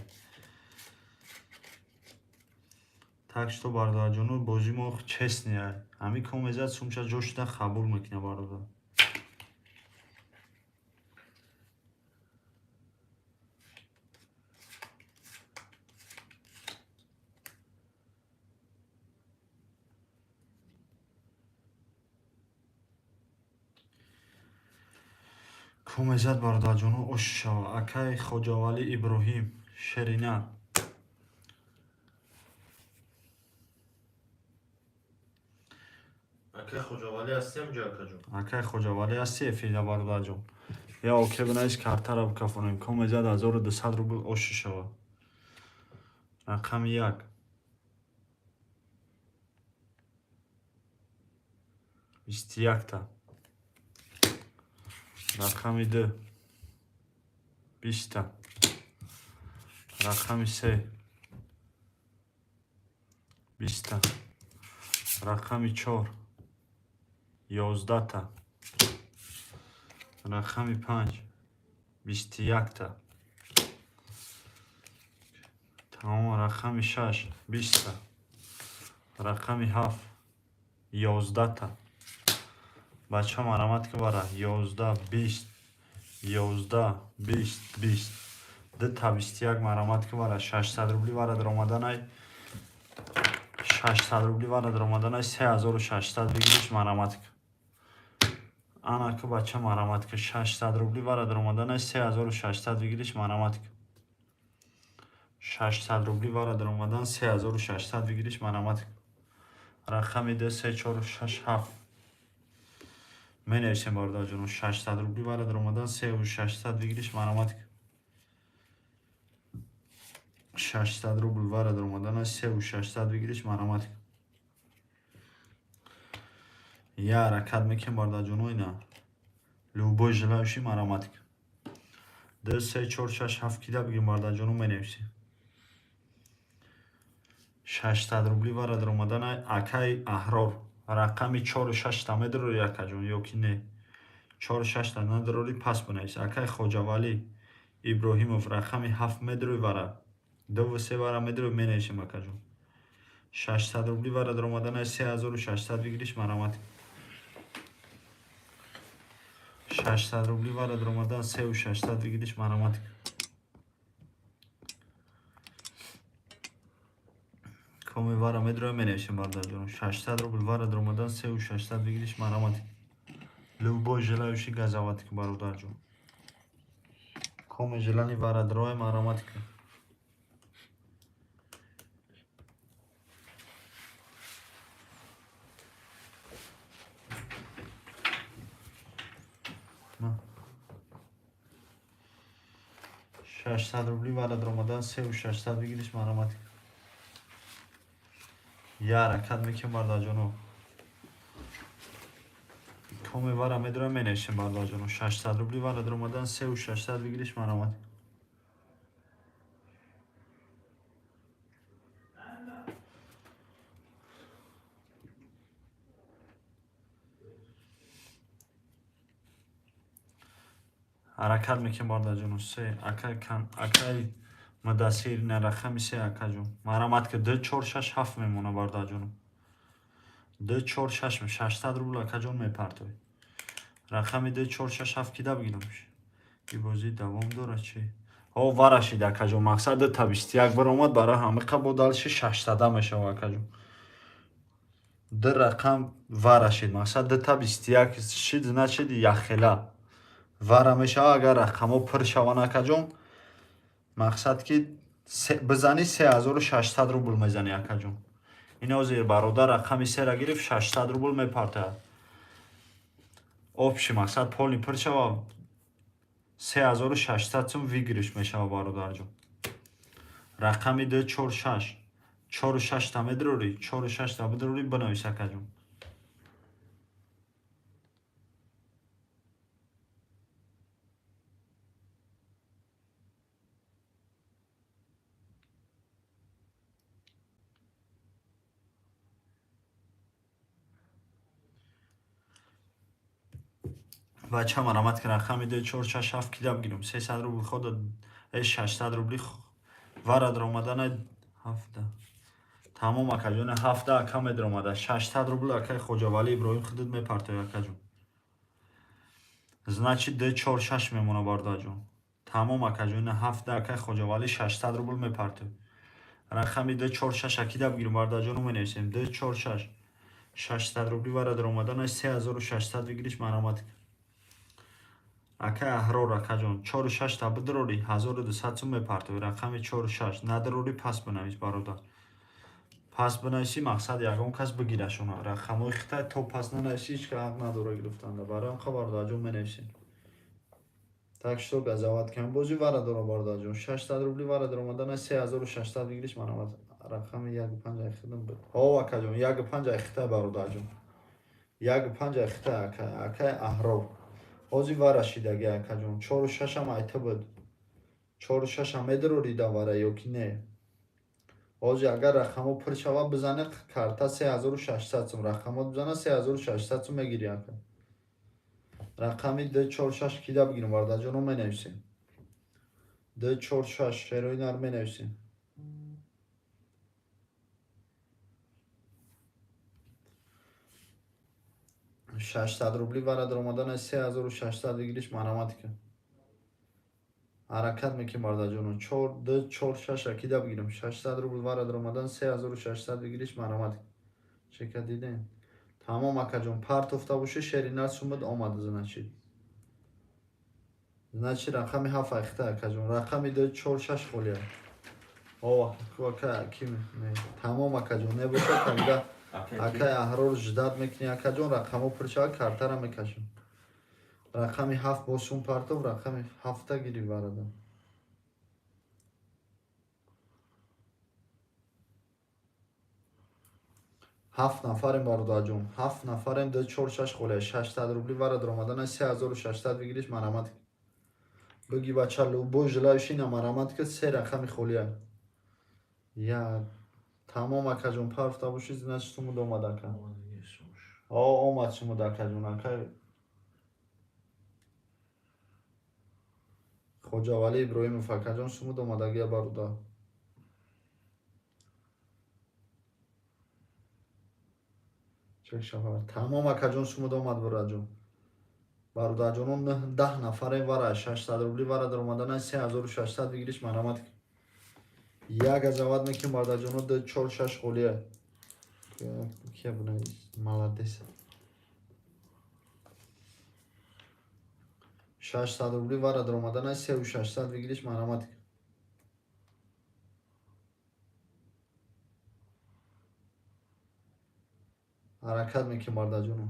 Speaker 1: Так что бародарҷону бозӣ мо честния. Ҳамин комезат сумча ҷошида қабул мекуна бародар. комезат бародарҷону оши шава. Акай Хоҷавали Иброҳим Шерина.
Speaker 3: Ака Хоҷавали ҳастиам ҷа акаҷон.
Speaker 1: Акай Хоҷавали ҳасти эфида бародарҷон. Я оке бинаиш картара бикафонем. Комезат 1200 рубл оши шава. Рақами 1 21 та. Рақами 2 20 та. Рақами 3 20 та. Рақами 4 11 та. Рақами 5 21 та. тамом. Рақами 6 20 та. Рақами 7 11 та. бача мараматка бара 11 20 11 20 20 ду та 21 мараматка бара 600 рубли бара даромаданай 600 рубли бара даромаданай 3600 бигириш мараматка. анака бача мараматка 600 рубли бара даромаданай 3600 бигириш мараматка. 600 рубли бара даромадан 3600 бигириш мараматка. рақами 2 3 4 6 7 менависем бародарҷону 600 рубли бара даромадан 3600 бигириш мараматка. 600 рубл бара даромадан 3600 бигириш мараматка. я ракат мекем бародарҷону ина любой желающий мараматка. 2 3 4 6 7 кида бигирем бародарҷону менависем. 600 рубли бара даромадан акай Аҳрор. рақами 4-6 та медорори акаҷон ё ки не 4-6 та надорори пас бинавис. акай Хоҷавали Иброҳимов рақами 7 медорори бара 2-3 бара медорори менависем акаҷон. 600 рубли бара даромадан 3600 бигириш мараматка. 600 рубли бара даромадан 3600 бигириш мараматка. коми вара медорори менависем бародарҷону 600 рубл вара даромадан 3600 бигириш мараматка. любой желающий газаватка бародарҷон. коми желани вара дрои мараматка. ششصد روبلی وارد رمضان 3600 بگیریش مرامت یه حرکت میکنم بردا جانو کمی وارد میدارم مینشیم بردا جانو 600 روبلی وارد رمضان 3600 بگیریش مرامت حرکت میکنم بردا جانو سه اکای مداسیر نرخمی سه اکا جون مرامت که 2-4-6-7 میمونه بردا جانو 2-4-6 600 روبل اکا جون میپرتوی رقمی 2-4-6-7 کیده بگیرمش این بازی دوام داره چی او وارشید اکا جون مقصد تا 21 برامد برای همه قبودالش 600 میشه اکا جون در رقم وارشید مقصد تا 21 شید نشید یخلا واره میشه اگر رقمو پر شوان اکا جون مقصد که بزنی 3600 روبل میزنی اکا جون اینا زیر برادر رقمی 3 را گرفت 600 روبل میپرته общий مقصد پولی پر شوه 3600 سوم ویگیرش میشه برادر جون رقمی 2-4-6 تا میدروری 4-6 تا بدروری بنویس اکا جون بچه مرامت که رقمی 2-4-6-7 کیده بگیرم 300 روبل خود 600 روبلی وارد رمضان 7 тамом акаҷон 7 ака медромада 600 рубл акай хоҷавали иброҳим худуд мепарто акаҷон. Значит D46 мемона бардаҷон. Тамом акаҷон 7 акай хоҷавали 600 рубл мепарто. Рақами D46 акида бигирим бардаҷон менависем D46 600 рубли вара даромадан 3600 бигириш мараматика. Акай аҳрор акаҷон 46 та бидрори 1200 сум мепарто. Рақами 46 надарори пас бинавис бародар. Пас бинависи мақсад ягон кас бигирашона. Рақамои хитай то пас нанависи ҳеч ка ҳақ надора гирифтанда. Барои хабар даҷон менависем. Так что газават кам бози вара дора бардаҷон 600 рубли вара даромадан 3600 бигириш мараматика. Рақами 15 хидам бид. О акаҷон 15 хитай бародарҷон. 15 хитай акай аҳрор. Ози вара шидаги акаҷон 46 ам айта буд 46 ам медарори да вара ё ки не. Ози агар рақамо пир шава бизане карта 3600 сум рақамо бизана 3600 сум мегири ака. Рақами D46 кида бигирим бардаҷоно менависем. D46 шероинар менависем. $600 рубли вара даромадан 3600 бигириш мараматика. ҳаракат мекунем бардаҷоно 4D46 акида бигирим 600 рубли вара даромадан 3600 бигириш мараматика. Чека дидем. Тамом акаҷон партофта боше шеринар сумад омада значит. Значит рақами 7 ахта акаҷон рақами D46 холия. О ака ким тамом акаҷон небоша канда акай аҳрор ждат мекунӣ акаҷон рақамо пирчава картара мекашем. Рақами 7 бо сум партов рақами 7 гири барада. ҳафт нафарем бародарҷон 7 нафарем D46 холия 600 рубли вара даромадан 3600 бигириш мараматика. Биги бача любой желающий мараматика се рақами холия. Я тамом акаҷон парфта боши значит сумуд омадака. О омад сумуд акаҷон акай хоҷавали иброҳимов акаҷон сумуд омадагия бародар. чек шавад тамом акаҷон сумуд омад бародарҷонон 10 нафаре вара 600 рубли вара даромадан 3600 бигириш мараматика. як азават мекунем бародарҷоно D46 холия. Кия бинавис маладес 600 рубли вара даромадан 3600 бигириш мараматика. ҳаракат мекунем бародарҷоно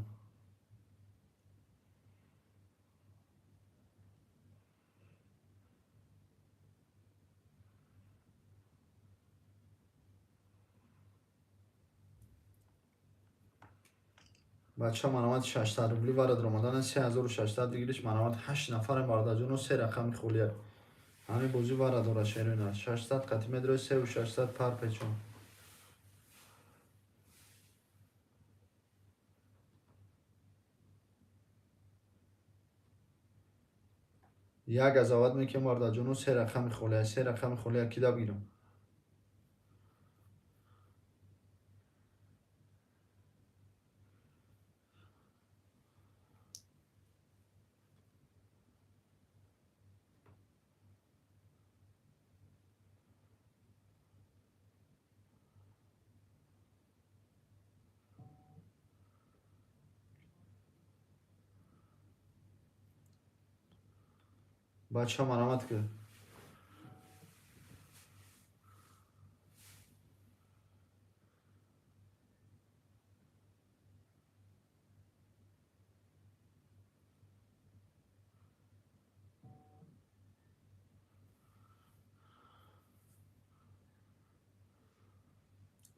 Speaker 1: бача марамат 600 рубли вара даромадан 3600 бигириш марамат 8 нафаре бародарҷоно се рақами холия. ҳамин бози вара дора шерина 600 қати медрои 3600 пар печон. як азават мекунем бародарҷоно се рақами холия кида бигирам. бача марамат ки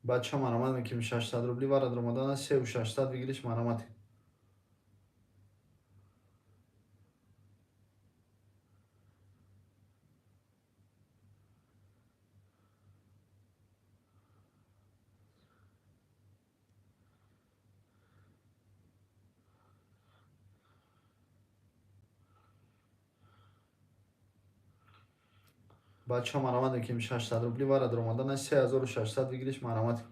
Speaker 1: бача марамат мекунем 600 рубли вара даромадан 3600 бигириш марамат. бача марамат мекунем 600 рубли вара даромадан 3600 бигириш марамат.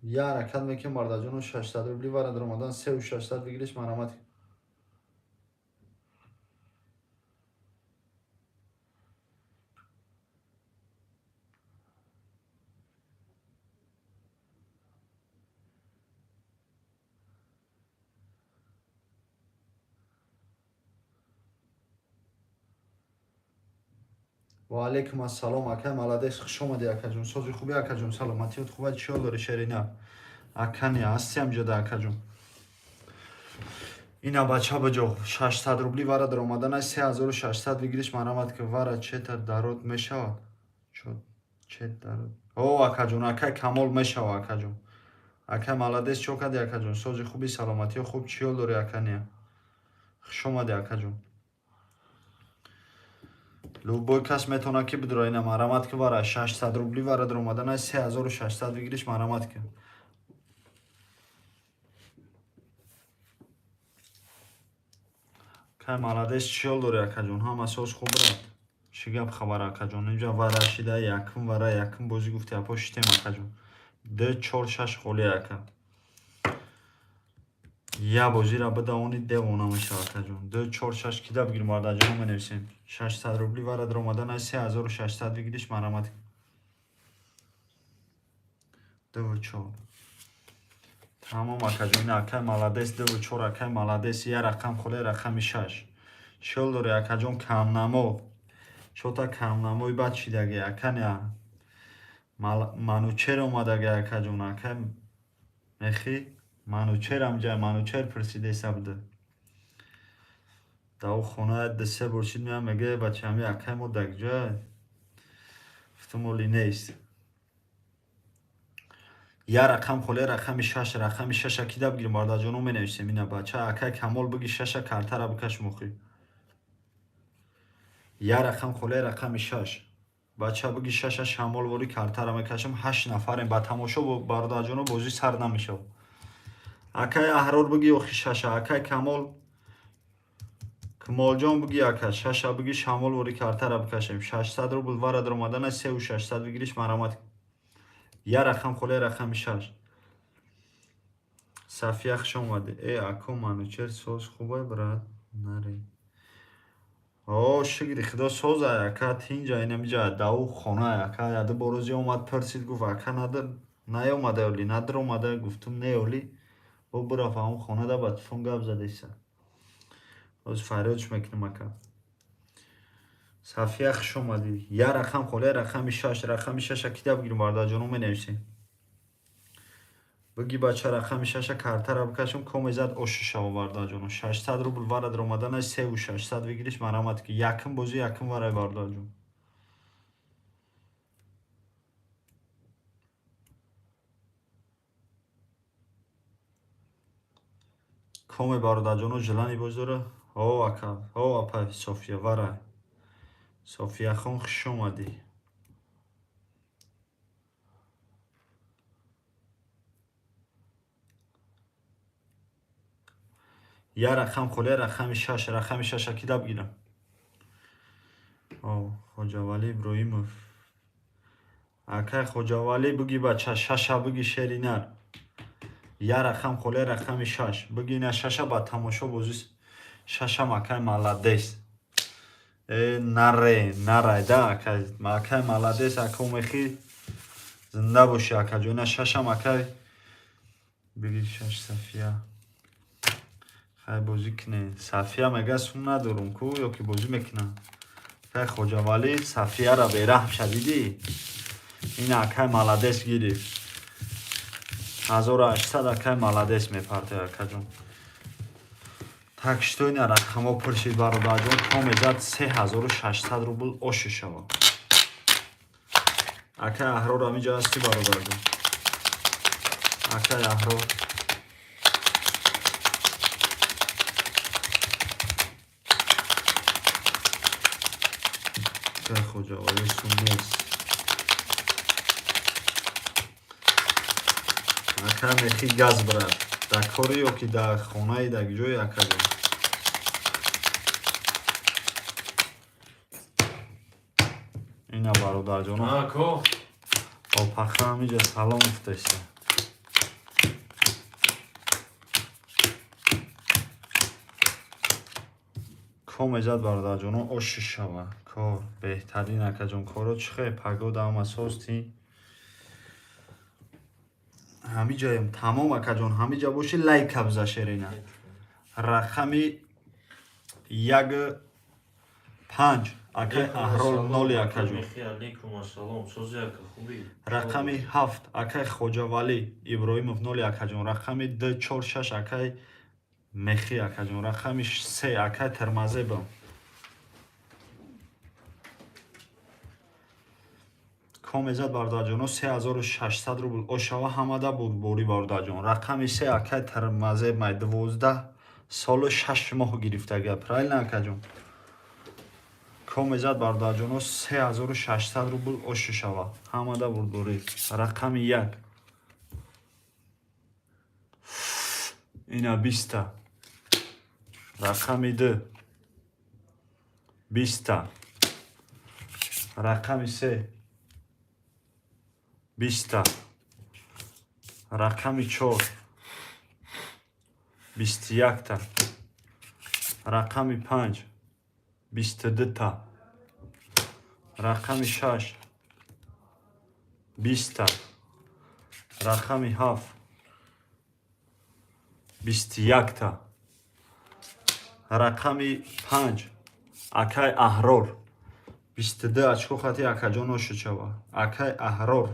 Speaker 4: یه حرکت میکنیم بارداجون 600 روبلی وارد رمضان 3600 بگیریش مرامت کن. و علیکم السلام اکا ملادش خوش اومدی اکا جون سوزی خوبی اکا جون سلامتیت خوبه چیو داری شیرینه اکا نی هستیم جدا اکا جون اینا بچه بجو 600 روبلی وارد رمضان 3600 بگیریش مرامت که وارد چتر درود میشود چت درود او اکا جون اکا کمال میشود اکا جون اکا ملادش چو کدی اکا جون سوزی خوبی سلامتی خوب چیو داری اکا نی خوش اومدی اکا جون любой кас метавонад ки бидро ина марамат ки вара 600 рубли варадро омадан 3600 бигириш марамат ки кай маладес чиёл дори акаҷон ҳама соз хуб рад чӣ гап хабар акаҷон инҷа вара шида якм вара якм бозӣ гуфти апо шитем акаҷон 2-4-6 холи ака я бозира буда они девона меша акаҷон 2-4-6 кида бигир мардаҷон менависем 600 рубли варадро омадан 3600 бигириш марамат 2-4 тамом акаҷон ин акай маладес 2-4 акай маладес я рақам холе рақами 6 чиёл дори акаҷон камнамо чота камнамои бад шидаги аканя манучер омадаги акаҷон акай мехи манучерам ҷай манучер пирсидеса буда дау хона десе бурчид меам меге бачами акай мо дагҷай ихтимоли нест я рақам холе рақами 6 рақами 6 кида бигир мардаҷоно менависем ина бача акай камол биги 6 картара бикаш мухи я рақам холе рақами 6 бача биги 6 шамол вори картара мекашам 8 нафарем ба тамошо бардаҷоно бозӣ сар намешав акай аҳрор биги охи 6 акай камолҷон биги ака 6 биги шамол вори картара бикашем 600 рубл варадро омадан 3600 бигириш марамат я рақам холе рақами 6 сафия хуш омади ако манучер соз хубай брат наре о шигри худо соза ака тинҷа инамиҷа дау хона ака яда борози омад пирсид гуфт ака надир наёмада оли надир омада гуфтум не оли бо бурафа он хонада ба телефон гап задеса оз фарёдш мекунам ака сафия хуш омади я рақам холе рақами 6 рақами 6 кида бигир мардаҷоно менависем биги бача рақами 6 картара бикашам комезад оши шава бардаҷоно 600 рубл варадро омадан 3600 бигириш марамат ки якм бозӣ якм варай бардаҷон коме бардаҷоно жилани бозора о ака о апа софия варай софия хон хуш омадӣ я рақам холе рақами 6 рақами 6 кида бигирам хоҷавали иброимов акай хоҷавали биги бача 6 биги шеринар я рақам холе рақами 6 биги ина 6 ба тамошо бозӣ 6 акай маладес наре да акай маладес ака умехи зинда боши акаҷо ина 6 акай биги 6 сафия хай бозӣ кune сафия мега сум надорум ку ё ки бозӣ мекунам кай хоҷавали сафияра бераҳм шавидӣ ин акай маладес гирифт 1800 акай маладес мепарте акаҷон так что ина рақамо пурсид бародарҷон комезад 3600 рубл оши шава акай аҳрор амиҷа ҳастӣ бародарҷон акай аҳрор акай хоҷавали сум нест акай мехи газ брат дар кори ё ки дар хонаи дар ҷои акаҷон ина бародарҷоно опаха амиҷа салом гуфтеса
Speaker 1: комезад бародарҷоно оши шава кор беҳтарин акаҷон коро чихе пагода ама сости ҳами ҷоям тамом акаҷон ҳами ҷа боши лайк кабза шерина рақами 1-5 акай аҳрол ноли акаҷон
Speaker 3: алейкум ассалом сози ака хубӣ
Speaker 1: рақами 7 акай хоҷавалӣ иброҳимов ноли акаҷон рақами 246 акай мехӣ акаҷон рақами 3 акай термазеба комезад бародарҷоно 3600 рубл ошава ҳамада буд бори бародарҷон рақами 3 акай термазеб май 12 солу 6 моҳ гирифтага правильно акаҷон комезад бародарҷоно 3600 рубл оши шава ҳамада буд бори рақами 1 ина 20 рақами 2 20 рақами 3 20 рақами 4 21 рақами 5 22 рақами 6 20 рақами 7 21 рақами 5 акай аҳрор 22 очко хати акаҷон ошучава акай аҳроров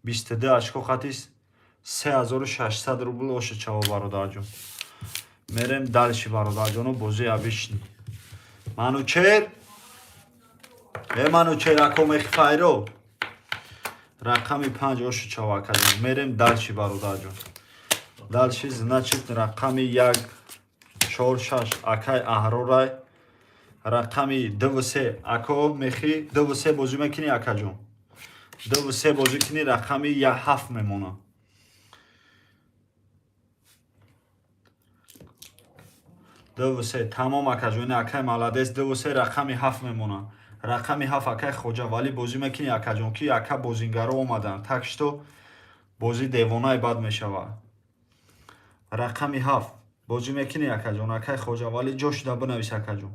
Speaker 1: 22 очко хати 3600 рубл ошучава бародарҷон мерем далши бародарҷоно бози абишни манучер манучер акомехи файро рақами 5 ошучава акаҷон мерем далши бародарҷон далши значит рақами 146 акай аҳрорай рақами 23 ако мехи 23 бозӣ мекунӣ акаҷон 23 бозӣ кунӣ рақами 7 мемона 23 тамом акаҷон акай маладес 23 рақами 7 мемона рақами 7 акай хоҷавалӣ бозӣ мекунӣ акаҷон ки ака бозингаро омадан так што бозӣ девонаи бад мешавад рақами 7 бозӣ мекунӣ акаҷон акай хоҷавалӣ ҷошида бинавис акаҷон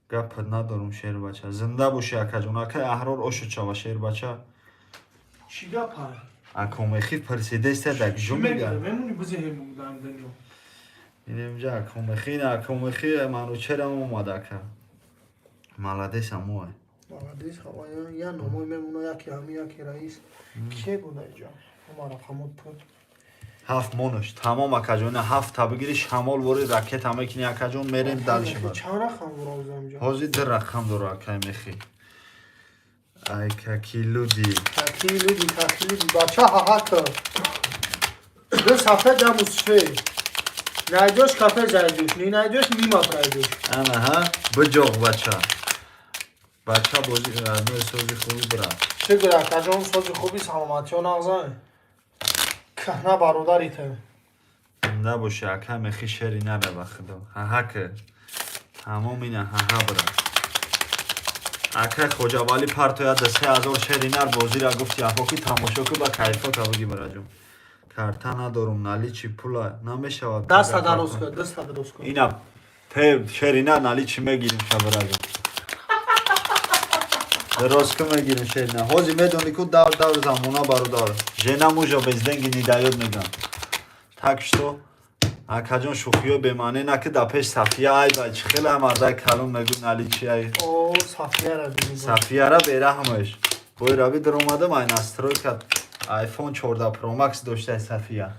Speaker 1: гапат надорум шербача зинда боши акаҷон акай аҳрор ошучава шербача
Speaker 2: Чӣ гапа?
Speaker 1: акомехи персидеста даг ҷо мега
Speaker 2: Мемони бизеҳем будам дунё.
Speaker 1: инемҷа акомехи манучерам омад ака маладес амоа
Speaker 2: Молодец, ҳавая я номой мемона яке ҳами яке раис. Ке буда иҷо? Ҳамара ҳамуд пуд.
Speaker 1: 7 монош тамом акаҷон 7 та бигири шамол вори ракета мекунӣ акаҷон мерем далши бар
Speaker 2: Чанд рақам бурозам ҷо?
Speaker 1: ҳозир 2 рақам дора акай мехи ай какилуди
Speaker 2: Такилуди. Бача ҳаҳака. Ду сафе дамус шве. Найдёш кафе зайдуш, не найдёш мимо пройдёш.
Speaker 1: анаҳа биҷоғ бача бози аднои сози хуби бира
Speaker 2: Чӣ гира кажон сози хуби саломатиё нағзае? Каҳна бародарите.
Speaker 1: набоши акай мехи шери нада ба худо ҳаҳака тамом ина ҳаҳа бира акай хоҷавалӣ партояд 3000 шери нар бозира гуфти афоки тамошо ку ба кайфота биги бираҷон карта надорум наличи пула намешавад
Speaker 2: Даста дароз кун.
Speaker 1: ина пе шерина наличи мегирим шабираҷон дароз ку мегирим шерина ҳози медони ку давр замона бародар жена мужа без деньги не даёт мегам так что акаҷон шухиё бемаъне наки да пеш сафия ай ба чи хела мардай калон мегӯ наличи ай
Speaker 2: О, Сафияра бинӣ.
Speaker 1: сафияра бераҳмаш бой рави даромадам ай настройка iPhone 14 Pro Max доштай сафия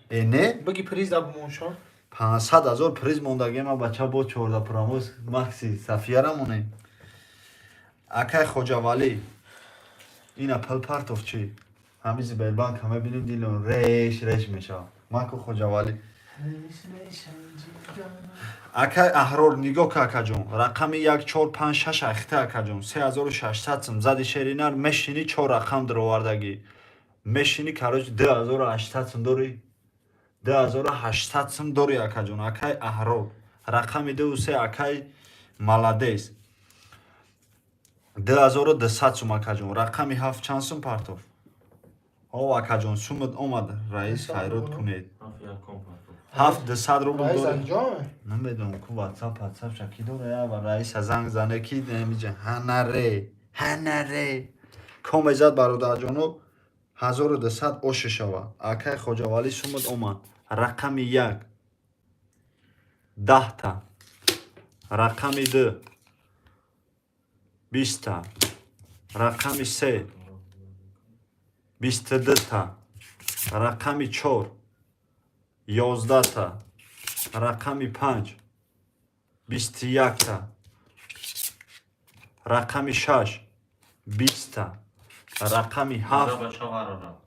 Speaker 1: эне
Speaker 2: Биги призда бумоншо.
Speaker 1: 500,000 приз мондагема бача бо 14 Pro Max сафияра монем акай хоҷавалӣ ина пилпартов чи ҳамизи белбанк ҳама бинем дилон реш мешавад маку хоҷавалӣ акай аҳрор нигоҳ ка акаҷон рақами 1456 ахта акаҷон 3600 сум зади шеринар мешини 4 рақам даровардагӣ мешини кароҷ 2800 сум дори 2800 сум дори акаҷон акай аҳрор рақами 23 акай маладес 2200 сум акаҷон рақами 7 чанд сум партов о акаҷон сумат омад раис хайрот кунед 700 рубл
Speaker 2: رئیس
Speaker 1: дорем.
Speaker 2: انجامه
Speaker 1: نمیدونم کو واتساپ شکی داره یا و رئیس زنگ زنه کی نمیجه هنره کامزد برادر جانو 1200 اوش شوا اکای خوجاوالی سومد اومد رقم 1 10 تا رقم 2 20 تا رقم 3 22 تا رقم 4 11 تا رقم 5 21 تا رقم 6 20 تا رقم 7
Speaker 3: بچه ها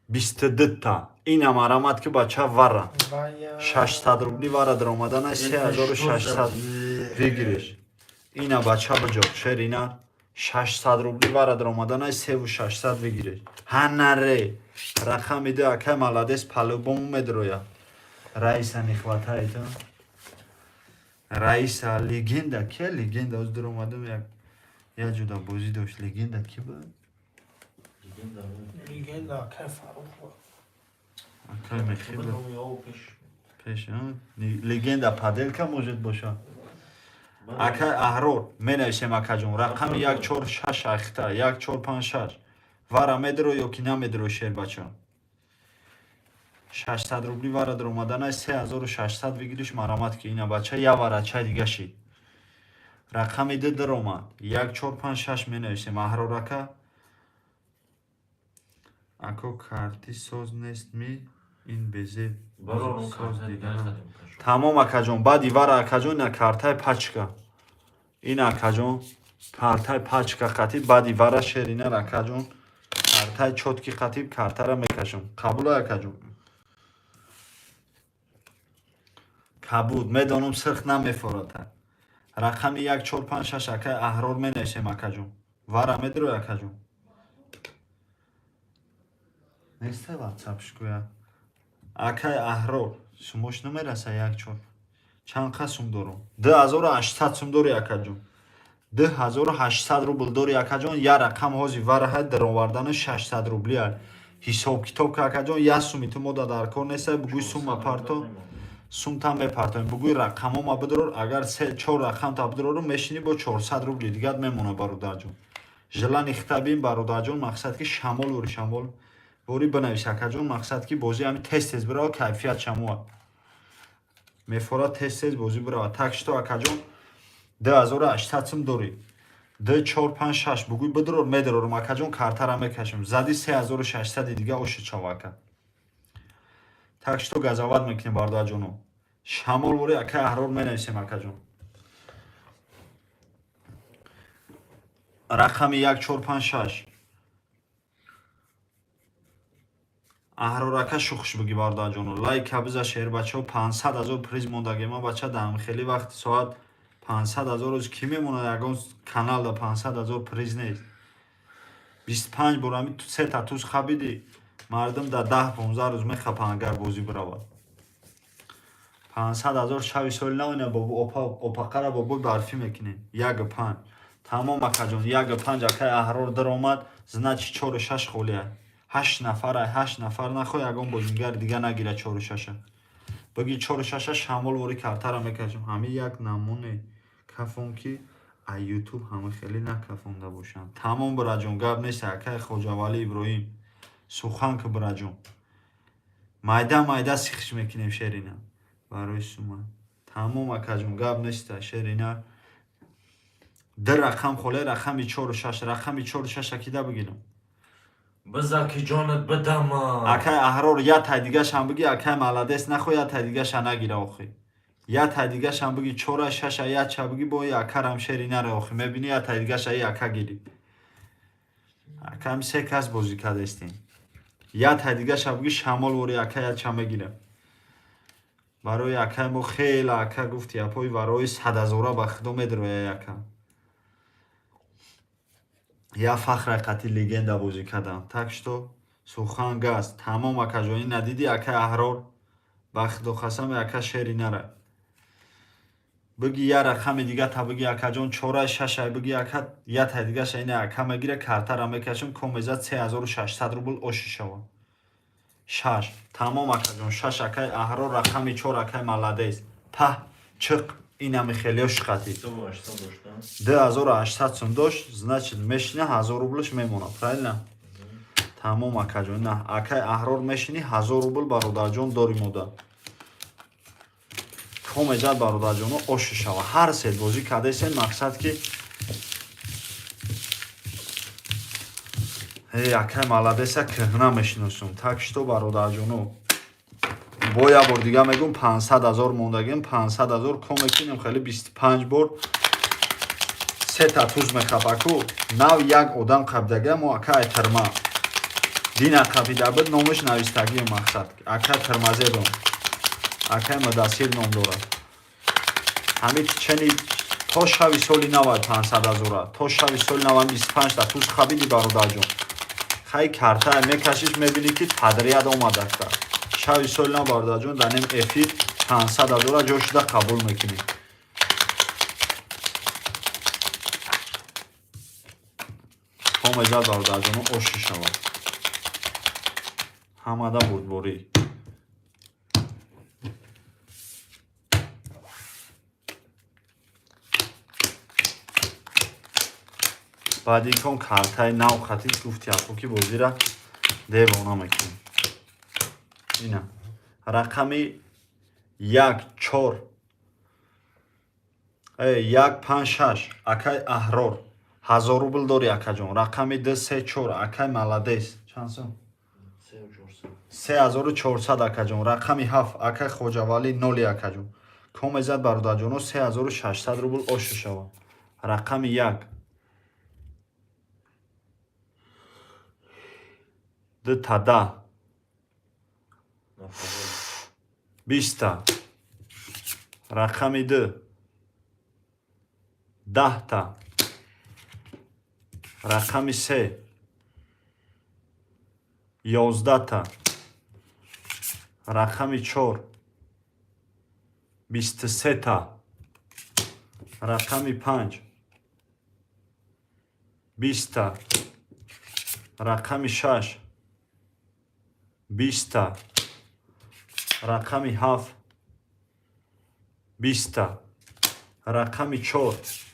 Speaker 1: 22 تا این هم آرامد که بچه وره
Speaker 2: وای.
Speaker 1: 600 روبلی وره در آمدن ای 3600 بگیرش اینا بچه بجا شیر اینا 600 روبلی وره در آمدن ای 3600 بگیرش هنره رقم میده اکه مالادس پلو بوم مدرویا رئیس نخواته ایتا رئیس لگنده که لگنده از در آمدم یک جدا بازی داشت لگنده کی بود؟
Speaker 2: میگن لا که فاروق بود.
Speaker 1: اکای مخی بود پیش لگنده پادل که موجود باشه اکای احرار می نویسیم اکا جون رقم 146 اختا 1456 وره میدرو یا که نمیدرو شیر بچه 600 روبلی وره در اومدن ای 3600 بگیریش مرامت که اینا بچه یا وره چه دیگه شید رقم ایده در اومد 1456 می نویسیم احرار اکا اکو کارتی سوز نیست می این بزی سوز دیگه تمام اکا جون بعد وره اکا جون اینا کارتای پچکا این اکا جون کارتای پچکا خطیب بعد وره شیر اینا اکا جون کارتای چوتکی خطیب کارتا را میکشم قبول اکا جون کبود میدانم سرخ نمیفوراته رقم 1456 اکای احرار می نویسیم اکا جون وره میدرو اکا جون نیسته واتساپش کویا اکای احرار سوموش نمیرسه 14 چند قسم دارم 2800 سوم داری اکا جون 2800 روبل داری اکا جون یا رقم هازی وره در آوردن 600 روبلی حساب کتاب که اکا جون یا سومی تو مدد در کار نیسته بگوی سوم اپارتو سوم تام بپرتایم بگوی رقم ما بدرور اگر 3-4 رقم تا بدرور میشینی با 400 روبلی دیگه میمونه برادر جون ژلان اختابیم برادر جون مقصد که شمال بوری بنویس اکا جون مقصد که بازی همین تست برای کیفیت شما میفورا تست بازی برای تکشتو اکا جون 2800 سوم داری 2456 بگوی بدرور میدرورم اکا جون کارتا را میکشم زدی 3600 دیگه اوش چاواکا تکشتو گزاوت میکنیم برادر جونو شمال بوری اکا احرار مینویسیم اکا جون رقم 1456 احرار اکا شخش بگی برادر جونو لایک بزن شیر بچه 500,000 پریز موندگی ما بچه دم خیلی وقت ساعت 500,000 روز کی میمونه یگان کانال دا 500,000 پریز نیست 25 بار تو 3 تا توز خبیدی مردم دا 10-15 روز میخپن اگر بازی برود 500,000 شوی سال نه بابا اپاقره بابا برفی میکنه 1.5 تمام اکا جون 1.5 اکای احرار در اومد значит 4-6 خولیه 8 نفر نخواه یگان بازیگر دیگه نگیره 4-6 بگی 4-6 شمال وری کارتا را میکشم همه یک نمونه کفون که ای یوتیوب همه خیلی نکفونده باشن تمام برا جون گب نیست اکای خوجاوالی ابراهیم سخن که برا جون مایده سیخش میکنیم شیرینه برای شما تمام اکا جون گب نیست شیرینه در رقم خوله رقم 4-6 رقم 4-6 اکیده بگیرم
Speaker 3: بزا که جانت بدم
Speaker 1: اکای احرار یا تا دیگه شم بگی اکای مالادس نخواه یا تا دیگه شم نگیره آخی یا تا دیگه شم بگی 4-6 یا چه بگی با یا اکا رم شیری نره آخی میبینی یا تا دیگه شم یا اکا گیری اکا هم 3 کس بازی کرده استین یا تا دیگه شم بگی شمال وری اکا یا چه میگیره برای اکا ما خیلی اکا گفتی اپای برای 100,000 بخدو میدروی اکا یا فخر قطی لگنده بازی کردم تکشتو سخن گست تمام اکا جوانی ندیدی اکا احرار بخدو خسم اکا شیری نره بگی یا رقم دیگه تا بگی اکا جون 4-6 بگی اکا یا تا دیگه شاینه اکا مگیره کارتا را میکشم کمیزت 3600 روبل اوشی شوا 6 тамом акаҷон 6 акай аҳрор рақами 4 акай маладес паҳ чиқ инами хелиё шиқатӣ 2800 сум дошт значит мешина 1000 рублш мемонад правильно тамом акаҷон на акай аҳрор мешини 1000 рубл бародарҷон дори мода комеҷад бародарҷоно ошу шава ҳар сет бозӣ кардесен мақсад ки акай маладеса кӯҳна мешиносум так что бародарҷоно бо як бор дига мегум 500 000 мондагим 500 000 коме кинем хеле 25 бор сета туз мехапаку нав як одам қабдага мо акай терма дина қабида буд номаш навистаги мақсад акай термазедон акай мадасир ном дорад ҳамид чени то шави соли 90 500 000 то шави соли 90 25 та туз қабиди бародарҷон хай карта мекашиш мебинӣ ки тадрияд омадааста шави соли 90 бародарҷон дар нем эфир 500 000 ҷо шуда қабул мекунӣ комеҷад бародарҷоно ошу шавад ҳамада будборӣ баъди кон картаи нав хатид гуфти ҳафоки бозира девона мекунем ина рақами 156 акай аҳрор 1000 рубл дори акаҷон рақами 234 акай маладес чанд сум 3400 акаҷон рақами 7 акай хоҷавалӣ 0 акаҷон комезад бародарҷоно 3600 рубл ошу шавад рақами 1 дтада 20 рақами 2 10 рақами 3 11 рақами 4 23 рақами 5 20 рақами 6 20 рақами 7 20 рақами 4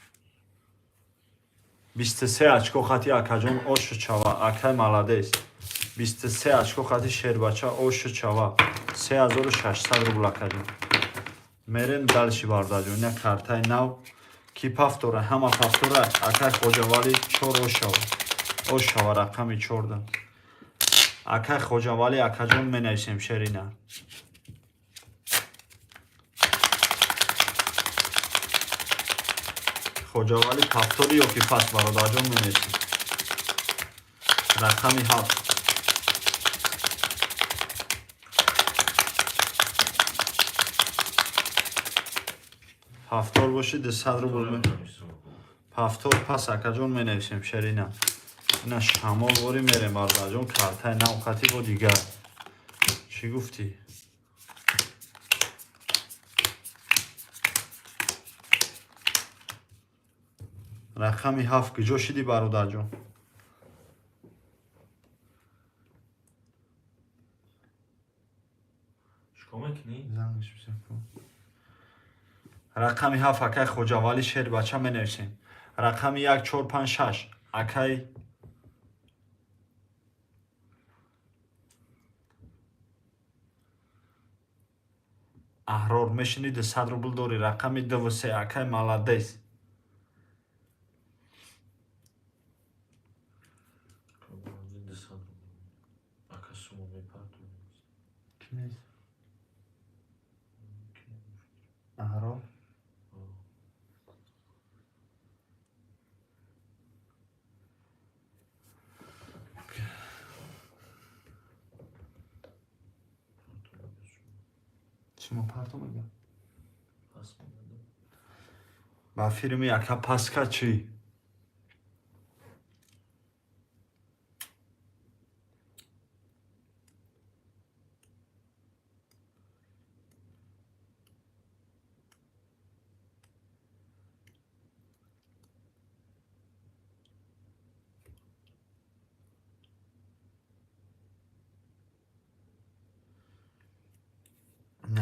Speaker 1: 23 очко хати акаҷон ошу чава акай маладес 23 очко хати шербача ошу чава 3600 рубл акаҷон мерем далши бародарҷон ина картаи нав ки пафтора ҳама пафтора акай хоҷавали 4 ош шава рақами 14 акай хоҷавали акаҷон менависем шерина хоҷавали пафтори ё ки паст бародарҷон менависем рақами 7 пафтор боши 200 рубл пафтор пас акаҷон менависем шерина ина шамол вори мерем бародарҷон картаи навқати бо дигар чӣ гуфтӣ рақами 7 куҷо шидӣ бародарҷон рақами 7 акай хоҷавали шербача менависем рақами 1456 акай аҳрор мешини 200 рубл дори рақами 23 акай маладес аҳрор чима парту мега ба фирми яка паска чӣ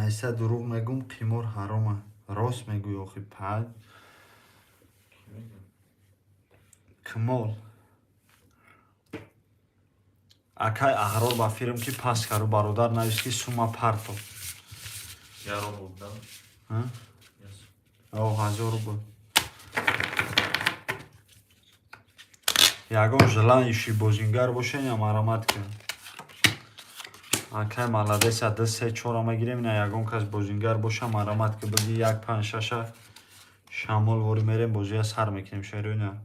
Speaker 4: айса дурӯғ мегум қимор ҳарома рост мегӯй охи пай кимол акай аҳрор ба фирм ки пас карду бародар навист ки сума парто
Speaker 3: Яром буддам.
Speaker 4: о 1000 рубл ягон желан иши бозингар бошен я марамат ки акай маладеса 2-3-4 мегирем ина ягон кас бозингар боша марамат ки биги 1-5-6 шамол вори мерем бозия сар мекунем шеруина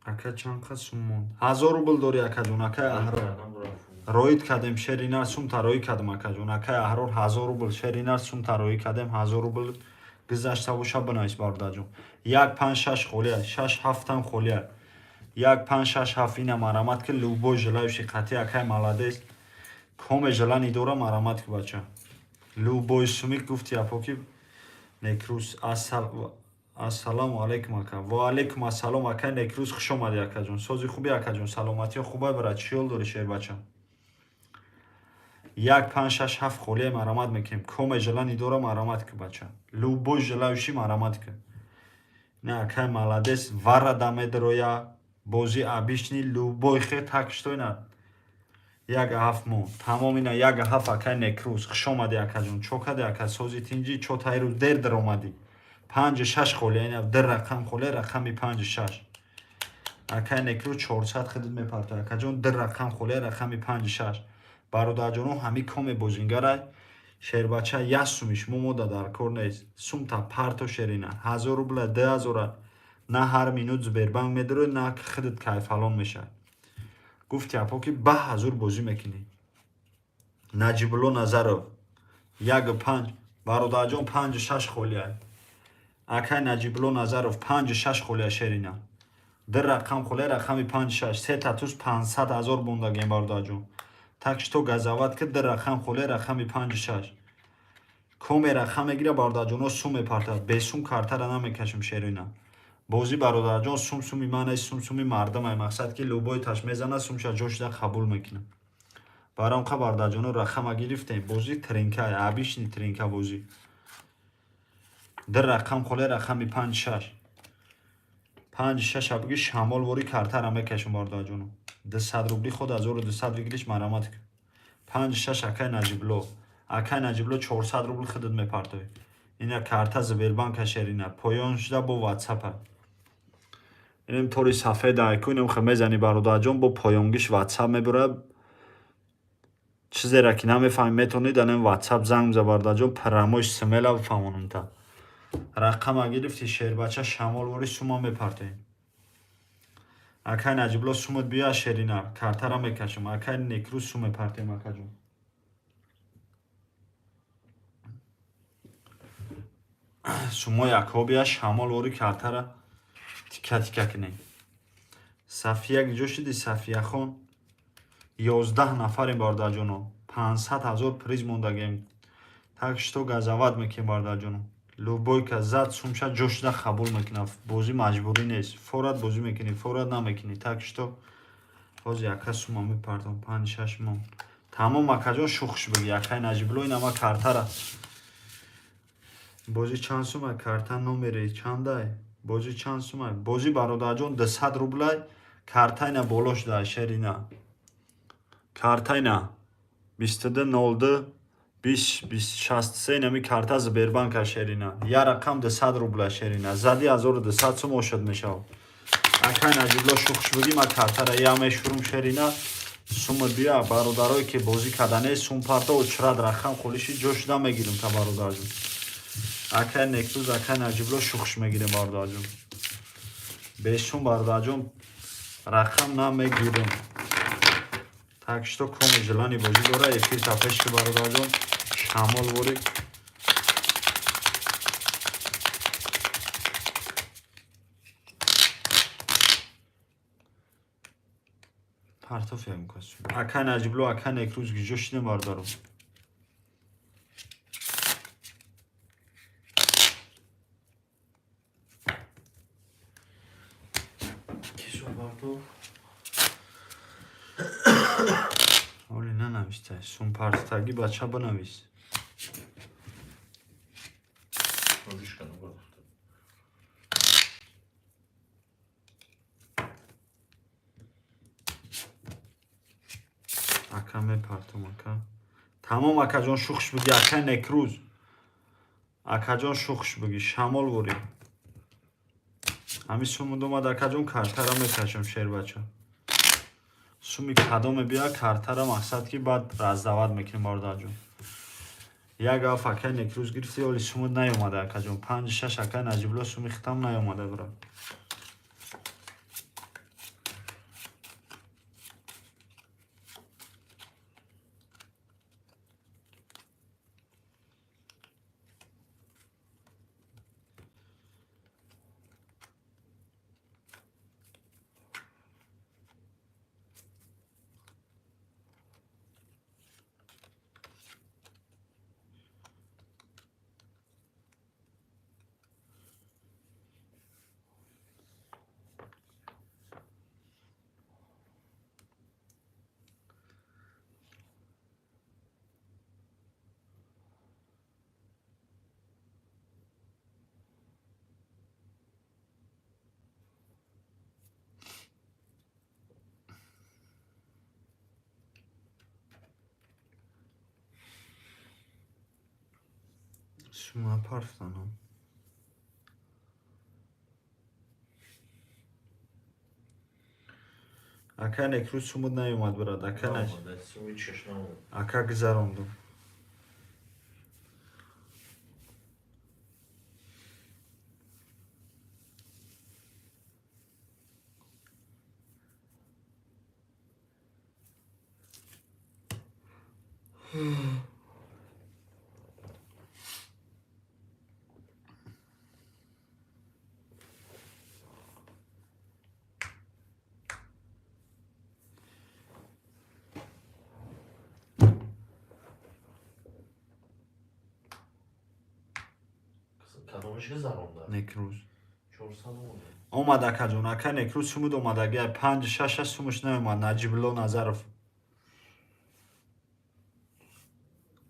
Speaker 4: ака чанд қад сум монд 1000 рубл дори акаҷон акай аҳрор роид кадем шеринар сум тароӣ кадем акаҷон акай аҳрор 1000 рубл шеринар сум тароӣ кадем 1000 рубл гузашта боша бинавис бародарҷон 1-5-6 холия 6-7 холия 1-5-6-7 ина марамат ки любой желающий қати акай маладес коме желани дора марамат ки бача любой суми гуфти апоки некрус ассалому алейкум ака ва алейкум ассалом акай некрус хуш омади акаҷон сози хуби акаҷон саломатиё хубай бара чиёл дори шербача 1-5-6-7 холия марамат мекунем коме желани дора марамат ки бача любой желающий марамат ки не акай маладес вара дамедроя бози обични любой хе так что ина 1-7 мон тамом ина 1-7 акай некрус хуш омади акаҷон чокади ака сози тинҷи чотайру дер даромади 5-6 холия ина дер рақам холия рақами 5-6 акай некрус 400 хидмат мепарто акаҷон дер рақам холия рақами 5-6 бародарҷоно ҳами коме бозингарай шербача 1 сумиш момода дар кор нест сумта парто шерина 1000 рубла 2000 на ҳар минут Сбербанк медирои на хидит кайфалон мешавад гуфти апоки ба ҳазур бозӣ мекунӣ Наҷибулло Назаров 1-5 бародарҷон 5-6 холия акай Наҷибулло Назаров 5-6 холия шерина дир рақам холия рақами 5-6 се татус 500,000 бондагем бародарҷон так что газават ки дир рақам холия рақами 5-6 коме рақам мегира бародарҷоно сум мепартад бесум картара намекашем шерина бозӣ бародарҷон сум-суми ман сум-суми мардамай мақсад ки любой таш мезана сумша ҷошда қабул мекунам баромқа бародарҷоно рақама гирифтем бозӣ тринкай обични тринка бозӣ дир рақам холия рақами 5-6 5-6 абги шамол вори картара мекашем бародарҷоно 200 рубли худ 1200 вигириш марамат ки 5-6 акай Наҷибулло акай Наҷибулло 400 рубл хидмат мепартои ина карта Сбербанка шерина поён шуда бо ватсапа инем тори сафҳаи дайку инем ха мезани бародарҷон бо поёнгиш ватсап мебура чизера ки намефаҳмӣ метавонид анем ватсап занг биза бародарҷон парамош смела бифаҳмонамта рақама гирифти шербача шамол вори сума мепартоем акай Наҷибулло сумат бия шерина картара мекашем акай некрус сум мепартем акаҷон сумо якобия шамол вори картара тика кунем Сафия ҷо шиди Сафияхон 11 нафарем бародарҷоно 500,000 приз мондагем так что газават мекунем бародарҷоно любой ка зад сумша ҷошда қабул мекунад бозӣ маҷбурӣ нест форат бозӣ мекунӣ форат намекунӣ так что ҳози яка сума мепартам 5-6 мон тамом акаҷон шухш биги акай Наҷибулло инама картара бозӣ чанд сума карта номери чандай бозӣ чанд сума бозӣ бародарҷон 200 рублай картайна болош да шерина картайна 2202 2063 инами карта Сбербанка шерина я рақам 200 рубла шерина зади 1200 сум ошад мешавад акай Наҷибулло шухш биги ма картара я мешурум шерина сума бия бародарое ки бозӣ кардане сум парта очрад рақам холиши ҷошда мегирем та бародарҷон акай некрус акай Наҷибулло шухш мегирем бародарҷон бесум бародарҷон рақам намегирем так что коме желани бозӣ дора эфир тафешки бародарҷон шамол вори партоф якмкас акай Наҷибулло акай некрус гиҷо шидем бародаро
Speaker 3: تو
Speaker 1: ولی ننوشته سون پرستگی بچه بنویس
Speaker 3: روش کنم گفت
Speaker 1: اکا میپرتم اکا تمام اکا جان شخش بگی اکا نکروز اکا جان شخش بگی شمال بوری همی سومون دومد اکا جان کارتر میکشم شیر بچه سومی کدام بیا کارتر مقصد که بعد رازدواد میکنیم بارده جون یک اف اکا نکروز گرفتی ولی سومود نیومده اکا جان 5-6 اکا نجیبلا سومی ختم نیومده برا سوما پرفتانم اکا نکروز سومود نیومد براد اکا نج
Speaker 3: سوی چشنم
Speaker 1: اکا گذراندم
Speaker 3: کدامش که زرم دار
Speaker 1: نکروز
Speaker 3: 400 اونه
Speaker 1: اومد اکا جون اکا نکروز سومود اومد اگه 5-6 سومش نیومد نجیبلو نظرف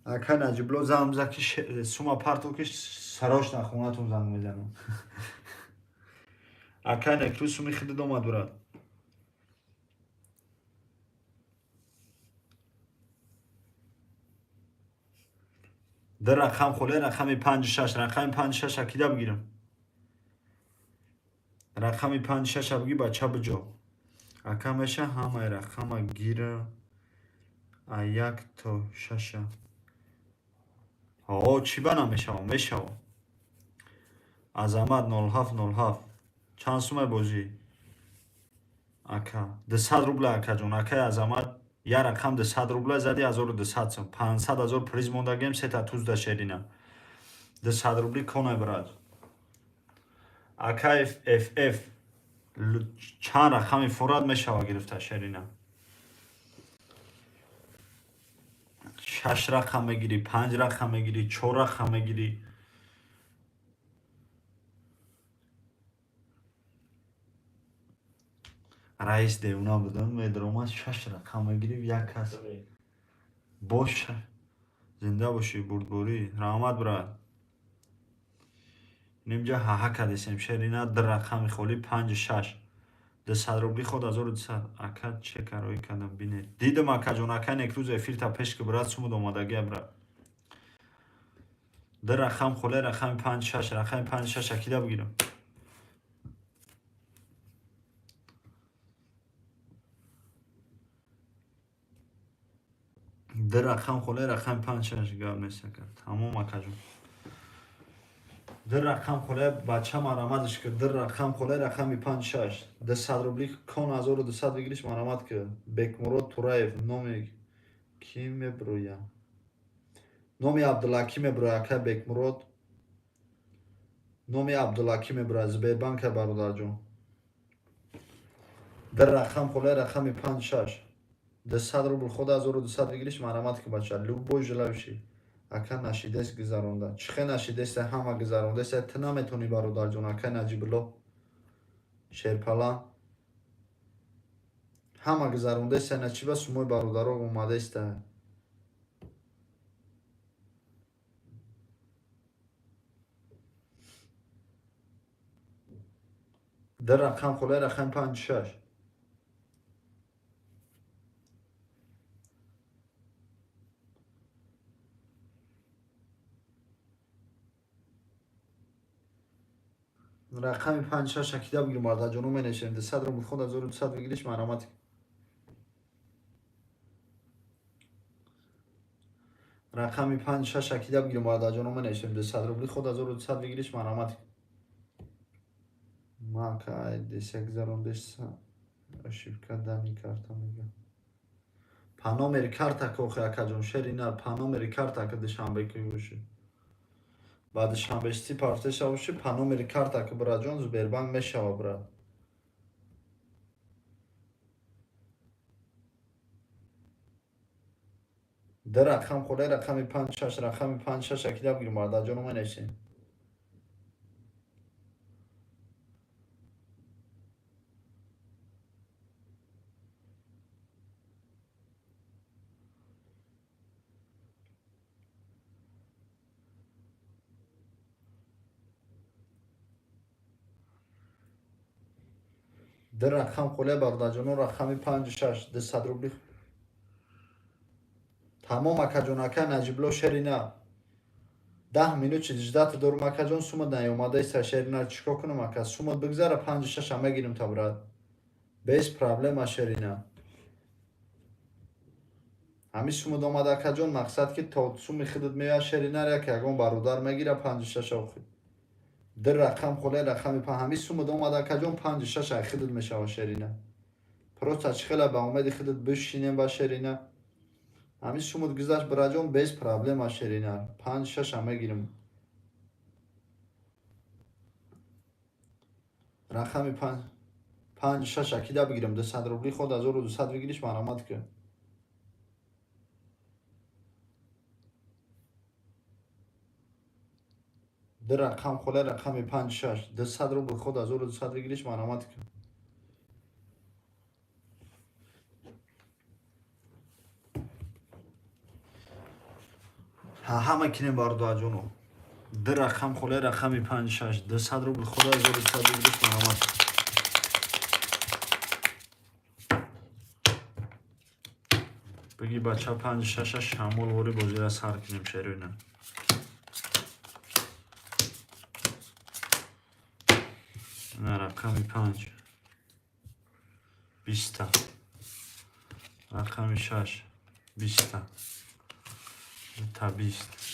Speaker 1: اکا نجیبلو زمزکی سوما پرتو که سراش نخونتون زنگ میزنم اکا نکروز سومی خیلی اومد براد در رقم خوله رقمی 5-6 رقمی 5-6 اکیده بگیرم رقمی 5-6 بگی بچه بجا اکا میشه همه رقم گیره 1 تا 6 چی بنا میشه عظمت 07 چند سومه بازی اکا 200 روبل اکا جون اکا عظمت یه رقم 200 روبل زدی 1200 سوم 500,000 پریز مونده گیم 3 تا توز ده شیرینه 200 روبلی کنه براد اکا اف چند رقمی فراد میشه گرفته شیرینه 6 رقم میگیری 5 رقم میگیری 4 رقم میگیری رئیس دیونا بودم میدروم 6 رقم میگیری یک کس باشه زنده باشی بردباری رحمت براد نمیجا ها کدیسیم شیرینه در رقم خولی 5-6 200 روبلی خود 1200 اکا چه کارایی کردم بینید دیدم اکا جون اکا نکروز افیر تا پیش که براد سومود اومدگی براد در رقم خوله رقم 5-6 رقم 5-6 اکیده بگیرم در رقم خوله رقم 5-6 گام نیست کرد تمام اکا جون در رقم خوله بچه مرامدش که در رقم خوله رقم 5-6 200 روبلی کن 1200 بگیریش مرامد که بکمرود تورایف نومی کی میبرویم نومی عبدالحکی میبروی اکا بکمرود نومی عبدالحکی میبروی از بانک برادر جون در رقم خوله رقم 5-6 200 روبل خود 1200 بگیریش مرامد که بچه لوب بوش جلوشی اکا نشیده است گذرانده چخه نشیده است همه گذرانده است تو نمیتونی برادر جون اکا نجیبلو شیرپلا
Speaker 4: ҳама гузаронда сена чи ба сумои бародаро омада иста. дар рақам холе рақам 56 рақами 56 акида бигир мардаҷону менешем 200 рубл худ 1200 бигириш марамат. рақами 56 акида бигир мардаҷону менешем 200 рубли худ 1200 бигириш марамат. Макай десягзарондеса ошибка дани карта мегам. Па номери карта кохи акаҷон шеринар па номери карта ка душанбе ки боши. Ба душанбешти партеша боши па номери карта ка браҷон Сбербанк мешава брат. Да рақам холе рақами 56 рақами 56 акида бигир мардаҷону менешем. در رقم خوله برداجانو رقمی 56 200 روبلی تمام اکاجوناکا نجیبلو شرینا 10 минут 18 дорум акаҷон сумат наёмада иста шерина чико кунам ака сумат бигзара 56 ҳама гирим та брат без проблема шерина ҳами сумат омада акаҷон мақсад ки то суми хидат мея шерина як ягон бародар мегира 56 охи در رقم خوله رقمی پا همی سومد اومده که جون 56 ای خیدت میشه شرینه پروسا چخیله با اومدی خیدت بشینیم با شرینه همی سومد گذاشت برای جون بیس پرابلم شرینه 56 همه گیرم رقمی 56 اکیده بگیرم 200 روبلی خود 1200 بگیریش مرامت که در رقم خوله رقمی 56 200 روبل خود 1200 بگیریش مرامت کن همه کنیم باردو جونو در رقم خوله رقمی 56 200 روبل خود 1200 بگیریش مرامت کن بگی بچه 56 شمال وری بازی را سر کنیم شروینه نه رقمی 5 20 رقمی 6 20 تا 20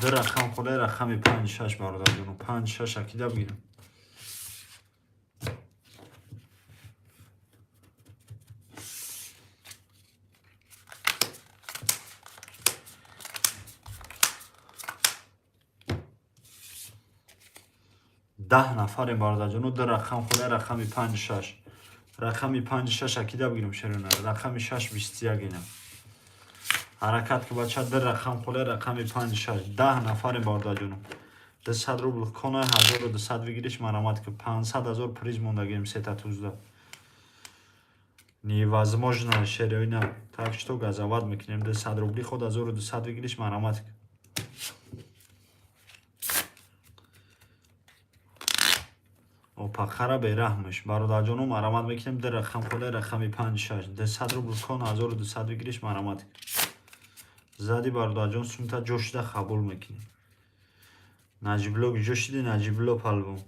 Speaker 4: در رقم خوله رقمی 56 باردار جونو 56 اکیده بگیرم ده نفر باردار جونو در رقم خوله رقمی 56 رقمی 56 اکیده بگیرم شرونه رقمی 6 21 گیرم حرکت که بچه در رقم خوله رقمی 56 10 نفر باردار جونو 200 روبل کنه 1200 بگیریش مرامت که 500,000 приз мондагим сета тузда невозможно шерёйна так что газоват мекунем 200 рубли ход 1200 бигириш марамат опа хара бераҳмаш бародарҷону марамат мекунем дар рақам холе рақами 56 200 рубл кон 1200 бигириш марамат зади бародарҷон сумта ҷошида қабул мекунем наҷибло ҷошиди наҷибло палвон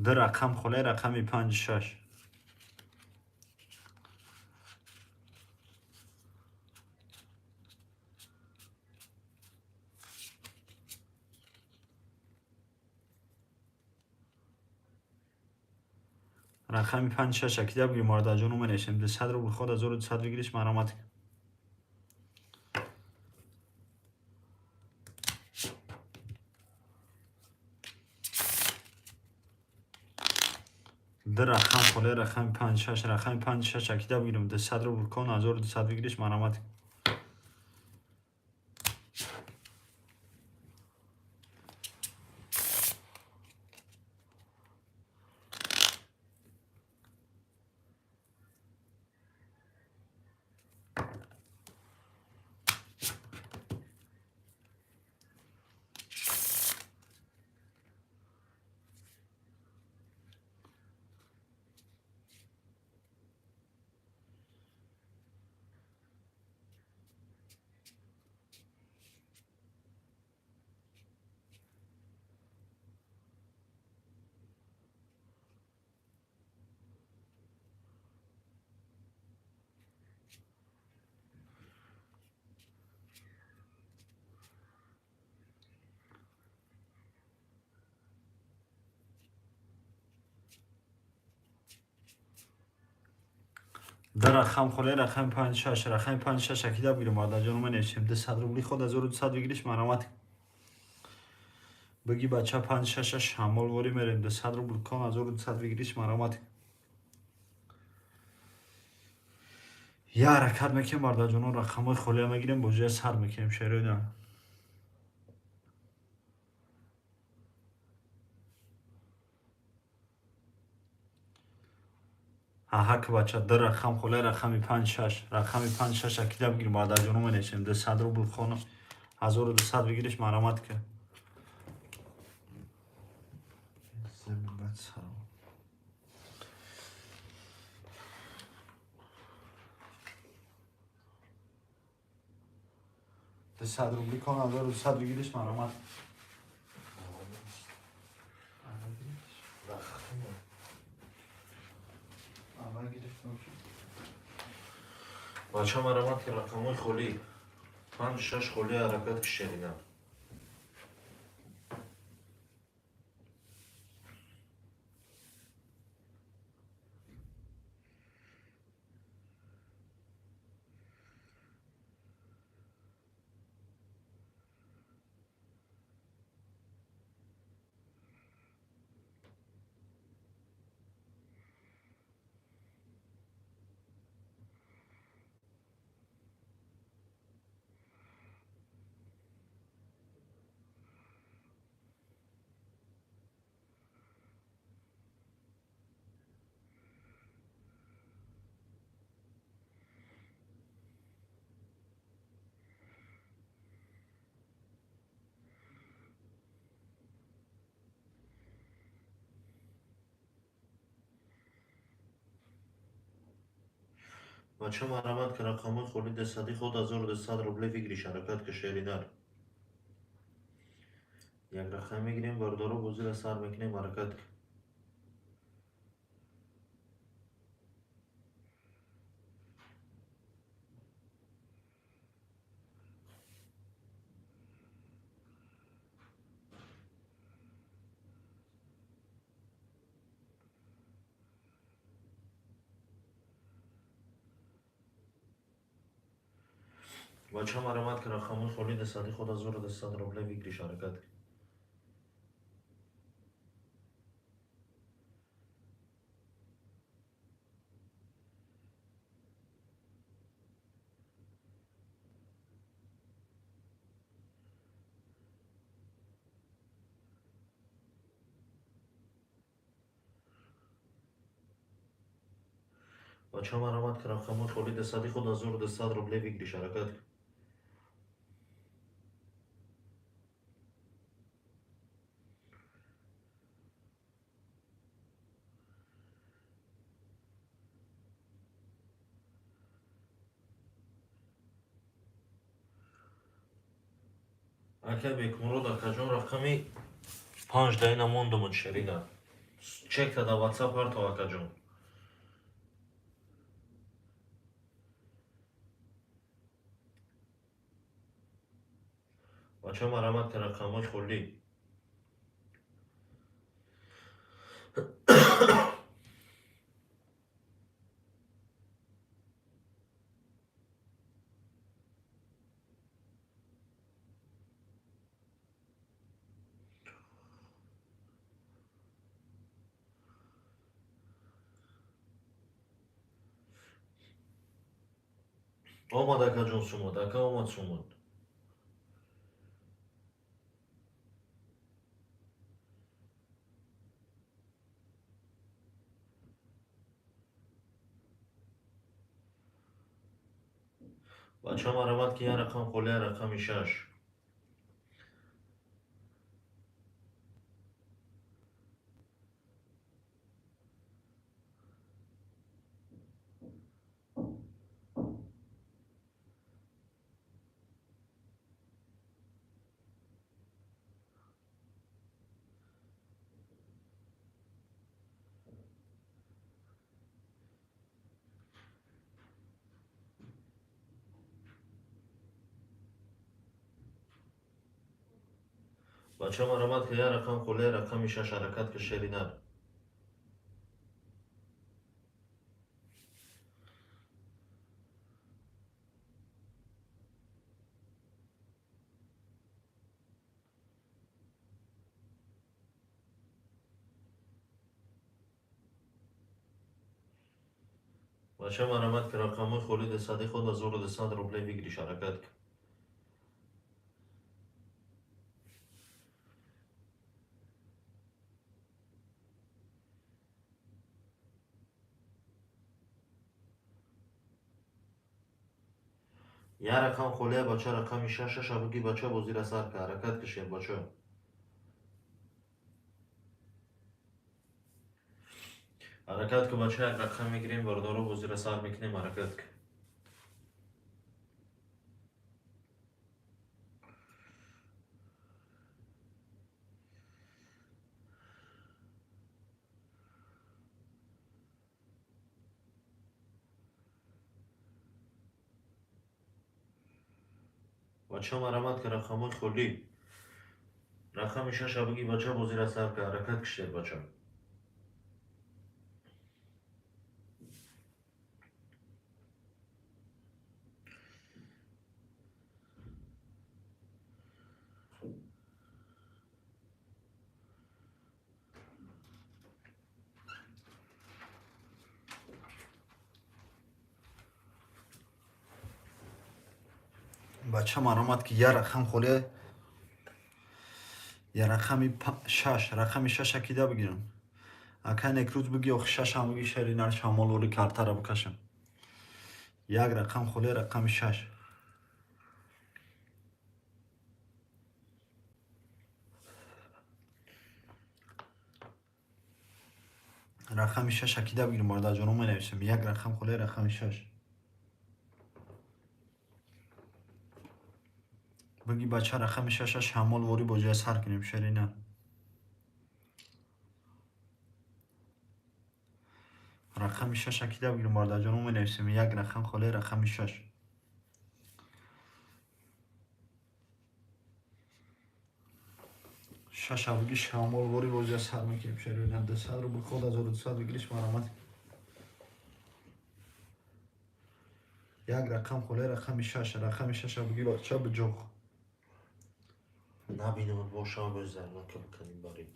Speaker 4: дар рақам холе рақами 56
Speaker 1: رقم 5 6 اکیده بگیر مارد جانو منشیم 200 روبل خود 1200 بگیریش مرامت کن. در رقم خاله رقم 5 6 رقم 5 6 اکیده بگیرم 200 روبل کن 1200 بگیریش مرامت کن. در رقم خاله رقم 5 6 رقم 5 6 اکیده بگیرم مارد جانو منشیم 200 روبل خود 1200 بگیریش مرامت کن. بگی بچه 5 6 شمال واری میریم 200 روبل کن 1200 بگیریش مرامت کن. یه حرکت میکنیم مارد جانو رقم های خاله میگیریم بوجه سر میکنیم شریدان. که بچه در رقم خاله رقم 5 6 رقم 5 6 اکیده بگیر مارد جانو منشیم 200 روبل کن 1200 بگیریش مرامت کن. ده 100 روبل کن 1200 بگیریش مرامت کن.
Speaker 3: بچه مرامت که رقم های خولی 5 6 خولی حرکت که شنیدم. بچه مرامت که رقم های خولی دستادی خود 1200 روبل بگیریش حرکت که شیرینر. یک رقم میگیریم باردارو بوزی سر میکنیم حرکت که. بچه مرامت که رقم های خولی دستادی خود 1200 روبل بگیریش حرکت که. بچه مرامت که رقم های خولی دستادی خود 1200 روبل بگیریش حرکت که. اکه بیکمرو در کجان رقمی 5 دهی نموندم شرینا. چک تا در واتساپ هر تا اکه جان. بچه مرامت که رقم های خولی Omad aka jon sumad, aka omad sumad. بچه هم آمد که یه رقم خالی رقم 6. بچه هم آمد که یه رقم خالی رقم 6 حرکت که شیرینر. بچه هم آمد که رقم خالی دستی خود 1200 روبله بگیریش حرکت که. یه رقم خالی بچه رقم 6 بگی بچه با زیر سر که حرکت کشید بچه. حرکت که بچه یک رقم میگیریم بردارو با زیر سر میکنیم حرکت که. بچه مرمت که رقم خالی رقم 6 بگی بچه با زیر سر که حرکت کشید بچه.
Speaker 4: بچه من آمد که یه رقم خوله یه رقمی 6 رقمی 6 اکیده بگیرم اکا یک روز بگی اخ 6 هم بگی شرینر شمال ولی کارتا را بکشم یک رقم خوله رقمی 6 رقمی 6 اکیده بگیرم بارده جانو می نویسم یک رقم خوله رقمی 6 بگی بچه رقم 6 شمال وری با جای سر کنیم شرینر رقم 6 اکیده بگیرم بارده جانو می نویسم یک رقم خوله رقمی 6 6 بگی شمال وری با جای سر میکنیم شرینر 200 رو به خود 1200 بگیریش مرامت یک رقم خوله رقمی 6 رقمی 6 بگی بچه به جوخ
Speaker 3: نبینم باشم بزن که بکنیم باری.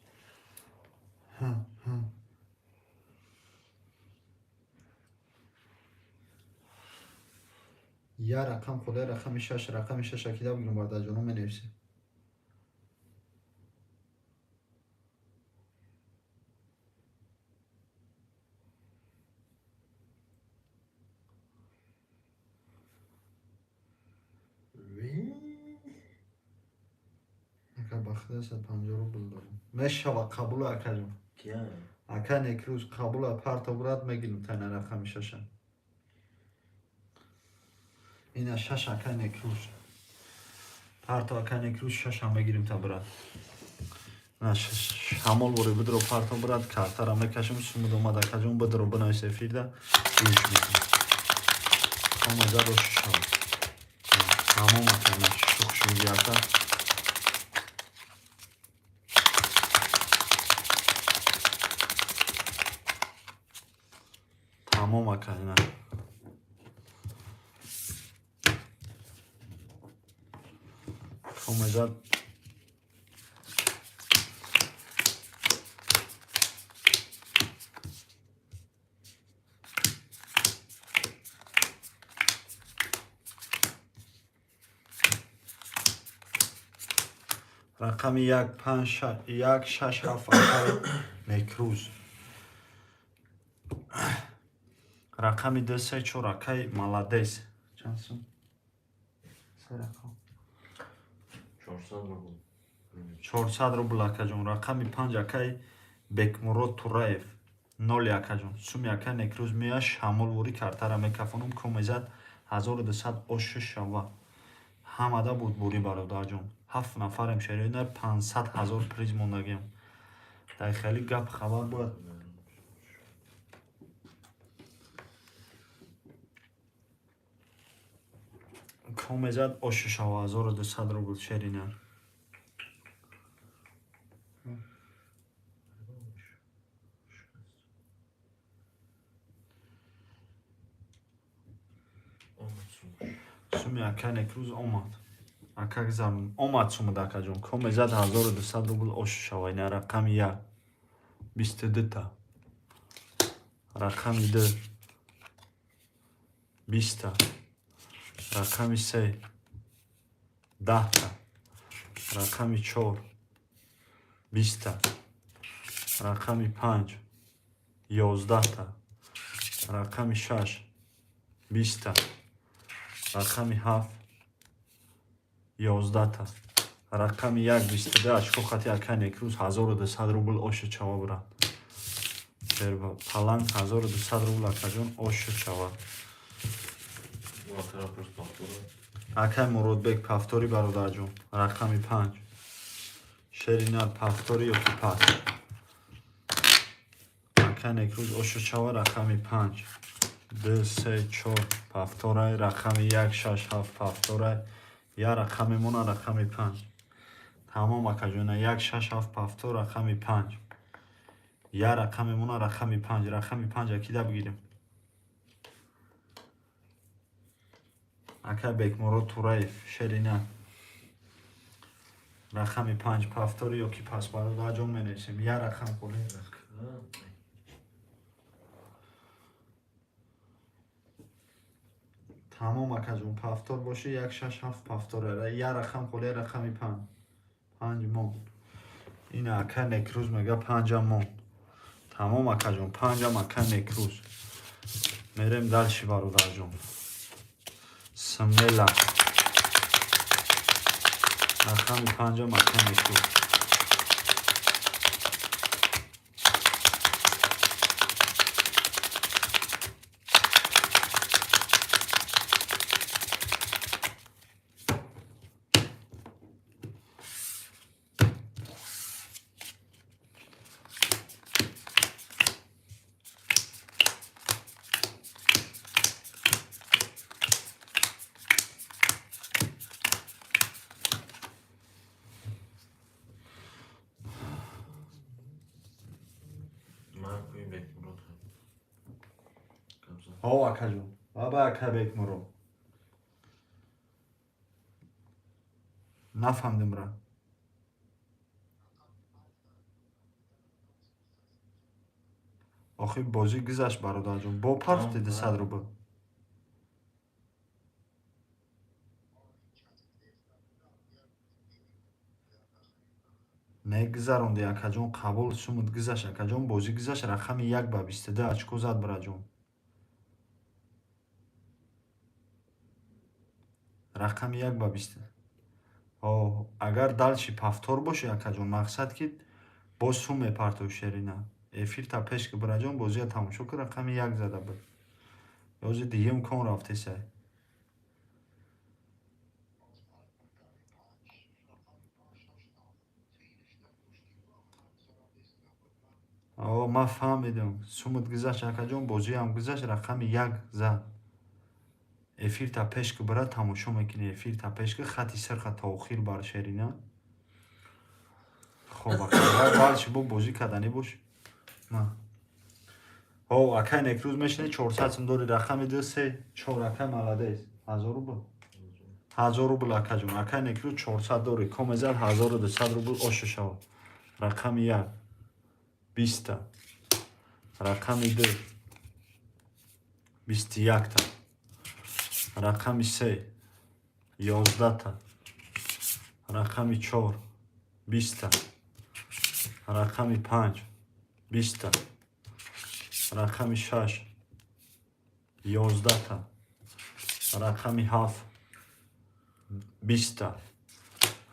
Speaker 4: یه رقم خوله رقم 6 رقم 6 اکیده بگیرم بارده جانو می نویسیم اکا بخته 150 رو بلدارم میشه قبول اکا جون
Speaker 3: کیا؟
Speaker 4: اکا یک روز قبول پارتا برات میگیرم تنه رقم 6 این 6 اکا یک روز پارتا اکا یک روز 6 هم بگیریم تا برات نه شمال وری بدرو پارتا برات کارتا را میکشم سومد اومد اکا جون بدرو بنای سفیده روش میکنم خمازه رو 6 هم تمام اکا شخ شوگی اکا تمام اکا اینا خمازه
Speaker 1: рақами 167 некруз, рақами 234 акай маладес. Чанд сум? Се рақам
Speaker 3: 400 рубл.
Speaker 1: 400 рубл акаҷон. Рақами 5 акай Бекмурод Тураев 0 акаҷон. Суми акай некруз мия шамолвори картара мекафонум комезад 1200 ошу шава. Ҳамада будбури бародарҷон. 7 нафарем шерина 500 000 приз мондагиам. Дай хеле гап хабар буд. Комезад ошу шава 1200 рубл шерина. Суми акай некруз омад. Акак зам омад суми дакаҷон. Комезад 1200 рубл ошу шава. Ина рақами 1 22 та. Рақами 2 20 та. Рақами 3 10 та. Рақами 4 20 та. Рақами 5 11 та. Рақами 6 20 та. Рақами 7 11 та. Рақами 1 22 очко хати акай некруз 1200 рубл ошу чава бурад. Серва паланг 1200 рубл акаҷон ошу чава. Акай Муродбек пафтори бародарҷон. Рақами 5 Шеринар пафтори ёки пас. Акай некруз ошу чава. Рақами 5 2 3 4 пафторай. Рақами 1 6 7 пафторай. Я рақами мона рақами 5. Тамом акаҷона 1 6 7 пафтор рақами 5. Я рақами мона рақами 5. Рақами 5 акида бигирем. Акай Бекмурод Тураев шерина. Рақами 5 пафтори ёки пас бародарҷон менависем. Я рақам қуле. Тамом акаҷон пафтор боши 1 6 7 пафтор. Я рақам қуле рақами 5. 5 мон. Ина акай некруз мега 5 мон. Тамом акаҷон 5 акай некруз. Мерем далши бародарҷон. Смела. Рақами 5 акай некруз. Ҳо акаҷон. Баба акай Бекмурод. Нафаҳмдимра. Охи бозӣ гузашт бародарҷон. Бо парф диди 100 рубл. Негузаронди акаҷон қабул сумут гузашт акаҷон бозӣ гузашт рақами 1 ба 22 очко зад бираҷон. Рақами 1 ба 20. О агар далчи пафтор боши акаҷон мақсад ки боз сум мепартои шерина. Эфир та пеш ки бираҷон бозия тамошо ки рақами 1 зада буд. Ёзи диюм кон рафтесай. О ма фаҳмидам. Сумут гузашт акаҷон бозиам гузашт рақами 1 зад. Эфир та пеш ки бира тамошо мекунӣ. Эфир та пеш ки хати сирха та охир бар шерина. Хоб акай балчи бо бозӣ каданӣ бош. На. О акай некруз мешини 400 сум дори рақами 2 3 4 акай маладес. 1000 рубл. 1000 рубл акаҷон. Акай некруз 400 дори комезад 1200 рубл ошу шава. Рақами 1 20 та. Рақами 2 21 та. Рақами 3 11 та. Рақами 4 20 تا. رقم 5 20 تا. رقم 6 11 تا. رقم 7 20 تا.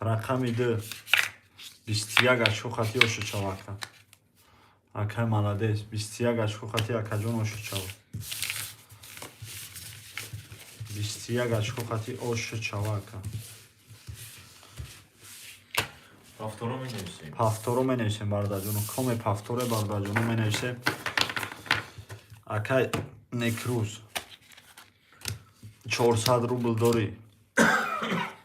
Speaker 1: رقم 2 21 اشکو خطی اشو چواکا. اکای مالادیس 21 اشکو خطی اکا جون اشو چواکا. 21 اشکو خطی اشو چواکا.
Speaker 3: Повтором ми несем.
Speaker 1: Повтору менесем бардаҷону. Коме повторе бардаҷону менесем. Акай некрӯз 400 рубл дорӣ.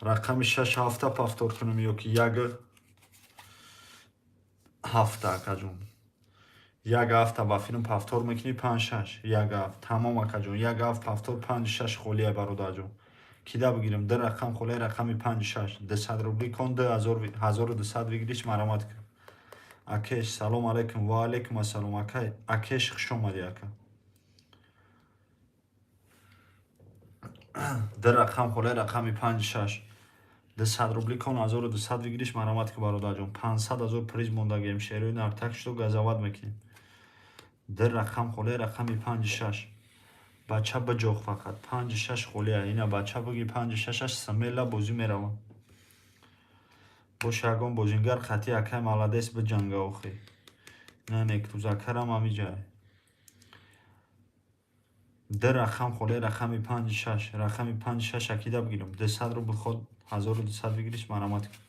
Speaker 1: Рақами 6 ҳафта повтор кунем ё ки 1 ҳафта акаҷон. 1 ҳафта ба филм повтор мекунӣ 5-6. 1 ҳафта тамом акаҷон. 1 ҳафта повтор 5-6 холия бародарҷон. Кида бигирем 2 рақам холия рақами 5-6. 200 рубли кон 1200 бигириш марамат кун. Акеш салом алейкум ва алейкум ассалом акай. Акеш хуш омадӣ ака. 2 рақам холия рақами 5-6. 200 рубли кон 1200 бигириш марамат кун бародарҷон. 500 000 приз мондагием шерои нартак шуду газават мекунем. 2 рақам холия рақами 5-6. бача баҷоқ фақат 5-6 холия. Ина бача буги 5-6 самела бозӣ меравам. бош ягон бозингар хати акай маладес биҷанга охи. На некрӯзакарам амиҷай. 2 рақам холия рақами 5-6. рақами 5-6 акида бигирам. 200 рубл ход 1200 бигириш марамат кун.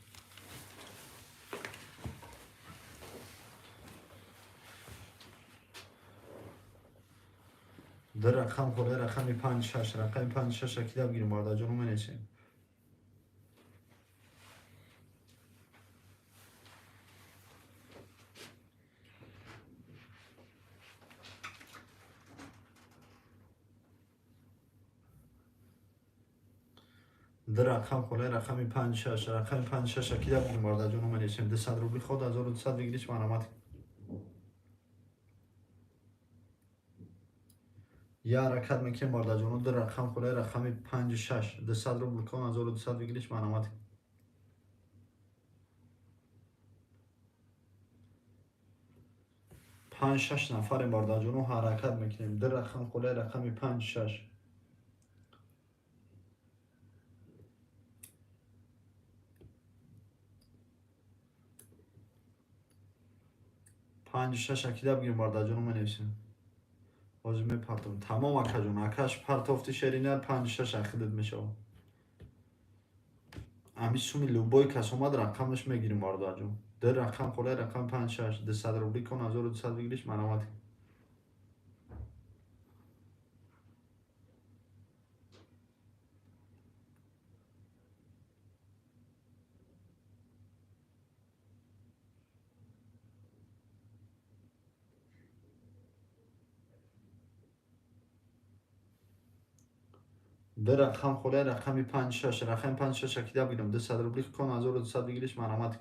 Speaker 1: در رقم خورده رقمی 5-6 رقمی 5-6 اکیده بگیریم بارده جانو منشیم در رقم خورده رقمی 5-6 رقمی 5-6 اکیده بگیریم بارده جانو منشیم 200 روبلی خود 1200 بگیریش منامت یا حرکت میکنیم بارده جانو در رقم خورده رقمی 5-6 200 روبل کن 1200 بگیریش منامت 5-6 نفر بارده جانو حرکت میکنیم در رقم خورده رقمی 5-6 5-6 اکیده بگیریم بارده جانو منویسیم بازی میپرتم تمام اکا جون اکاش پرتافتی شرینر 5-6 اخیدت میشه امی سومی لوبای کس اومد رقمش میگیریم بارده جون در رقم خوله رقم 5-6 200 روبلی کن 1200 بگیریش منامت در رقم خوله رقمی 5-6 رقم 5-6 اکیده بگیرم 200 روبلی کن 1200 بگیریش منامت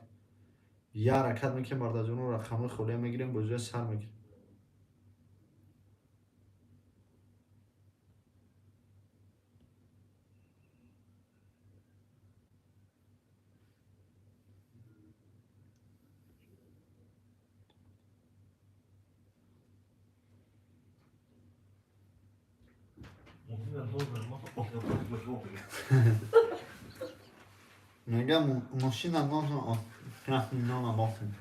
Speaker 1: یه حرکت میکنیم بارده جون رقم خوله میگیریم بجای سر میگیریم میگم ماشین هم نام باختیم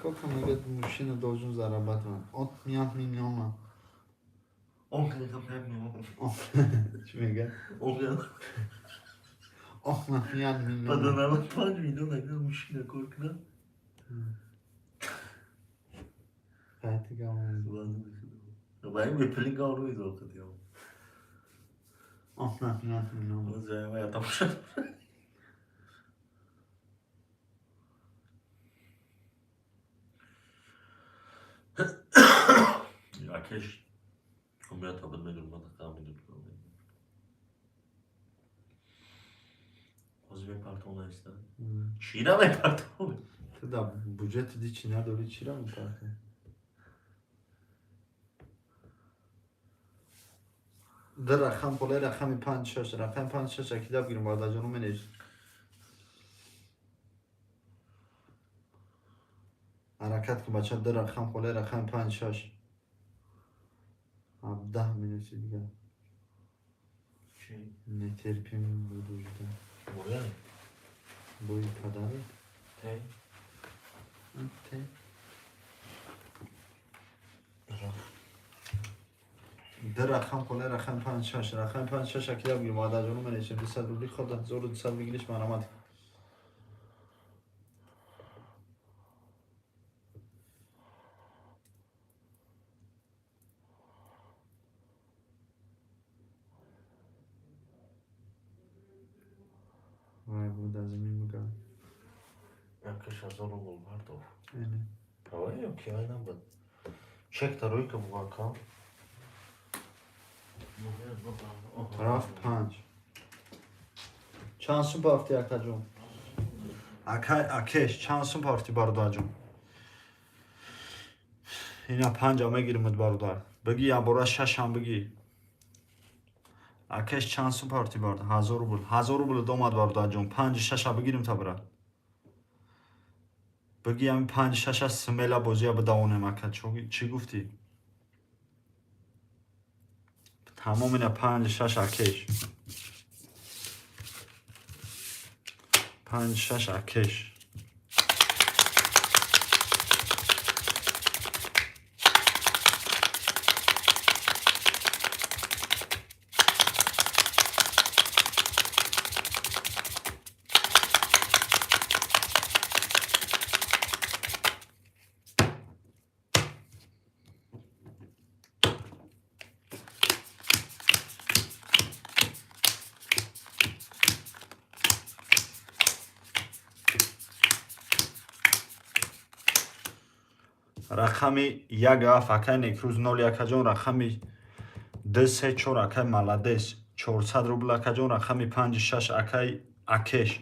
Speaker 1: сколько میگه ماشین должен зарабатывать от меня миллиона چی میگه от меня миллиона
Speaker 3: بدنم 5 میلیون اگر مشکل کار کنم
Speaker 1: قطعی گمون
Speaker 3: باید به پلینگ ها روی دار کدیم
Speaker 1: от меня миллиона
Speaker 3: باز جای ما یادم شد اکش کمیت ها بد میدونم من تقام میدونم بازی میپرتون نیستن چیره میپرتون
Speaker 1: تو در بودجت دی چی نداری چی را میپرته در رقم خوله رقمی 5-6 رقم 5-6 اکیده بگیریم بارده جانو منیش
Speaker 4: حرکت که بچه در رقم خاله رقم 5 6 10 minut دیگه
Speaker 3: چی؟
Speaker 4: نترپیم بود وجوده
Speaker 3: بویان
Speaker 4: بوی پدره
Speaker 3: تی
Speaker 4: تی در رقم خاله رقم 5 6 رقم 5 6 اکیده بگیر مادر جانو من ایشم 200 روبلی خود 1200 بگیریش من آمد وای بود از این بگم
Speaker 3: якаш 1000 рубль бардов
Speaker 4: اینه
Speaker 3: давай окей айнам бад чек таройка бувака
Speaker 4: رفت 5 چند سون پارتی اکا جون اکش چند سون پارتی باردار جون اینا 5 هم میگیرمت باردار بگی یا برای 6 هم بگی اکش چند سون پارتی باردار 1000 روبل 1000 روبل دومد باردار جون 5 6 هم بگیریم تا برا بگی همین 5 6 سمیلا بازی به داونه اکا چی گفتی تمام اینا 5 6 اکش 5 6 اکش رقمی یک اف اکای نکروز 0 اکا جون رقمی 2 3 4 اکای ملادس 400 روبل اکا جون رقمی 5 6 اکای اکش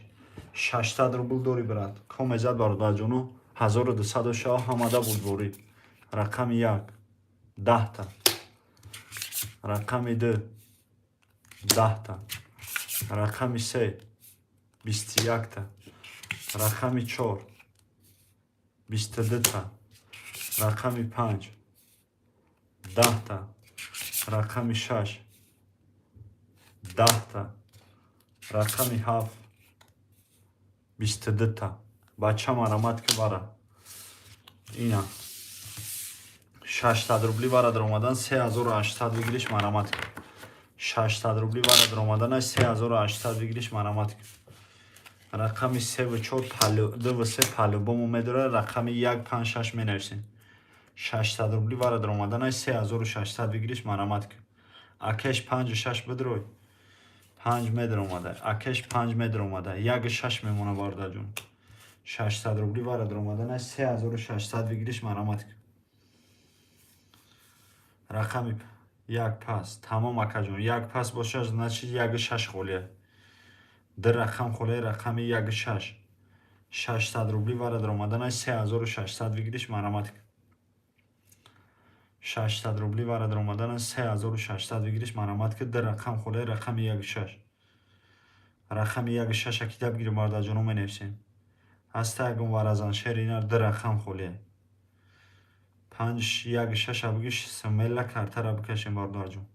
Speaker 4: 600 روبل دوری برات کم ازت باردار جونو 1200 شاه آمده بود بوری رقمی 1 10 تا رقمی 2 10 تا رقمی 3 21 تا رقمی 4 22 تا رقمی 5 10 تا رقمی 6 10 تا رقمی 7 22 تا بچه مرامت که باره اینا 600 روبلی باره در اومدن 3800 بگیریش مرامت که 600 روبلی باره در اومدن 3800 بگیریش مرامت که رقمی 3 و 4 پلو 2 و 3 پلو بومو میداره رقمی 1 5 6 می نویسین 600 روبلی باره در اومدن 3600 بگیریش مرامت که اکش 5 و 6 بدروی 5 متر اومده اکش 5 متر اومده 1 6 میمونه باردار جون 600 روبلی باره در اومدن 3600 بگیریش مرامت که رقمی 1 پس تمام اکا جون 1 پس باشه از نچی 1 6 خولیه در رقم خولیه رقمی 1 6 600 روبلی باره در اومدن 3600 بگیریش مرامت که 600 روبلی باره در اومدن 3600 بگیریش مرامت که در رقم خوله رقم 1 6 رقم 1 6 اکیده بگیری ماردا جونو می نویسیم هسته اگم ورزان شهر اینا در رقم خوله 5 1 6 بگیش سمیلا کرته را بکشیم ماردا جون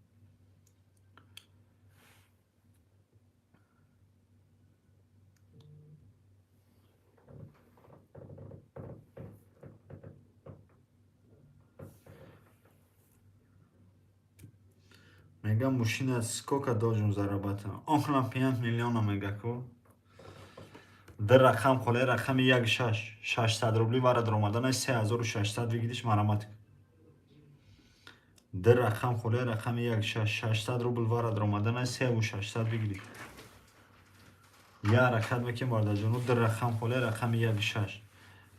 Speaker 4: میگم ماشین сколько должен зарабатывать около 5 миллионов میگه کو در رقم خوله رقم 1 6 600 روبلی باره در اومدن 3600 بگیریش مرامت در رقم خوله رقم 1 6 600 روبل باره در اومدن 3600 بگیری یا حرکت میکنیم بارده جونو در رقم خوله رقم 1 6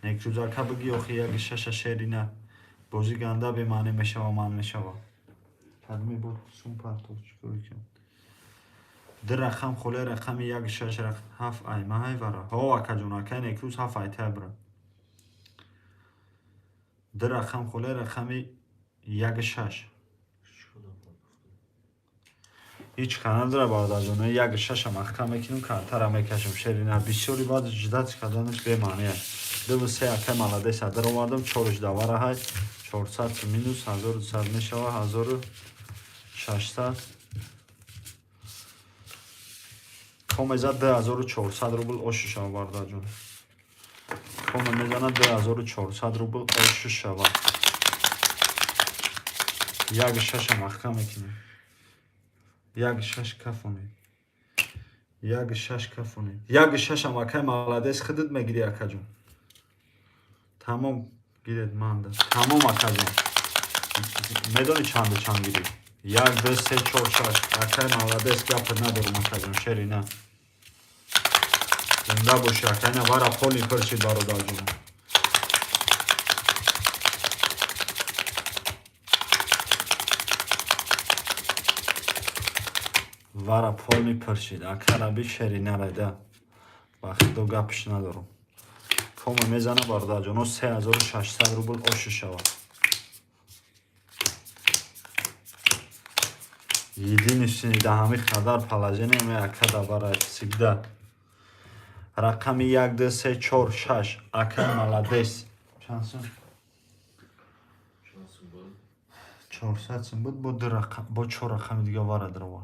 Speaker 4: نکروزا که بگی آخی 1 6 شیری نه بازی گنده به معنی میشه و من میشه و تدمی بود سون پرتو چکوری کن در رقم خوله رقم 1 6 رقم 7 ای ماهای ورا ها اکا جون اکا نکروز 7 ای تبره در رقم خوله رقم 1 6 هیچ کانال داره بارده جونه 1 6 هم اخکم میکنیم کانتر هم میکشم شیرینه بسیاری باید جدت کدانش به معنی است
Speaker 1: 2-3 ака молодец дар овардам 4 давара ҳай 400 минус 1200 мешава 1600 комеза 2400 рубл оши шава бардаҷон коме мезана 2400 рубл оши шава як шаша махка мекунем як шаш кафоне як шаш кафоне як шаша макай молодец хидит мегири акаҷон тамом гиред манда тамом акаҷон медони чанд гири 1 2 3 4 6 акай молодец гапа надорум акаҷон шерина зинда боши акайна вара поли пирчи бародарҷон вара полни пиршид акараби шеринарада ба худо гапиш надорум кома мезана бародарҷоно 3600 рубл оши шавад единственный даҳами хадар положение акада барад всегда рақами 1 2 3 4 6 акай молодец чанд сум 400 сум буд бо 4 рақами дига варад рава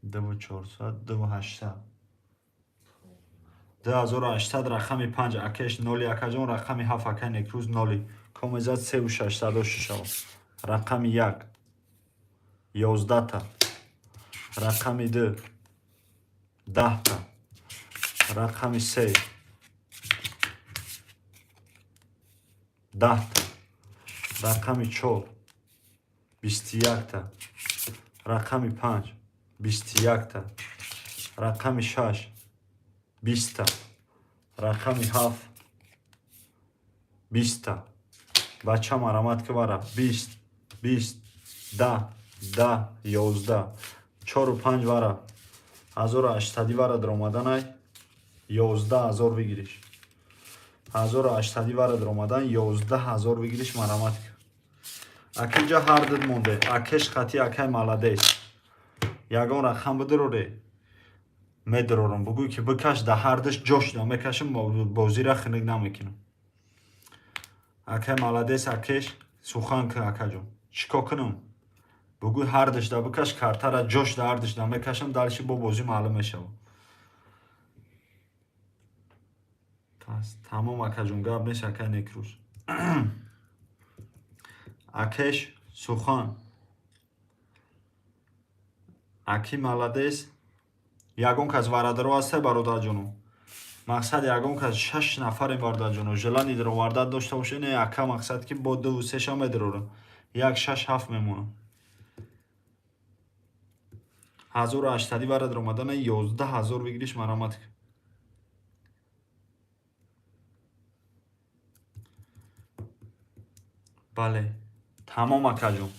Speaker 1: 2400 2800 2800 рақами 5 акеш 0 акаҷон рақами 7 акай некрӯз 0 комезат 3600 оши шавад рақами 1 11 та рақами 2 10 та рақами 3 10 та рақами 4 21 та рақами 5 21 та рақами 6 20 та рақами 7 20 та бача марамат ки бара 20 20 10 10 11 4 5 вара 1800 вара дромаданай 11000 вигириш 1800 вара дромадан 11000 вигириш марамат ки акинҷа ҳардид монде акеш хати акай молодец ягон рақам бидироре медирорам бугӯй ки бикаш да ҳардиш ҷошда мекашам бозира хиник намекунам акай молодец акеш сухан ки акаҷон чико кунам бугӯй ҳардиш да бикаш картара ҷошда ҳардиш да мекашам далиши бо бозӣ маълум мешава пас тамом акаҷон гап нест акай некрӯз акеш сухан аки молодец ягон кас варадаро ҳасте бародарҷоно мақсад ягон кас 6 нафаре бародарҷоно желани дироварда дошта боше не ака мақсад ки бо 2 3 ша медирора 1 6 7 мемона 1800 вара диромадана 11000 вигириш марамат бале тамом акаҷон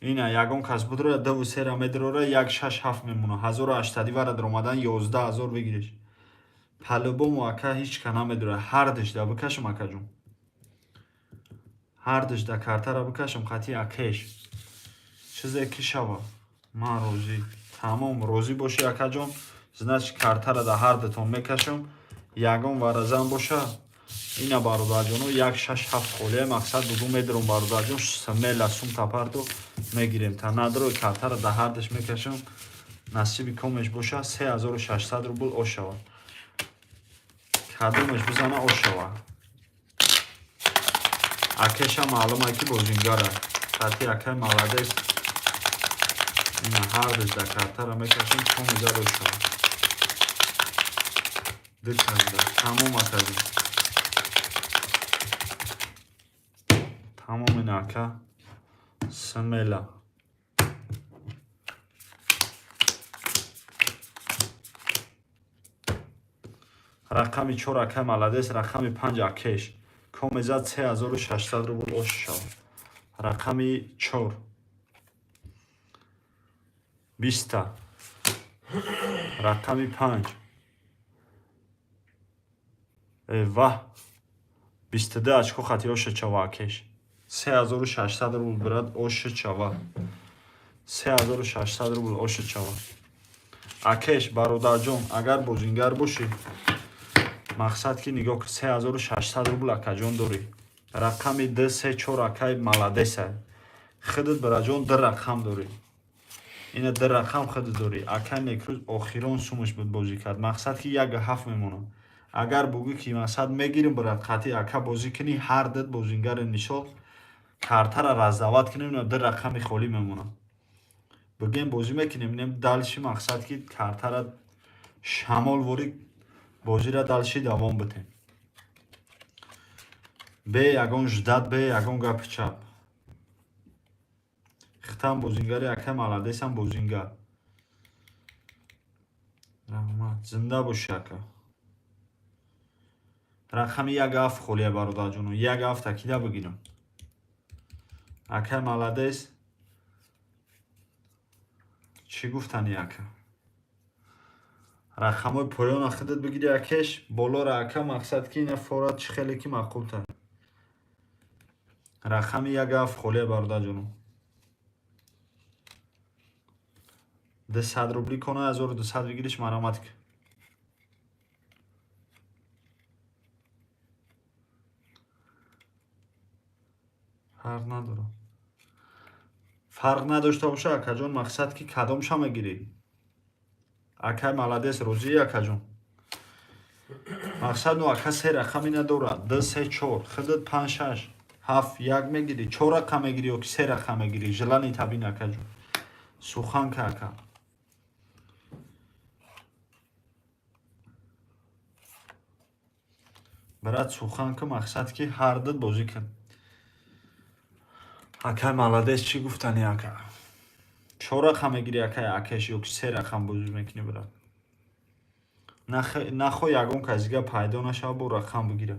Speaker 1: ина ягон кас будро 2 3 ра медирора 1 6 7 мемона 1800 вара диромадан 11000 вигириш по-любому ака ҳеч ка намедира ҳардиш да бикашам акаҷон ҳардиш да картара бикашам хати акеш чизе ки шава ман розӣ тамом розӣ бошӣ акаҷон значит картара да ҳардатон мекашам ягон варазан боша ина бародарҷоно 1 6 7 холия мақсад бугӯ медирам бародарҷон смела сум тапарду мегирем та надро картара да ҳардиш мекашам насиби комеш боша 3600 рубл ош шавад кадомеш бизана ош шавад акеша маълума ки бозингара хати акай молодец ина ҳардиш да картара мекашам комеза ош шавад диканда тамом акаҷон тамом ин ака смела рақами 4 акай молодец рақами 5 акеш комеза 3600 рубл ош шавад рақами 4 20 та рақами 5 ва 22 очко хати оша чава акеш 3600 рубл брат оша чава 3600 рубл оша чава акеш бародарҷон агар бозингар бошӣ мақсад ки нигоҳ ки 3600 рубл акаҷон дорӣ. Рақами 234 акай маладеса. Худат бираҷон ду рақам дорӣ. Ина ду рақам худат дорӣ. Акай некрӯз охирон сумаш буд бозӣ кард. Мақсад ки 1.7 мемонад. Агар бугӣ ки мақсад мегирим барад қатъи ака бозӣ кунӣ ҳар дат бозингари мисол картара раздават кунем ина ду рақами холӣ мемонад. Бигем бозӣ мекунем инем далши мақсад ки картара шамолворӣ бозира далши давом битем. Бе ягон ждат бе ягон гапи чап. Хитам бозингари ака маладесам бозингар. Раҳмат. Зинда бош ака. Рақами 1.7 холия бародарҷоно. 1.7 такида бигирам. Ака маладес. Чӣ гуфтани ака? Рақамои поёна худат бигири акеш, болора ака мақсад ки ина форат чӣ хеле ки маъқултар. Рақами 1.7 холия бародарҷоно. 200 рубли кона 1200 бигириш марамат ки. Фарқ надорад. Фарқ надошта боша акаҷон мақсад ки кадомша мегирӣ. Акай маладес розӣ акаҷон. Мақсад ну ака се рақами надорад. 2 3 4 худат 5 6 7 1 мегирӣ, 4 рақам мегирӣ ё ки 3 рақам мегирӣ. Жилани табин акаҷон. Сухан ка ака. Брат сухан ка мақсад ки ҳар дат бозӣ кун. Акай маладес чӣ гуфтани ака? 4 рақам мегирӣ акай акеш ё ки 3 рақам бозӣ мекунӣ брат. Нахоҳ ягон казига пайдо нашава бо рақам бигира.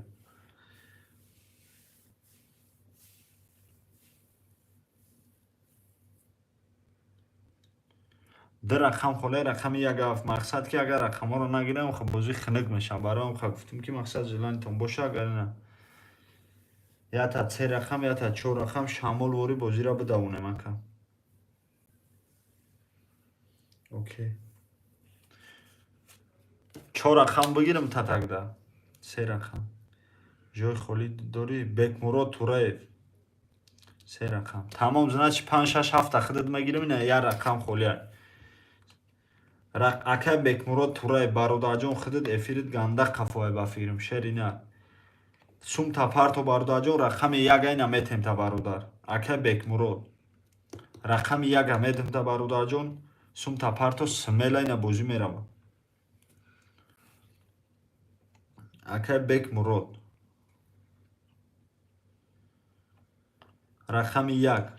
Speaker 1: ду рақам холе рақами 1.7 мақсад ки агар рақамҳоро нагирам хоб бозӣ хунук мешавад. Барои хоб гуфтем ки мақсад жиланитон боша агар на я та 3 рақам я та 4 рақам шамолворӣ бозира бидавонем ака. Окей. 4 рақам бигирам татакда. 3 рақам. Ҷой холӣ дорӣ? Бекмурод Тураев. 3 рақам. Тамом значит 5 6 7 худат мегирам ина я рақам холия. Ака Бекмурод Тураев бародарҷон худат эфирит ганда қафоя ба фирм шерина. Сум тапарто бародарҷон рақами 1 айна метемта бародар. Ака Бекмурод. Рақами 1 метемта бародарҷон сум тапарто смела айна бозӣ мерава. Ака Бекмурод. Рақами 1.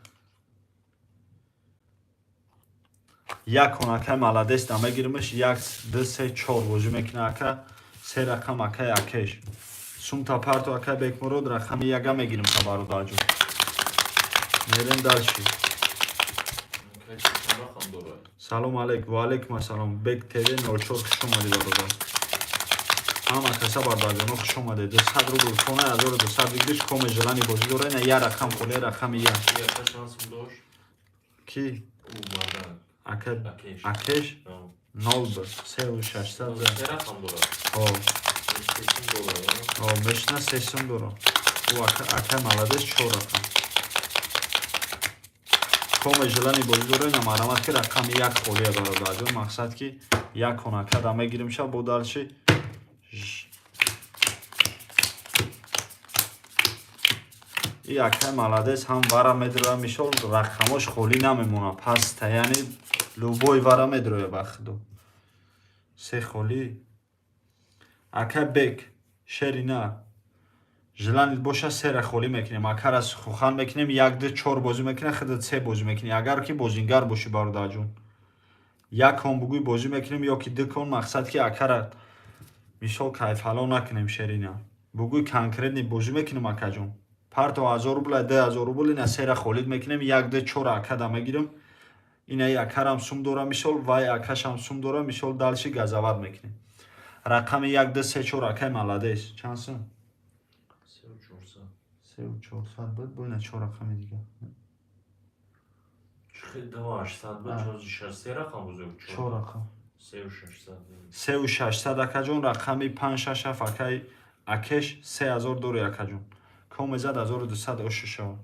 Speaker 1: Якон ака маладес да мегиримаш 1 2 3 4 бозӣ мекуна ака 3 рақам акай акеш. Сум тапарто ака Бекмурод рақами 1 мегирим та бародарҷон. Мерем далши. Салом алейкум. Ва алейкум ассалом. Бек ТВ 04 хуш омадед бародар. Ҳама каса бародарҷоно хуш омадед. 200 рубл кона 1200 бигириш коме жилани бозӣ дора ина я рақам холе рақами 1. Ки? Ака акеш 0 3600 мешна 3 дора. У ака маладес 4 рақам. Коме жилани бозӣ дора ина марамат ки рақами 1 холия бародарҷон мақсад ки якон ака да мегирим ша бо далши. И акай маладес ҳам вара медроя мишол рақамош холӣ намемона паста яъне любой вара медроя ба худо. Се холӣ. Ака Бек шерина жиланит боша 3 холӣ мекунем. Акара сухан мекунем 1 2 4 бозӣ мекунем худат 3 бозӣ мекунем. Агар ки бозингар бошӣ бародарҷон. Якон бугӯй бозӣ мекунем ё ки дукон мақсад ки акара мисол кайфҳало накунем шерина. Бугӯй конкретни бозӣ мекунем акаҷон. Парто 1000 рубл 2000 рубл ина 3 холид мекунем 1 2 4 ака да мегирем. Ина якарам сум дора мисол вай акашам сум дора мисол далши газават мекунем. Рақами 1 2 3 4 акай маладес. Чанд сум? 3400 буд бо ина 4 рақами дигар.
Speaker 3: 2800 буд 4 рақам бузург.
Speaker 1: 4 рақам. 3600 акаҷон рақами 567 акай акеш 3000 дори акаҷон комезад 1200 оша шавад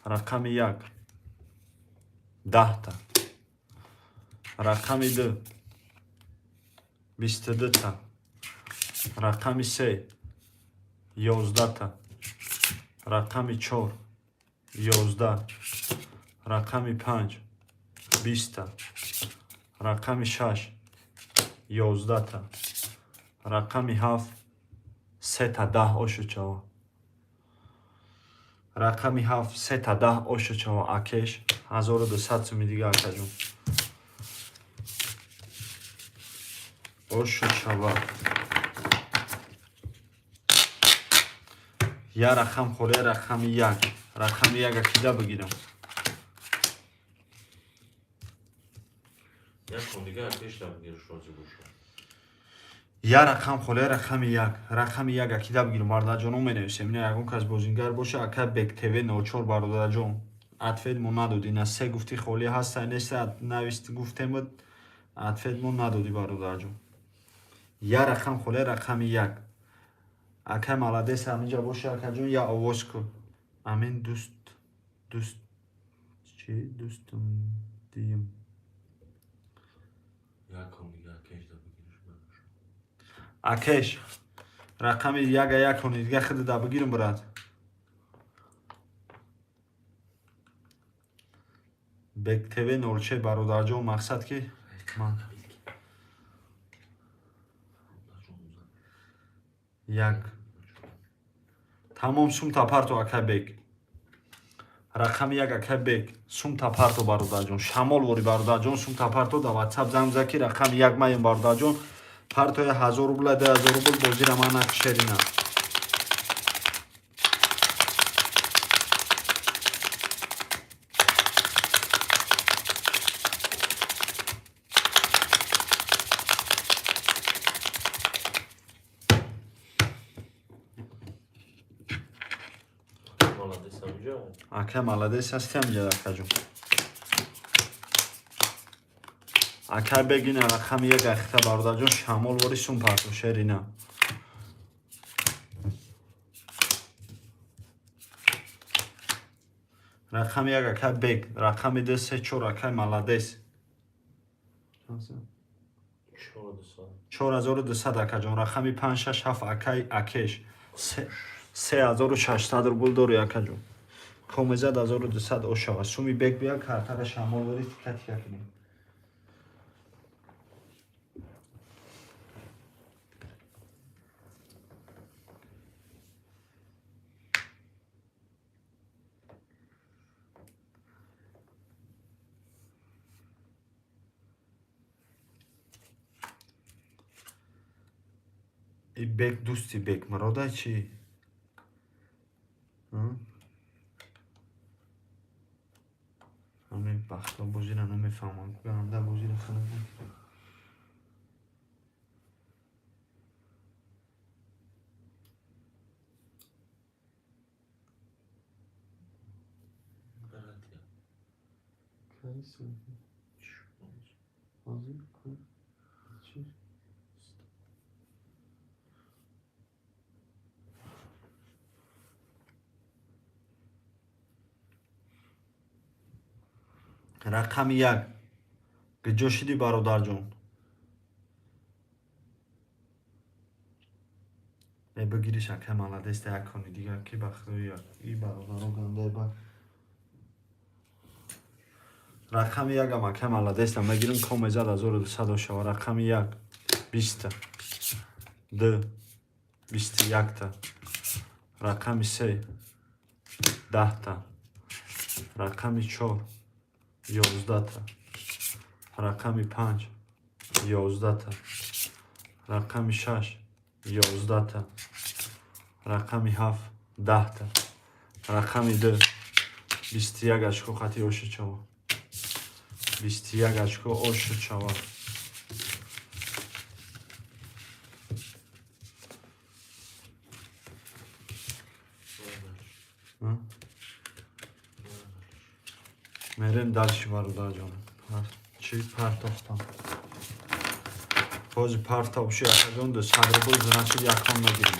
Speaker 1: рақами 1 10 та рақами 2 22 та рақами 3 11 та рақами 4 11 рақами 5 20 та рақами 6 11 та рақами 7 3 та 10 ошуд шавад рақами 7 3 та 10 ошуд шавад акеш 1200 суми дига акаҷон ошуд шавад я рақам холе рақами 1 рақами 1 акида бигирам я рақам холе рақами 1 рақами 1 акида бигирам бародарҷоно менависем ина ягон кас бозингар боша ака бектв ночор бародарҷон атфед мо надодӣ на се гуфти холӣ ҳаста неста нависти гуфтем атфед мо надодӣ бародарҷон я рақам холе рақами 1 ака маладес ҳаминҷа боша акаҷон я овоз кун амин дӯст чи дӯстум дим акеш рақами 1 кони дига худ да бигирам брат бектв 06 бародарҷон мақсад ки ман як тамом сум тапарту ака бек рақами 1 ака бек сум тапарту бародарҷон шамол вори бародарҷон сум тапарту да ватсап замза ки рақами 1 маем бародарҷон партоя 1000 рубла 2000 рубл бозира мана шерина ака маладес ҳастӣ ҳамҷа акаҷон ака бегина рақами 1 ахта бародарҷон шамол вори сум парту шерина рақами 1 ака бег рақами 2 3 4 ака маладес 4200 акаҷон рақами 567 акай акеш 3600 рубл дори акаҷон комезад 1200 ошава суми бек бия картара шамол вори тикка кинем и бек дӯсти бек марода чи ҳамин бахто бозира намефаҳмам ганда бозира ханам рақами 1 гиҷо шидӣ бародарҷон бигириш ака маладеста як кони дига ки бахтои и бародаро гандаи ба рақами 1 ам ака маладеста мегирам комезад 1200 ошава рақами 1 20 та 2 21 та рақами 3 10 та рақами 4 11 та рақами 5 11 та рақами 6 11 та рақами 7 10 та рақами 2 21 очко хати ошуд шавад 21 очко ошуд шавад мерем дальше бародарҷон чи партохтам Фози парта обши якажон до садрбул значит якон нагирма.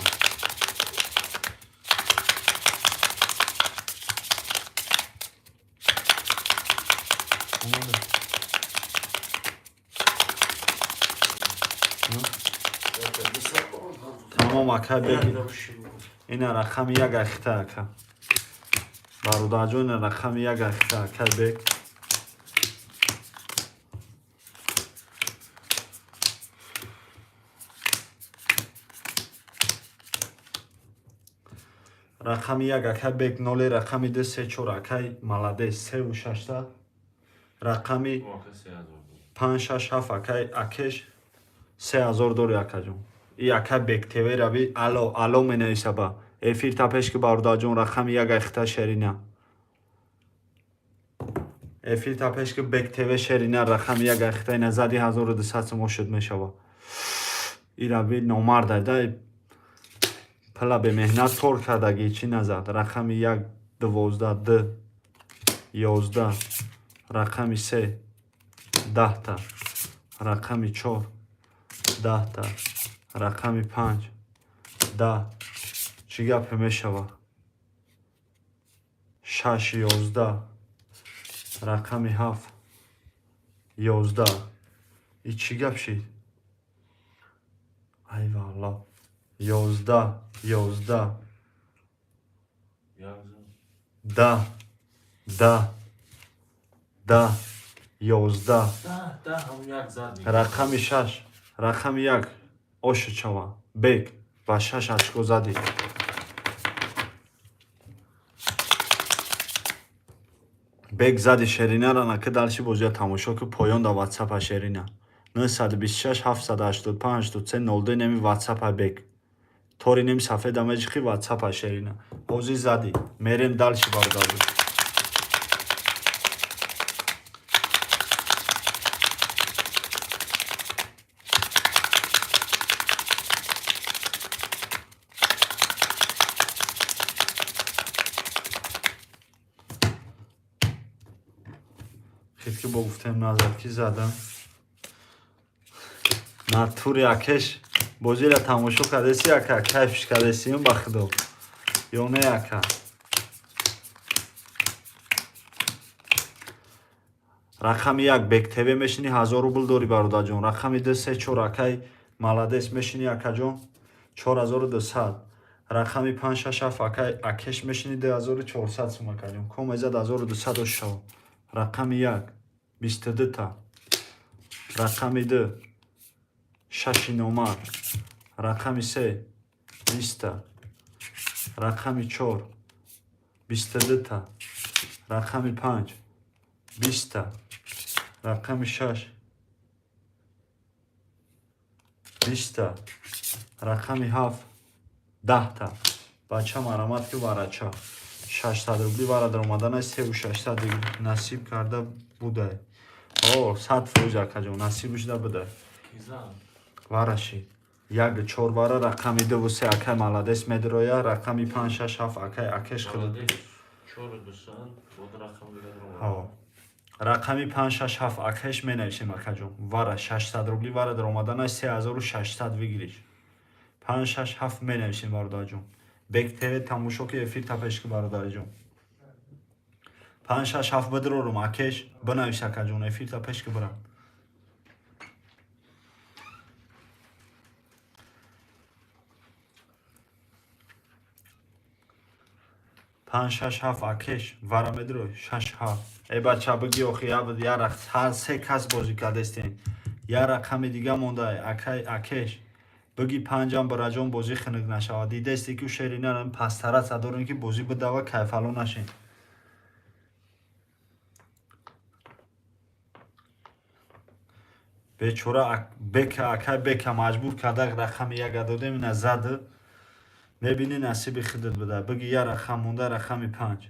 Speaker 1: Тамом ака беги. Ина рақами як ахита ака. Бародарҷон ина рақами як ахита ака бег. Рақами як ака бег ноли рақами 2 3 4 акай маладес 3 6 рақами 5 6 7 акай акеш 3000 дори акаҷон. И ака бег тебе раби ало менависаба. Эфир тапешки бародарҷон рақами як ахита шерина. Эфир тапешки бег тебе шерина рақами як ахита ина зади 1200 сум шуд мешава. И раби номарда дай пала бе меҳнат кор кардаги чӣ назад рақами 1 12 2 11 рақами 3 10 та рақами 4 10 та рақами 5 10 чӣ гапе мешава 6 11 рақами 7 11 и чӣ гап шид ай валло 11 11 10 10 10 11 рақами 6 рақами 1 ошу чава бег ба 6 очко зади. Бег зади шеринара наки далши бозия тамошо ки поён да ватсапа шерина 926 785 83 02 неми ватсапа бег тори неми сафед амеҷихи ватсапа шерина бози зади мерем далши бардаду. Хитки бо гуфтем назарки задам натури акеш бозира тамошо кардеси ака кайфш кардесиюм ба худо ё не ака рақами 1 бег тебе мешини 1000 рубл дори бародарҷон рақами 2 3 4 акай маладес мешини акаҷон 4200 рақами 5 6 7 акай акеш мешини 2400 сум акаҷон комезад 1200 шав рақами 1 22 та рақами 2 6 номар рақами 3 20 та рақами 4 22 та рақами 5 20 та рақами 6 20 та рақами 7 10 та бача марамат ки варача 600 рубли варадар омаданай 3600 дигар насиб карда будай о 100% акаҷон насиб шуда будай вараши як 4 вара рақами 2 3 акай маладес медироя рақами 5 6 7 акай акеш худо рақами 5 6 7 акеш менависем акаҷон вара 600 рубли варадар омаданай 3600 вигириш 5 6 7 менависем бародарҷон бег тебе тамошо ки эфир тапешки бародарҷон 5 6 7 бидирорум акеш бинавис акаҷон эфир тапешки бирам 5 6 7 акеш вара медирой 6 7 эй бача биги охи яра ҳар се кас бозӣ кардестен я рақами дига мондай акай акеш биги панҷам бираҷон бозӣ хинук нашавад дидести ки шеринарам пастара садорин ки бозӣ бидава кайфало нашин бечора бека акай бека маҷбур карда рақами яга додем ина зад мебини насиби худат буда биги я рақам монда рақами 5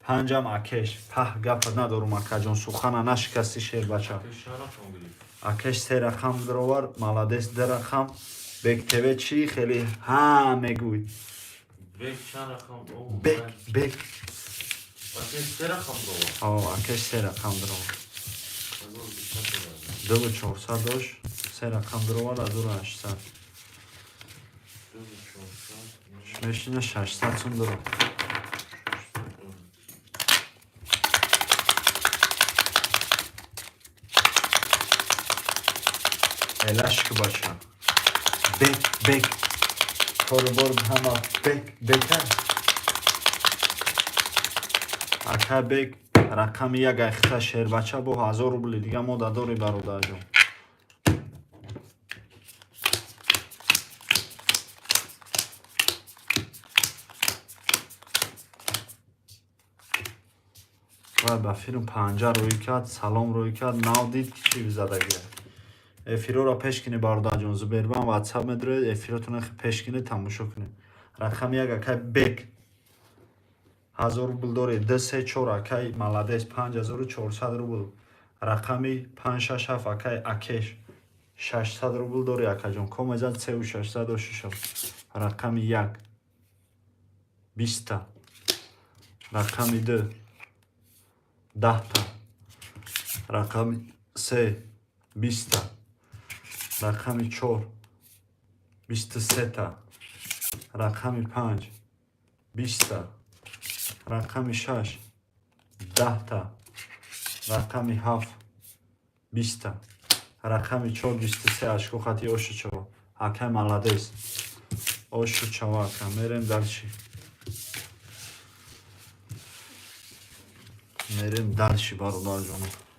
Speaker 1: панҷам акеш паҳ гапа надорум акаҷон сухана нашикасти шер бача акеш 3 рақам бировар маладес 2 рақам бег тебе чӣ хеле ҳа мегӯй бег акеш 3 рақам бировар 2400 дош سه رقم درآورد 1800 میشینه 600 سوم درو. الاشک باشه بک کاربرد همه بکن اکا بک رقم یک اختا شیر بچه با 1000 روبل دیگه ما داداری برادر جون. و با فیلم 50 روی کرد سلام روی کرد ناو دید که چی زدگیه افیرو را پیش کنی برادر جون زبربان واتساپ مدره افیروتون پیش کنی تماشا کنی رقم یک اکای بک 1000 روبل داری 234 اکای ملادیس 5400 روبل رقمی 567 اکای اکش 600 روبل داری اکا جون کم ازاد 3606 رقمی یک 20 تا رقمی 2 10 تا رقمی 3 20 تا رقمی 4 23 تا رقمی 5 20 تا رقمی 6 10 تا رقمی 7 20 تا رقمی 4 23 اشکو خطی اوشو چوا اکای ملادیس اوشو چوا اکا میریم دلشی برادر جونم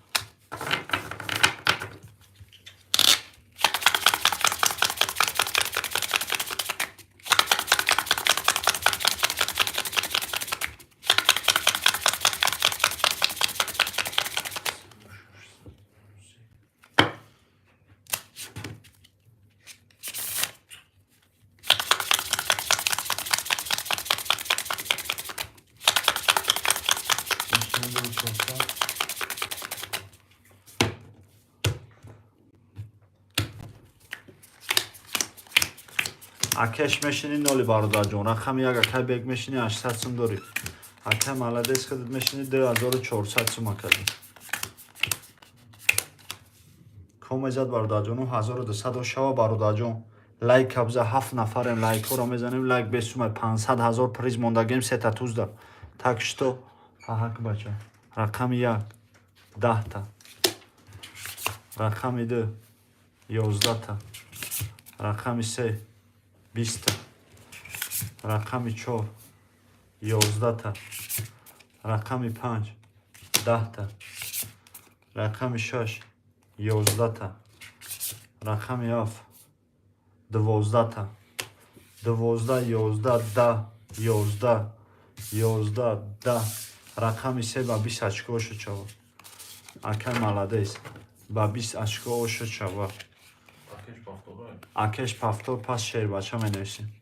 Speaker 1: اکش میشینی نولی برادر جون رقم یک اکای بگ میشینی 800 سوم داری اکای ملادیس خودت میشینی 2400 سوم اکدی کم ازاد برادر جون 1200 شوا برادر جون لایک ابزا 7 نفریم لایک رو میزنیم لایک بسوم 500,000 پریز موندگیم 3 تا توز دار تکشتو حق بچه رقم یک 10 تا رقم 2 11 تا رقم 3 20 تا رقم 4 11 تا رقم 5 10 تا رقم 6 11 تا رقم 7 12 تا 12 11 10 11 10 رقم 3 با 20 اشکو شو چوا اکای ملادیس با 20 اشکو شو چوا اکش پافتور پس شیر بچه می نویسیم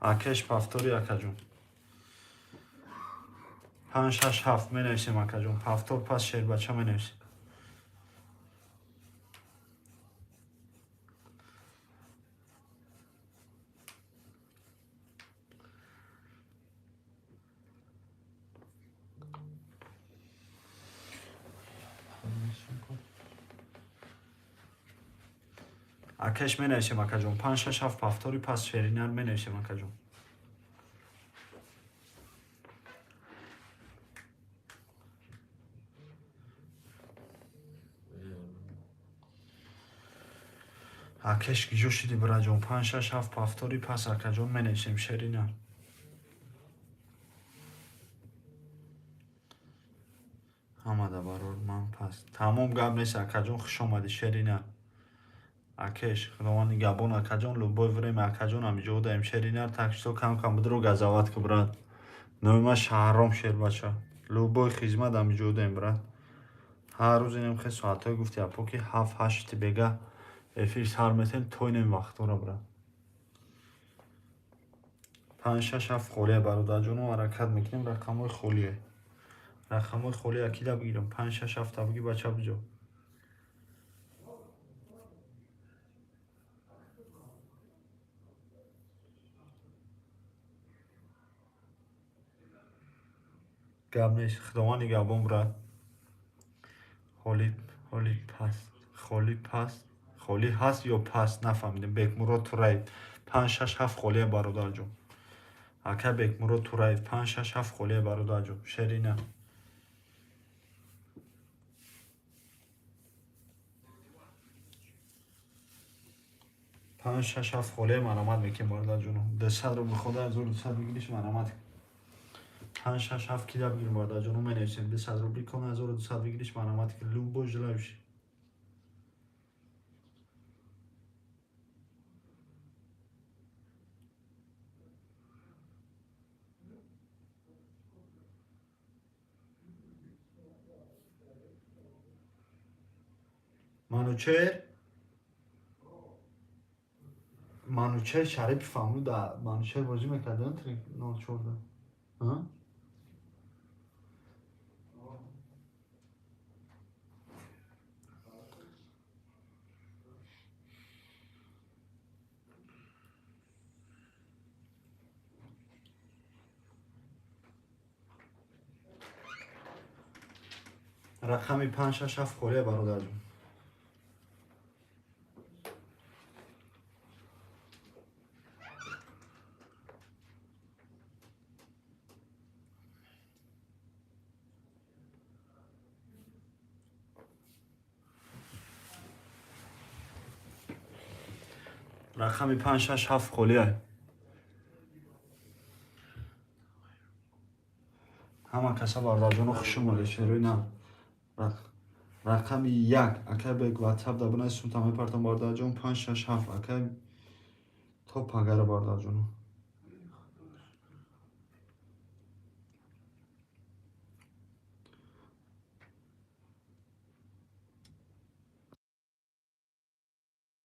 Speaker 1: اکش پافتوری اکا جون 5 6 7 می نویسیم اکا جون پافتور پس شیر بچه می نویسیم اکش می نویسیم اکا جون 5 6 7 پافتوری پس شیرینر می نویسیم اکا جون اکش گیجو شدی برا جون 5 6 7 پافتوری پس اکا جون می نویسیم شیرینر آمده برور من پس تمام گب نیست اکا جون خوش آمدی شیرینر اکش خداوندی گبون اکا جون لوبای وریم اکا جون همیجا دایم شیرینر تکشتو کم کم بدرو گزاوت که براد نویمه شهرام شیر بچه لوبای خیزمت همیجا دایم براد هر روز اینم خیلی ساعتهای گفتی اپا که 7 8 بگه افیر سر میتین توی نیم وقت رو براد 5 6 7 خولیه برادر جونو حرکت میکنیم رقمای خولیه رقمای خولیه اکیده بگیرم 5 6 7 بگی بچه بجا гап нест. Худовани габон бурад. Холи паст. Холи ҳаст ё паст нафаҳмидем. Бекмурод Тураев 5-6-7 холия бародарҷон. Ака Бекмурод Тураев 5-6-7 холия бародарҷон. Шерина. پنج شش هفت خوله مرامت میکنیم بارده جونو 200 رو به خدا 1200 بگیریش مرامت 5 6 7 کیلا بگیریم بارده جونو می نویسیم 200 رو بکنه 1200 بگیریش مرامت که لوب باش جلوش منوچهر شریف فهمو در منوچهر بازی میکردن ترین 014 ها رقمی 5 6 7 خوله برادر جون رقمی 5 6 7 خوله همه کسا برادر جون خوش اومده شروع نه رقم 1 اکر به واتساپ دابونه سوتامه پرتون بارده جون 5 6 7 اکر توپ اگر بارده جون